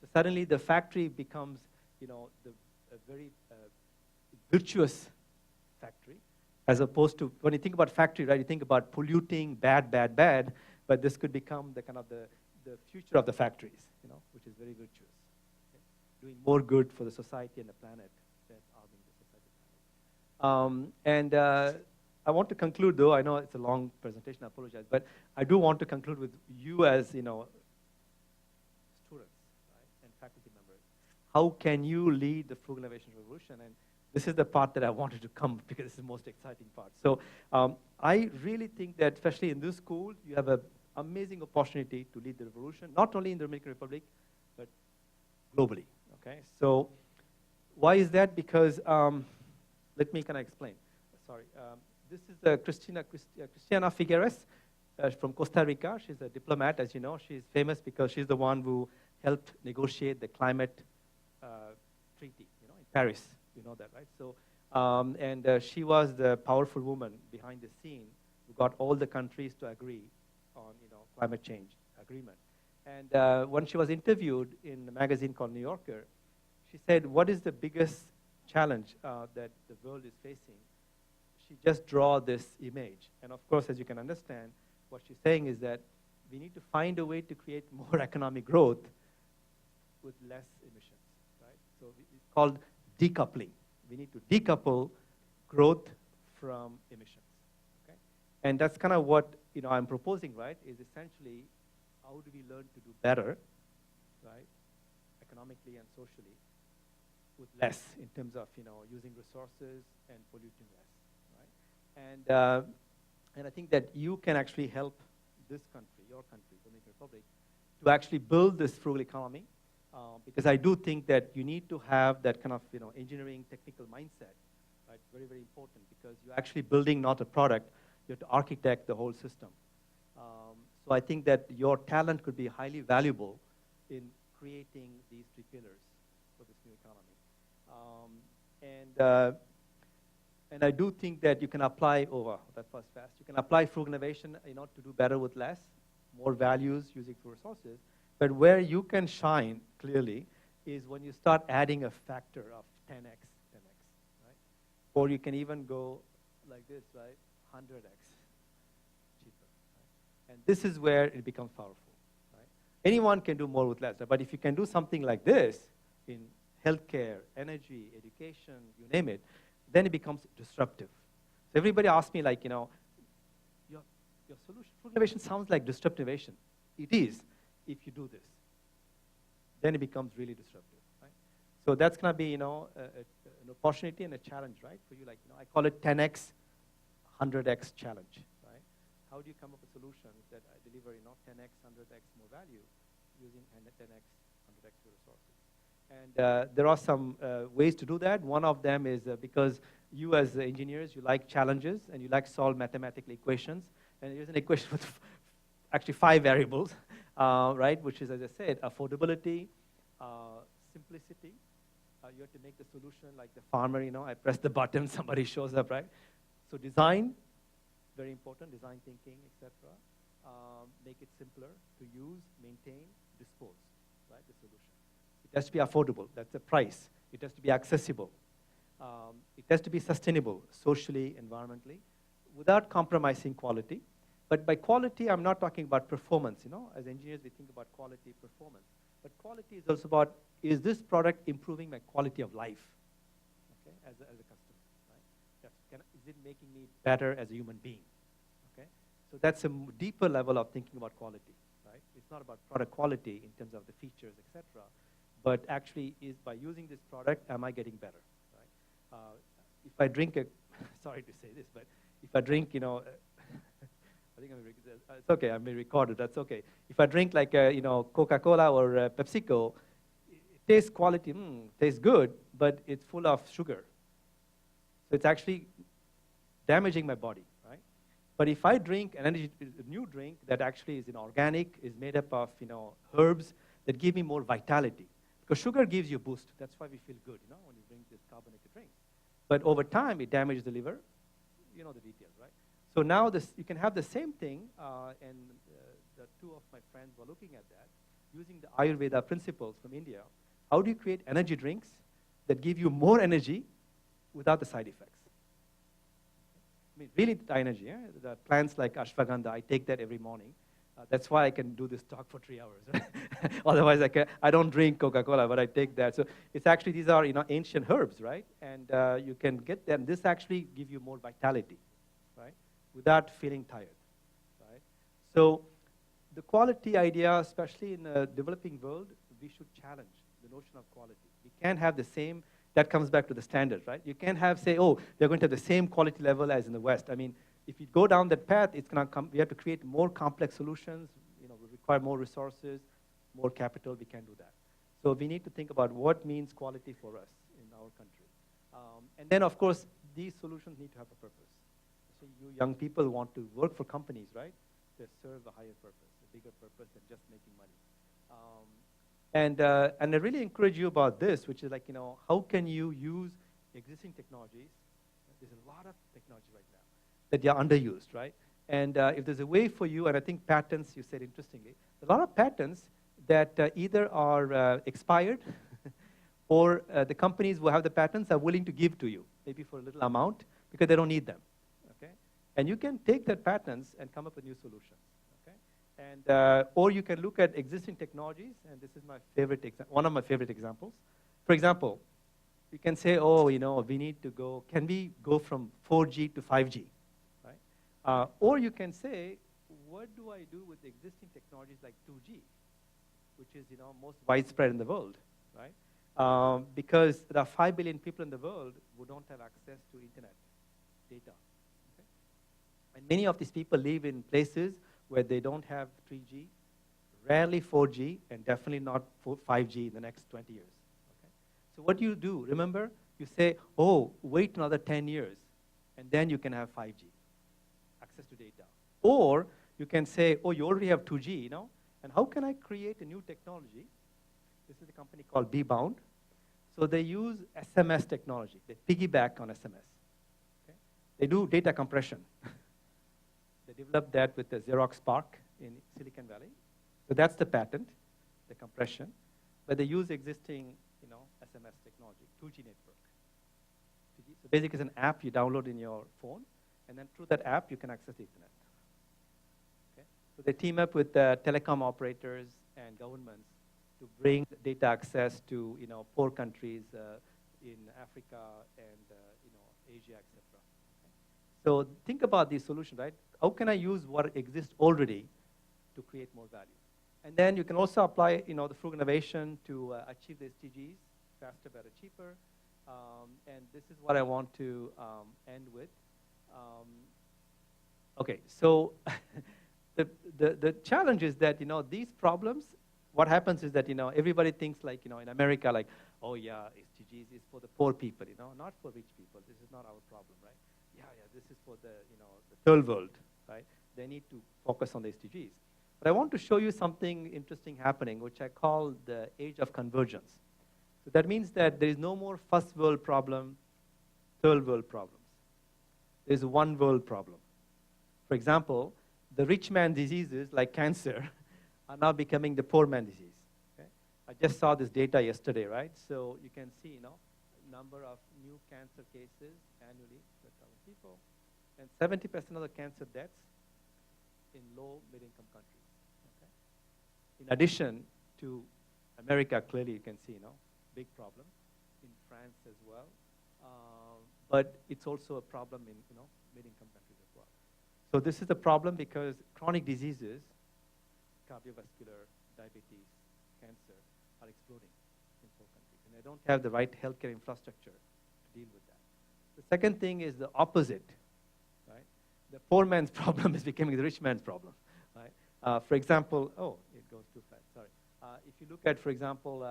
So suddenly the factory becomes, a very virtuous factory, as opposed to, when you think about factory, right, you think about polluting, bad, but this could become the kind of the future of the factories, which is very virtuous, okay? Doing more good for the society and the planet than harming the society. I want to conclude, though, I know it's a long presentation, I apologize, but I do want to conclude with you as, students, right, and faculty members. How can you lead the frugal innovation revolution? And this is the part that I wanted to come, because it's the most exciting part. So I really think that, especially in this school, you have an amazing opportunity to lead the revolution, not only in the Dominican Republic, but globally, okay? So why is that? Because, let me kind of explain. Sorry. This is Cristina Figueres from Costa Rica. She's a diplomat, as you know. She's famous because she's the one who helped negotiate the climate treaty, in Paris. You know that, right? So, she was the powerful woman behind the scene who got all the countries to agree on, climate change agreement. And when she was interviewed in a magazine called New Yorker, she said, "What is the biggest challenge that the world is facing?" She just draw this image. And of course, as you can understand, what she's saying is that we need to find a way to create more economic growth with less emissions, right? So it's called decoupling. We need to decouple growth from emissions, okay? And that's kind of what, I'm proposing, right, is essentially how do we learn to do better, right, economically and socially, with less in terms of, using resources and polluting less. And I think that you can actually help this country, your country, Dominican Republic, to actually build this frugal economy, because I do think that you need to have that kind of engineering technical mindset, right? Very, very important, because you're actually building not a product, you have to architect the whole system. So I think that your talent could be highly valuable in creating these three pillars for this new economy. And I do think that you can apply, that was fast. You can apply frugal innovation, to do better with less, more values using fewer resources. But where you can shine clearly is when you start adding a factor of 10x, right? Or you can even go like this, right? 100x cheaper, right? And this is where it becomes powerful, right? Anyone can do more with less, right? But if you can do something like this in healthcare, energy, education, you name it, then it becomes disruptive. So everybody asks me, like, your solution, frugal innovation sounds like disruptive innovation. It is, if you do this. Then it becomes really disruptive, right? So that's going to be, an opportunity and a challenge, right, for you. Like, I call it 10x, 100x challenge, right? How do you come up with solutions that deliver, 10x, 100x more value using 10x, 100x resources? And there are some ways to do that. One of them is because you as engineers, you like challenges and you like to solve mathematical equations. And here's an equation with actually 5 variables, right? Which is, as I said, affordability, simplicity. You have to make the solution like the farmer, I press the button, somebody shows up, right? So design, very important, design thinking, etc. Make it simpler to use, maintain, dispose, right, the solution. It has to be affordable, that's the price. It has to be accessible. It has to be sustainable, socially, environmentally, without compromising quality. But by quality, I'm not talking about performance, As engineers, we think about quality, performance. But quality is also about, is this product improving my quality of life, okay, as a customer, right? Is it making me better as a human being, okay? So that's a deeper level of thinking about quality, right? It's not about product quality in terms of the features, etc., but actually is by using this product, am I getting better, right? If I drink sorry to say this, but if I drink, I think it's okay, I'm being recorded, that's okay. If I drink like, Coca-Cola or PepsiCo, it tastes quality, tastes good, but it's full of sugar. So it's actually damaging my body, right? But if I drink a new drink that actually is organic, is made up of herbs that give me more vitality. Because sugar gives you a boost. That's why we feel good, when you drink this carbonated drink. But over time, it damages the liver. You know the details, right? So now you can have the same thing, and the two of my friends were looking at that, using the Ayurveda principles from India. How do you create energy drinks that give you more energy without the side effects? I mean, really the energy. Yeah? The plants like ashwagandha, I take that every morning. That's why I can do this talk for 3 hours. Right? Otherwise, I don't drink Coca-Cola, but I take that. So it's actually, these are ancient herbs, right? And you can get them. This actually gives you more vitality, right? Without feeling tired, right? So the quality idea, especially in the developing world, we should challenge the notion of quality. We can't have the same, that comes back to the standards, right? You can't say, oh, they're going to have the same quality level as in the West. I mean, if you go down that path, it's going to come, we have to create more complex solutions, we require more resources, more capital, we can't do that. So we need to think about what means quality for us in our country. And then, of course, these solutions need to have a purpose. So you young people want to work for companies, right, that serve a higher purpose, a bigger purpose than just making money. And I really encourage you about this, which is like, how can you use existing technologies? There's a lot of technology right now that they are underused, right? And if there's a way for you, and I think patents, you said interestingly, a lot of patents that either are expired or the companies who have the patents are willing to give to you, maybe for a little amount, because they don't need them, okay? And you can take that patents and come up with new solutions, okay? And, or you can look at existing technologies, and this is my favorite one of my favorite examples. For example, you can say, oh, we need to go, can we go from 4G to 5G? Or you can say, what do I do with existing technologies like 2G, which is most widespread in the world, right? Because there are 5 billion people in the world who don't have access to internet data. Okay? And many of these people live in places where they don't have 3G, rarely 4G, and definitely not 5G in the next 20 years. Okay? So what you do, remember, you say, oh, wait another 10 years, and then you can have 5G. Access to data. Or you can say, oh, you already have 2G, and how can I create a new technology? This is a company called B-Bound. So they use SMS technology. They piggyback on SMS. Okay? They do data compression. They developed that with the Xerox PARC in Silicon Valley. So that's the patent, the compression. But they use existing, SMS technology, 2G network. 2G. So basically, it's an app you download in your phone. And then through that app, you can access the internet. Okay? So they team up with telecom operators and governments to bring data access to poor countries in Africa and Asia, etc. Okay? So think about these solutions, right? How can I use what exists already to create more value? And then you can also apply the frugal innovation to achieve the SDGs, faster, better, cheaper. And this is what I want to end with. Okay, so the challenge is that, these problems, what happens is that, everybody thinks like, in America, like, oh yeah, SDGs is for the poor people, not for rich people. This is not our problem, right? Yeah, this is for the, the third world, right? They need to focus on the SDGs. But I want to show you something interesting happening, which I call the Age of Convergence. So that means that there is no more first world problem, third world problems. There's a one world problem. For example, the rich man diseases like cancer are now becoming the poor man disease. Okay? I just saw this data yesterday, right? So you can see, number of new cancer cases annually per 1,000 people, and 70% of the cancer deaths in low, mid-income countries. Okay? In addition to America, clearly you can see, big problem. In France as well. But it's also a problem in mid-income countries as well. So this is a problem because chronic diseases, cardiovascular, diabetes, cancer, are exploding in poor countries. And they don't have the right healthcare infrastructure to deal with that. The second thing is the opposite, right? The poor man's problem is becoming the rich man's problem, right? For example, oh, it goes too fast, sorry. If you look at, for example,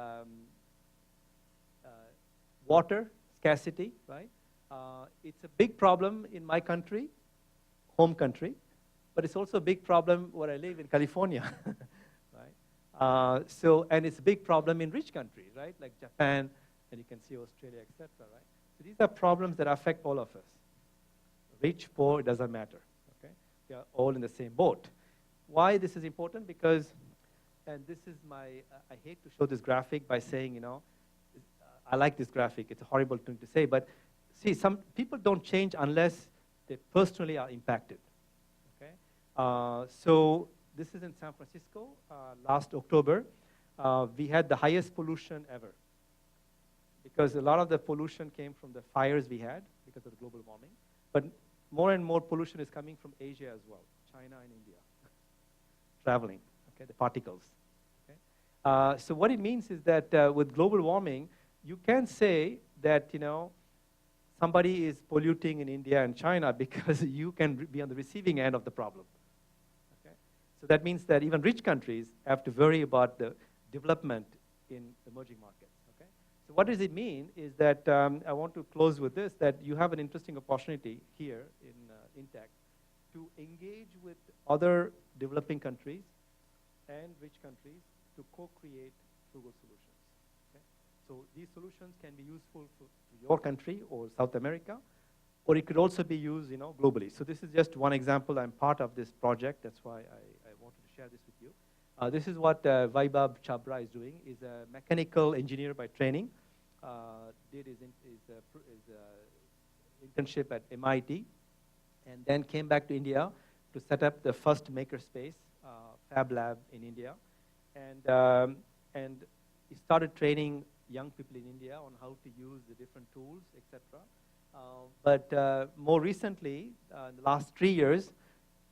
water scarcity, right? It's a big problem in my country, home country, but it's also a big problem where I live in California, right? And it's a big problem in rich countries, right? Like Japan, and you can see Australia, etc., right? So these are problems that affect all of us. Rich, poor, it doesn't matter, okay? We are all in the same boat. Why this is important? Because, and this is my, I hate to show this graphic by saying, you know, I like this graphic. It's a horrible thing to say, but see, some people don't change unless they personally are impacted, okay? So this is in San Francisco. Last October, we had the highest pollution ever because a lot of the pollution came from the fires we had because of the global warming. But more and more pollution is coming from Asia as well, China and India, traveling, okay, the particles. Okay? So what it means is that with global warming, you can say that, you know, somebody is polluting in India and China because you can be on the receiving end of the problem. Okay? So that means that even rich countries have to worry about the development in emerging markets. Okay? So what does it mean is that I want to close with this, that you have an interesting opportunity here in Intech to engage with other developing countries and rich countries to co-create frugal solutions. So these solutions can be useful for your country or South America, or it could also be used, you know, globally. So this is just one example. I'm part of this project. That's why I wanted to share this with you. This is what Vaibhav Chabra is doing. He's a mechanical engineer by training. Did his internship at MIT, and then came back to India to set up the first makerspace fab lab in India, and he started training young people in India on how to use the different tools, etc. But more recently, in the last 3 years,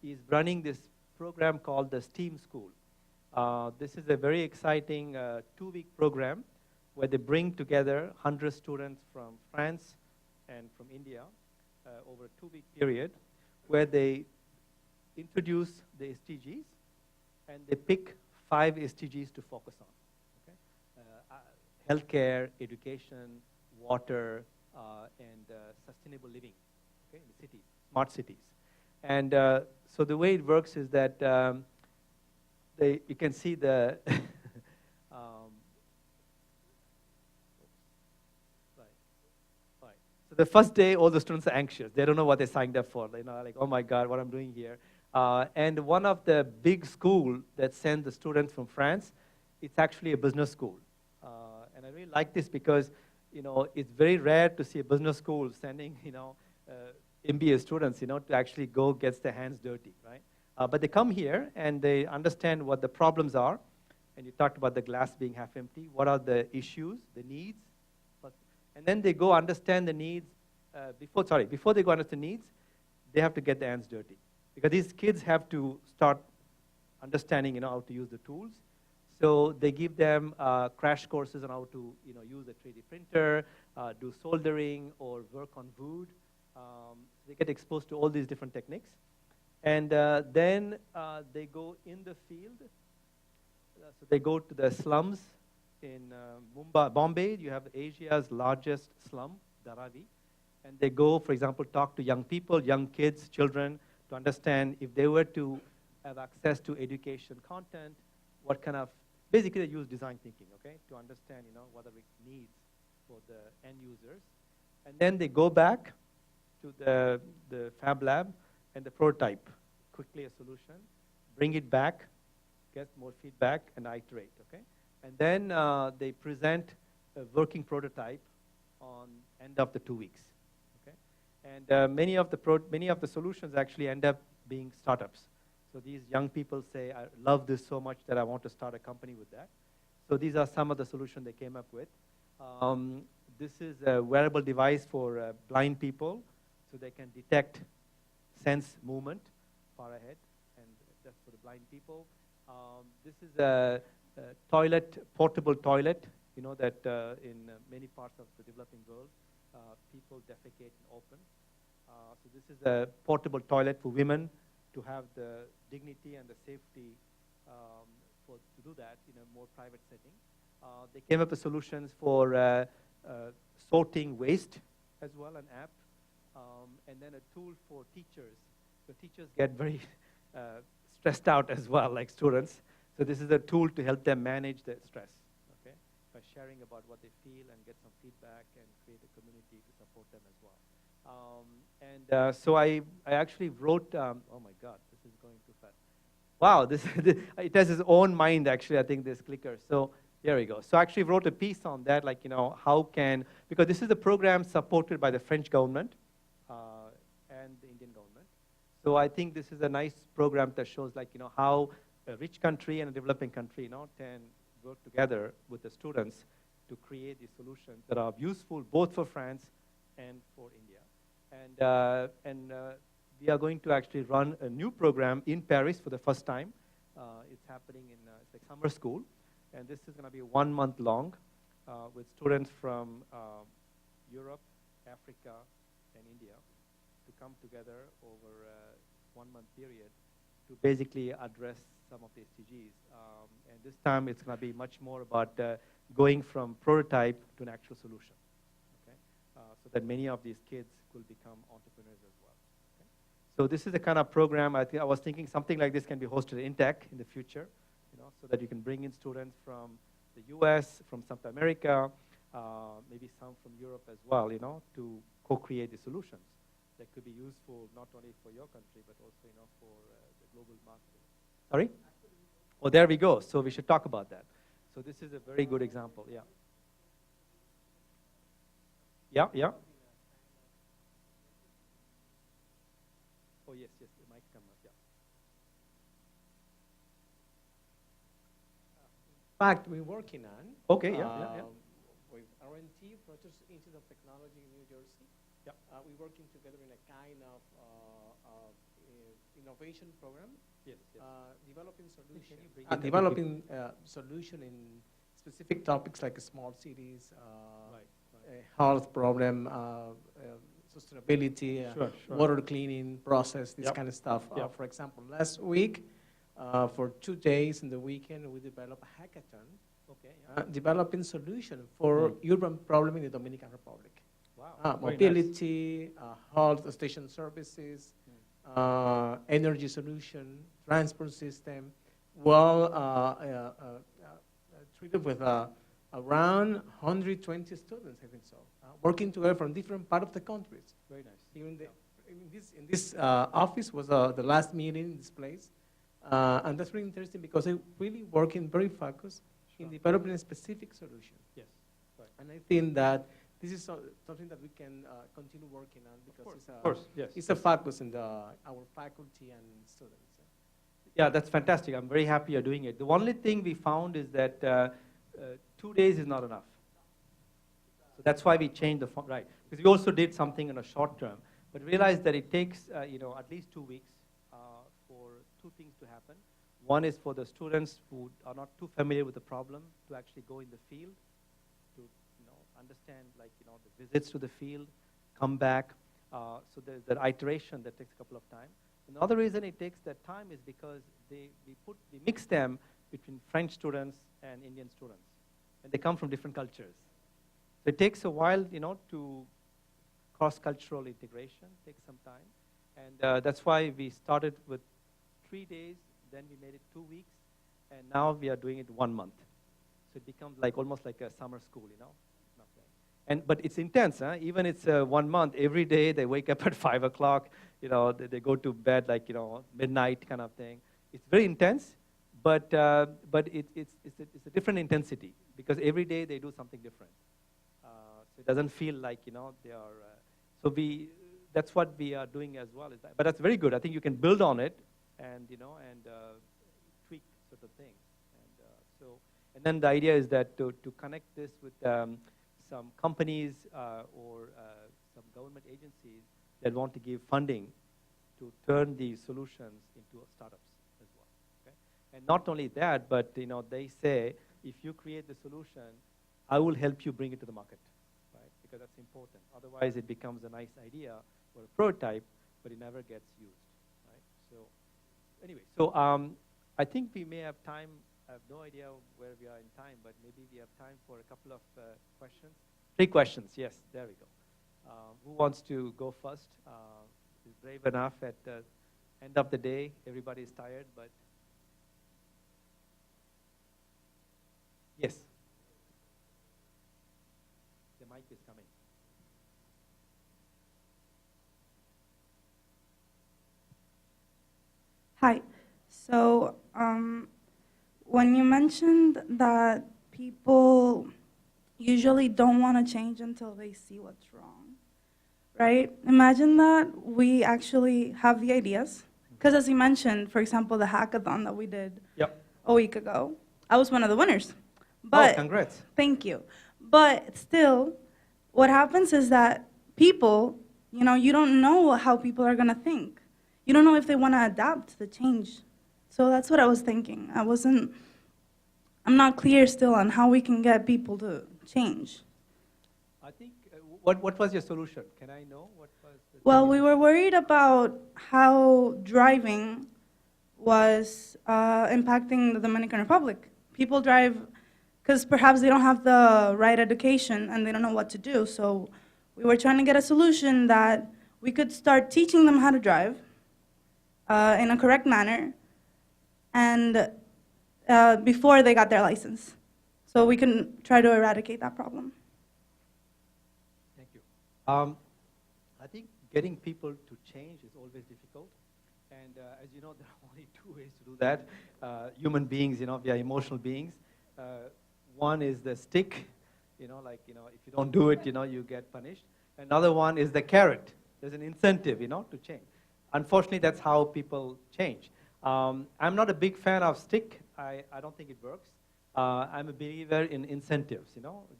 he's running this program called the STEAM School. This is a very exciting 2-week program where they bring together 100 students from France and from India over a 2-week period, where they introduce the SDGs and they pick 5 SDGs to focus on. Healthcare, education, water, and sustainable living, okay, in the cities, smart cities. And so the way it works is that you can see the right. So the first day, all the students are anxious. They don't know what they signed up for. You know, like, oh my God, what I'm doing here. And one of the big schools that send the students from France, it's actually a business school. And I really like this because, you know, it's very rare to see a business school sending, you know, MBA students, you know, to actually go get their hands dirty, right? But they come here and they understand what the problems are. And you talked about the glass being half empty. What are the issues, the needs? And then they go understand the needs. Before they go understand the needs, they have to get their hands dirty. Because these kids have to start understanding, you know, how to use the tools. So they give them crash courses on how to, you know, use a 3D printer, do soldering, or work on wood. They get exposed to all these different techniques. And then they go in the field. So they go to the slums in Bombay. You have Asia's largest slum, Dharavi. And they go, for example, talk to young people, young kids, children, to understand if they were to have access to education content, what kind of, basically they use design thinking, okay, to understand, you know, what are the needs for the end users. And then they go back to the fab lab and the prototype, quickly a solution, bring it back, get more feedback, and iterate, okay? And then they present a working prototype on end of the 2 weeks, okay? And many of the solutions actually end up being startups. So these young people say, I love this so much that I want to start a company with that. So these are some of the solutions they came up with. This is a wearable device for blind people, so they can detect, sense movement far ahead, and that's for the blind people. This is a toilet, portable toilet, you know, that in many parts of the developing world, people defecate in open. So this is a portable toilet for women to have the dignity and the safety to do that in a more private setting. They came up with solutions for sorting waste as well, an app and then a tool for teachers. So teachers get very stressed out as well, like students. So this is a tool to help them manage their stress, okay, by sharing about what they feel and get some feedback and create a community to support them as well. So I actually wrote, oh my God, this is going too fast. Wow, it has its own mind, actually, I think, this clicker. So there we go. So I actually wrote a piece on that, like, how can, because this is a program supported by the French government and the Indian government. So I think this is a nice program that shows, like, how a rich country and a developing country, can work together with the students to create these solutions that are useful both for France and for India. And we are going to actually run a new program in Paris for the first time. It's happening in it's like summer school. And this is going to be 1 month long with students from Europe, Africa, and India to come together over a 1 month period to basically address some of the SDGs. And this time it's going to be much more about going from prototype to an actual solution, okay? So that many of these kids will become entrepreneurs as well. Okay? So this is the kind of program, I was thinking something like this can be hosted in Intech in the future, so that you can bring in students from the US, from South America, maybe some from Europe as well, to co-create the solutions that could be useful not only for your country, but also, for the global marketing. Sorry? Oh, there we go. So we should talk about that. So this is a very good example, yeah. Yeah. Oh, yes, the mic come up, yeah. In fact, we're working on. Okay, yeah. With R&T, Project Institute of Technology in New Jersey. Yeah. We're working together in a kind of innovation program. Yes. Developing solution. Developing solution in specific topics like small cities, right. health problem, sustainability, Sure. water cleaning process, this kind of stuff. For example, last week, for 2 days in the weekend, we developed a hackathon. Okay. Developing solution for urban problem in the Dominican Republic. Wow. Mobility, health station services, energy solution, transport system, treated with around 120 students, I think so, working together from different parts of the countries. Very nice. In this office was the last meeting in this place, and that's really interesting because they're really working very focused in developing a specific solution. Yes. Right. And I think that this is something that we can continue working on because it's a focus in our faculty and students. Yeah, that's fantastic. I'm very happy you're doing it. The only thing we found is that 2 days is not enough. So that's why we changed right. Because we also did something in a short term, but realized that it takes at least 2 weeks for 2 things to happen. One is for the students who are not too familiar with the problem to actually go in the field, to understand the visits to the field, come back. So there's that iteration that takes a couple of times. Another reason it takes that time is because we mix them between French students and Indian students, and they come from different cultures. So it takes a while, to cross-cultural integration, takes some time, and that's why we started with 3 days, then we made it 2 weeks, and now we are doing it 1 month. So it becomes almost like a summer school, But it's intense, huh? Even it's 1 month, every day they wake up at 5 o'clock, they go to bed midnight kind of thing. It's very intense, but it's a different intensity because every day they do something different. So it doesn't feel like, they are, that's what we are doing as well. But that's very good. I think you can build on it and, tweak certain things. And then the idea is that to connect this with some companies or some government agencies that want to give funding to turn these solutions into startups as well. Okay? And not only that, but they say, if you create the solution, I will help you bring it to the market, right? Because that's important. Otherwise, it becomes a nice idea or a prototype, but it never gets used, right? So anyway, I think we may have time. I have no idea where we are in time, but maybe we have time for a couple of questions. 3 questions, yes, there we go. Who wants to go first? Is brave enough at the end of the day? Everybody is tired, but yes. The mic is coming. Hi. So, when you mentioned that people usually don't want to change until they see what's wrong, right? Imagine that we actually have the ideas. Because as you mentioned, for example, the hackathon that we did a week ago, I was one of the winners. But, congrats. Thank you. But still, what happens is that people, you don't know how people are going to think. You don't know if they want to adapt to the change. So that's what I was thinking. I'm not clear still on how we can get people to change. I think, what was your solution? Can I know what was the Well, we were worried about how driving was impacting the Dominican Republic. People drive because perhaps they don't have the right education and they don't know what to do. So we were trying to get a solution that we could start teaching them how to drive in a correct manner and before they got their license. So we can try to eradicate that problem. Thank you. I think getting people to change is always difficult. And as you know, there are only two ways to do that. Human beings, we are emotional beings. One is the stick, if you don't do it, you get punished. Another one is the carrot. There's an incentive, to change. Unfortunately, that's how people change. I'm not a big fan of stick. I don't think it works. I'm a believer in incentives,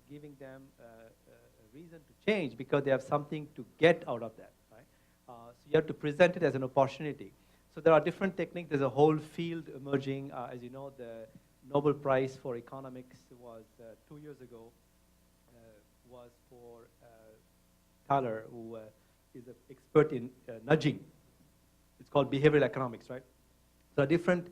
giving them a reason to change because they have something to get out of that, right? So you have to present it as an opportunity. So there are different techniques. There's a whole field emerging. As you know, the Nobel Prize for Economics was 2 years ago, was for Thaler, who is an expert in nudging. It's called behavioral economics, right? So different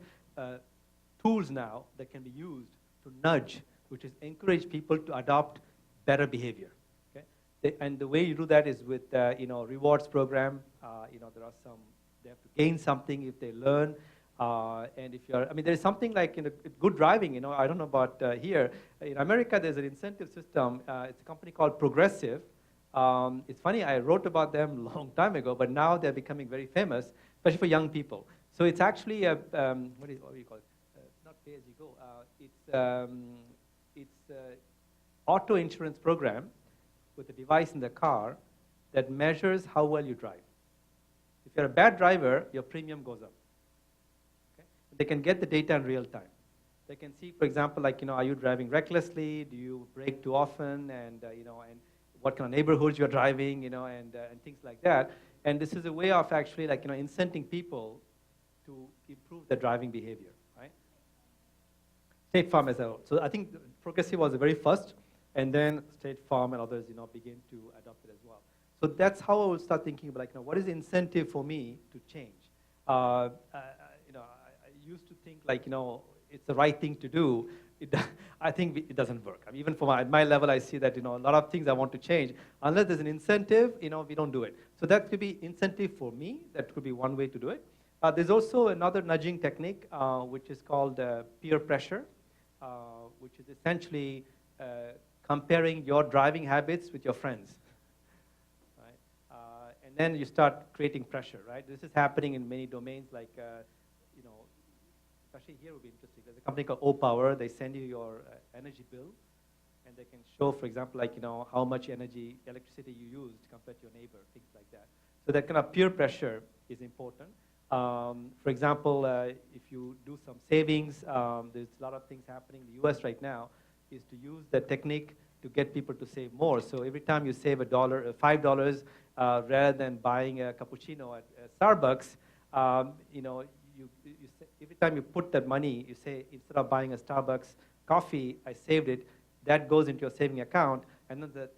tools now that can be used to nudge, which is encourage people to adopt better behavior. Okay? And the way you do that is with rewards program. There are some, they have to gain something if they learn. And if you're, there's something like good driving. I don't know about here. In America, there's an incentive system. It's a company called Progressive. It's funny, I wrote about them a long time ago, but now they're becoming very famous, especially for young people. So it's actually a, what do you call it? Not pay as you go. It's an auto insurance program with a device in the car that measures how well you drive. If you're a bad driver, your premium goes up. Okay? They can get the data in real time. They can see, for example, are you driving recklessly? Do you brake too often? And, and what kind of neighborhoods you're driving, and things like that. And this is a way of actually, incenting people to improve their driving behavior, right? State Farm as well. So I think Progressive was the very first, and then State Farm and others, begin to adopt it as well. So that's how I will start thinking about, what is the incentive for me to change? I used to think, it's the right thing to do. I think it doesn't work. Even at my level, I see that, a lot of things I want to change. Unless there's an incentive, we don't do it. So that could be incentive for me. That could be one way to do it. There's also another nudging technique, which is called peer pressure, which is essentially comparing your driving habits with your friends. Right? And then you start creating pressure, right? This is happening in many domains, like, especially here would be interesting. There's a company called O-Power. They send you your energy bill, and they can show, for example, how much electricity you used compared to your neighbor, things like that. So that kind of peer pressure is important. For example, if you do some savings, there's a lot of things happening in the US right now, is to use the technique to get people to save more. So every time you save $5, rather than buying a cappuccino at Starbucks, every time you put that money, you say, instead of buying a Starbucks coffee, I saved it, that goes into your saving account, and then the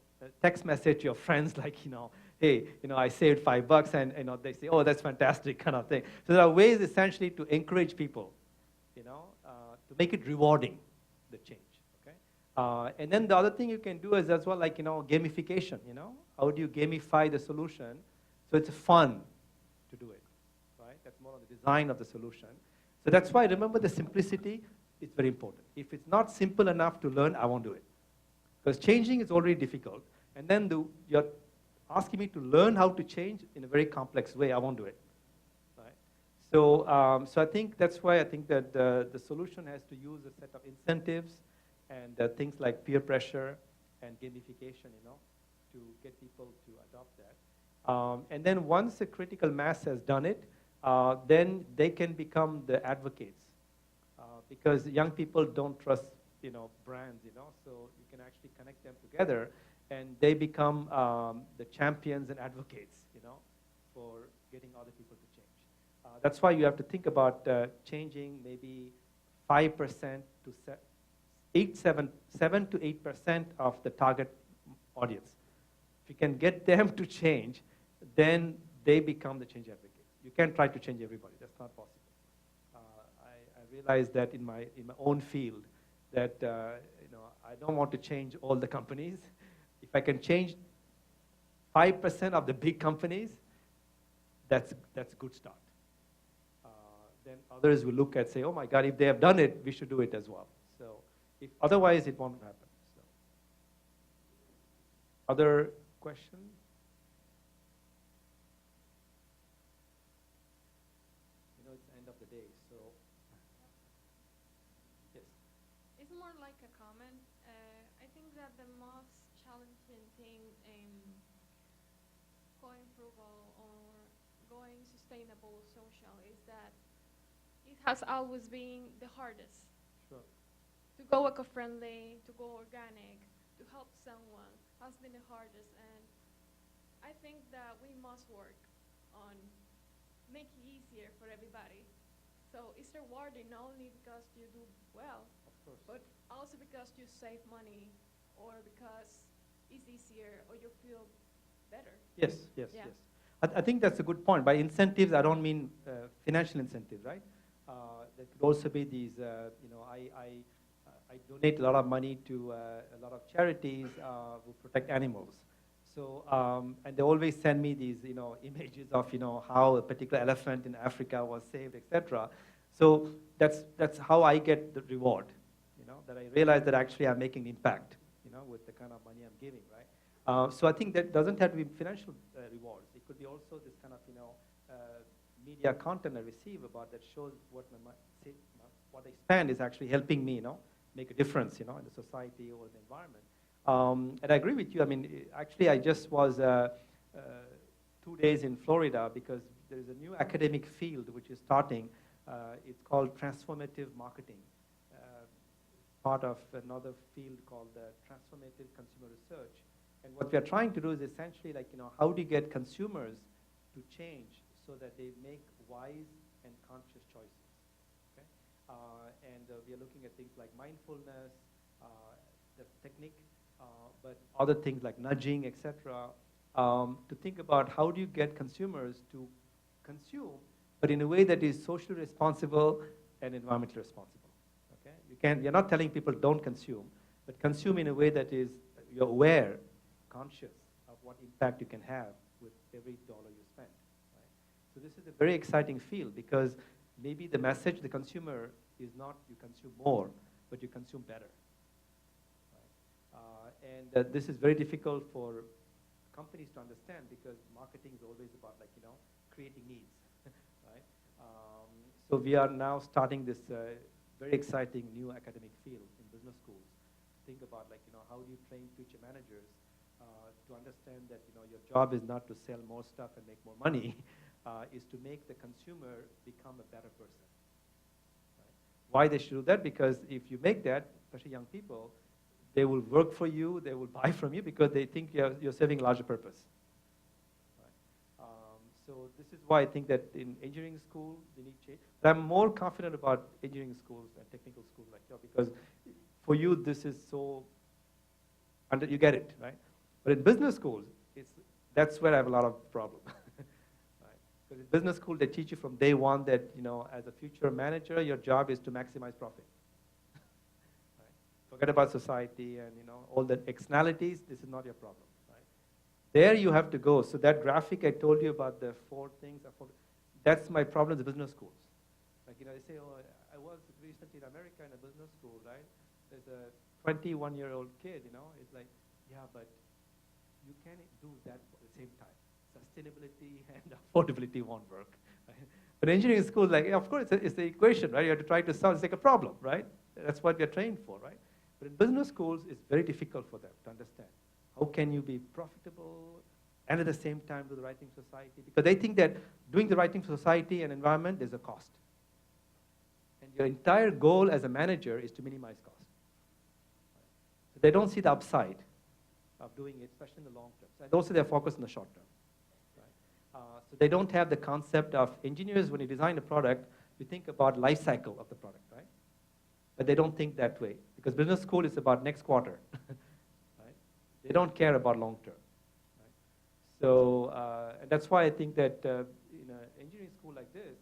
text message to your friends hey, I saved $5, and they say, oh, that's fantastic, kind of thing. So there are ways essentially to encourage people, to make it rewarding, the change. Okay? And then the other thing you can do is as well, gamification. how do you gamify the solution so it's fun to do it, right? That's more on the design of the solution. So that's why, remember, the simplicity is very important. If it's not simple enough to learn, I won't do it. Because changing is already difficult, and then you're asking me to learn how to change in a very complex way, I won't do it. Right? So I think that's why I think that the solution has to use a set of incentives and things like peer pressure and gamification, to get people to adopt that. And then once the critical mass has done it, then they can become the advocates. Because young people don't trust, brands, so you can actually connect them together, and they become the champions and advocates, for getting other people to change. That's why you have to think about changing maybe 5% to 7 to 8% of the target audience. If you can get them to change, then they become the change advocate. You can't try to change everybody. That's not possible. I realized that in my own field that I don't want to change all the companies. If I can change 5% of the big companies, that's a good start. Then others will look at say, oh my God, if they have done it, we should do it as well. So if otherwise, it won't happen. So. Other questions? It's the end of the day, so yes. It's more like a comment. I think that the most challenging thing in going frugal or going sustainable social is that it has always been the hardest. Sure. To go eco-friendly, to go organic, to help someone has been the hardest, and I think that we must work on make it easier for everybody. So it's rewarding not only because you do well, Of course. but also because you save money or because it's easier or you feel better. Yes, yes, Yeah. yes. I think that's a good point. By incentives, I don't mean financial incentives, right? There could also be these, I donate a lot of money to a lot of charities who protect animals. So, and they always send me these, images of, how a particular elephant in Africa was saved, etc. So that's how I get the reward, that I realize that actually I'm making impact, with the kind of money I'm giving, right? So I think that doesn't have to be financial rewards. It could be also this kind of, media content I receive about that shows what what I spend is actually helping me, make a difference, in the society or the environment. And I agree with you. I mean, actually, I just was 2 days in Florida because there is a new academic field which is starting. It's called Transformative Marketing, part of another field called Transformative Consumer Research. And what we are trying to do is essentially like, how do you get consumers to change so that they make wise and conscious choices? Okay? And we are looking at things like mindfulness, the technique, but other things like nudging, etc., to think about how do you get consumers to consume, but in a way that is socially responsible and environmentally responsible. Okay? You're not telling people don't consume, but consume in a way that is you're aware, conscious of what impact you can have with every dollar you spend. Right? So this is a very exciting field because maybe the message to the consumer is not you consume more, but you consume better. And this is very difficult for companies to understand because marketing is always about creating needs, right? So we are now starting this very exciting new academic field in business schools. Think about how do you train future managers to understand that your job is not to sell more stuff and make more money, is to make the consumer become a better person. Right? Why they should do that? Because if you make that, especially young people, they will work for you, they will buy from you because they think you're serving a larger purpose. Right? So this is why I think that in engineering school, they need change. But I'm more confident about engineering schools and technical schools like that because for you, this is so, you get it, right? But in business schools, that's where I have a lot of problems. Right? Because in business school, they teach you from day one that, as a future manager, your job is to maximize profit. Forget about society and all the externalities. This is not your problem, right? There you have to go. So that graphic I told you about the 4 things, that's my problem with business schools. Like, they say, oh, I was recently in America in a business school, right? There's a 21-year-old kid, it's like, yeah, but you can't do that at the same time. Sustainability and affordability won't work. Right? But engineering school, like, of course, it's the equation, right? You have to try to solve, it's like a problem, right? That's what we're trained for, right? But in business schools, it's very difficult for them to understand. How can you be profitable and at the same time do the right thing for society? Because they think that doing the right thing for society and environment, there's a cost. And your entire goal as a manager is to minimize cost. So they don't see the upside of doing it, especially in the long term. And also they're focused on the short term. Right? So they don't have the concept of engineers, when you design a product, you think about life cycle of the product, right? But they don't think that way, because business school is about next quarter. Right? They don't care about long term. Right? So and that's why I think that in an engineering school like this,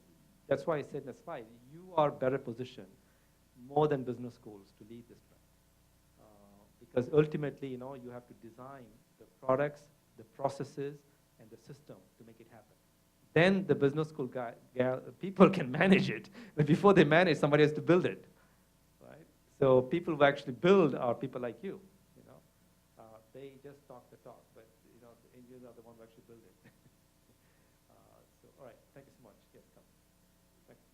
that's why I said in the slide, you are better positioned more than business schools to lead this trend. Because ultimately, you have to design the products, the processes, and the system to make it happen. Then the business school people can manage it. But before they manage, somebody has to build it. Right? So people who actually build are people like you. They just talk the talk, but the engineers are the ones who actually build it. So, all right, thank you so much. Yes, come. Thank you.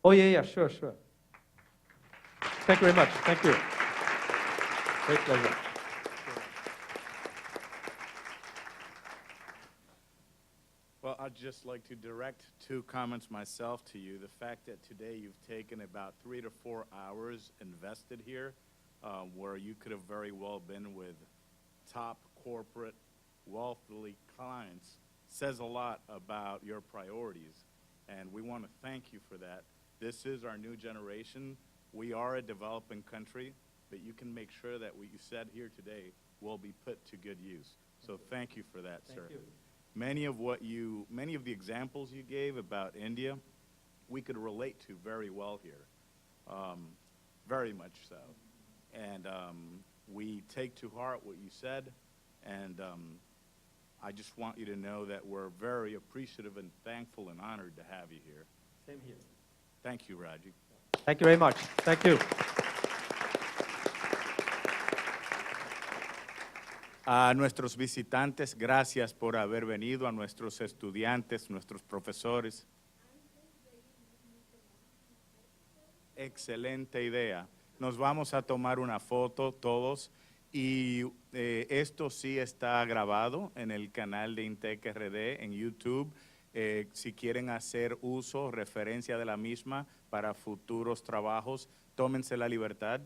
Oh, yeah, sure. Thank you very much. Thank you. Great pleasure. Well, I'd just like to direct 2 comments myself to you. The fact that today you've taken about 3 to 4 hours invested here, where you could have very well been with top corporate, wealthy clients, says a lot about your priorities. And we want to thank you for that. This is our new generation. We are a developing country, but you can make sure that what you said here today will be put to good use. So thank you for that, sir. Thank you. Many of the examples you gave about India, we could relate to very well here, very much so. And we take to heart what you said, and I just want you to know that we're very appreciative and thankful and honored to have you here. Same here. Thank you, Radjou. Thank you very much. Thank you. A nuestros visitantes, gracias por haber venido. A nuestros estudiantes, nuestros profesores. Excelente idea. Nos vamos a tomar una foto todos y esto sí está grabado en el canal de Intec RD en YouTube. Si quieren hacer uso, referencia de la misma para futuros trabajos, tómense la libertad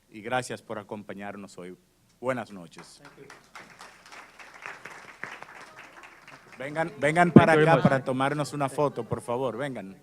y gracias por acompañarnos hoy. Buenas noches. Vengan para acá para tomarnos una foto, por favor, vengan.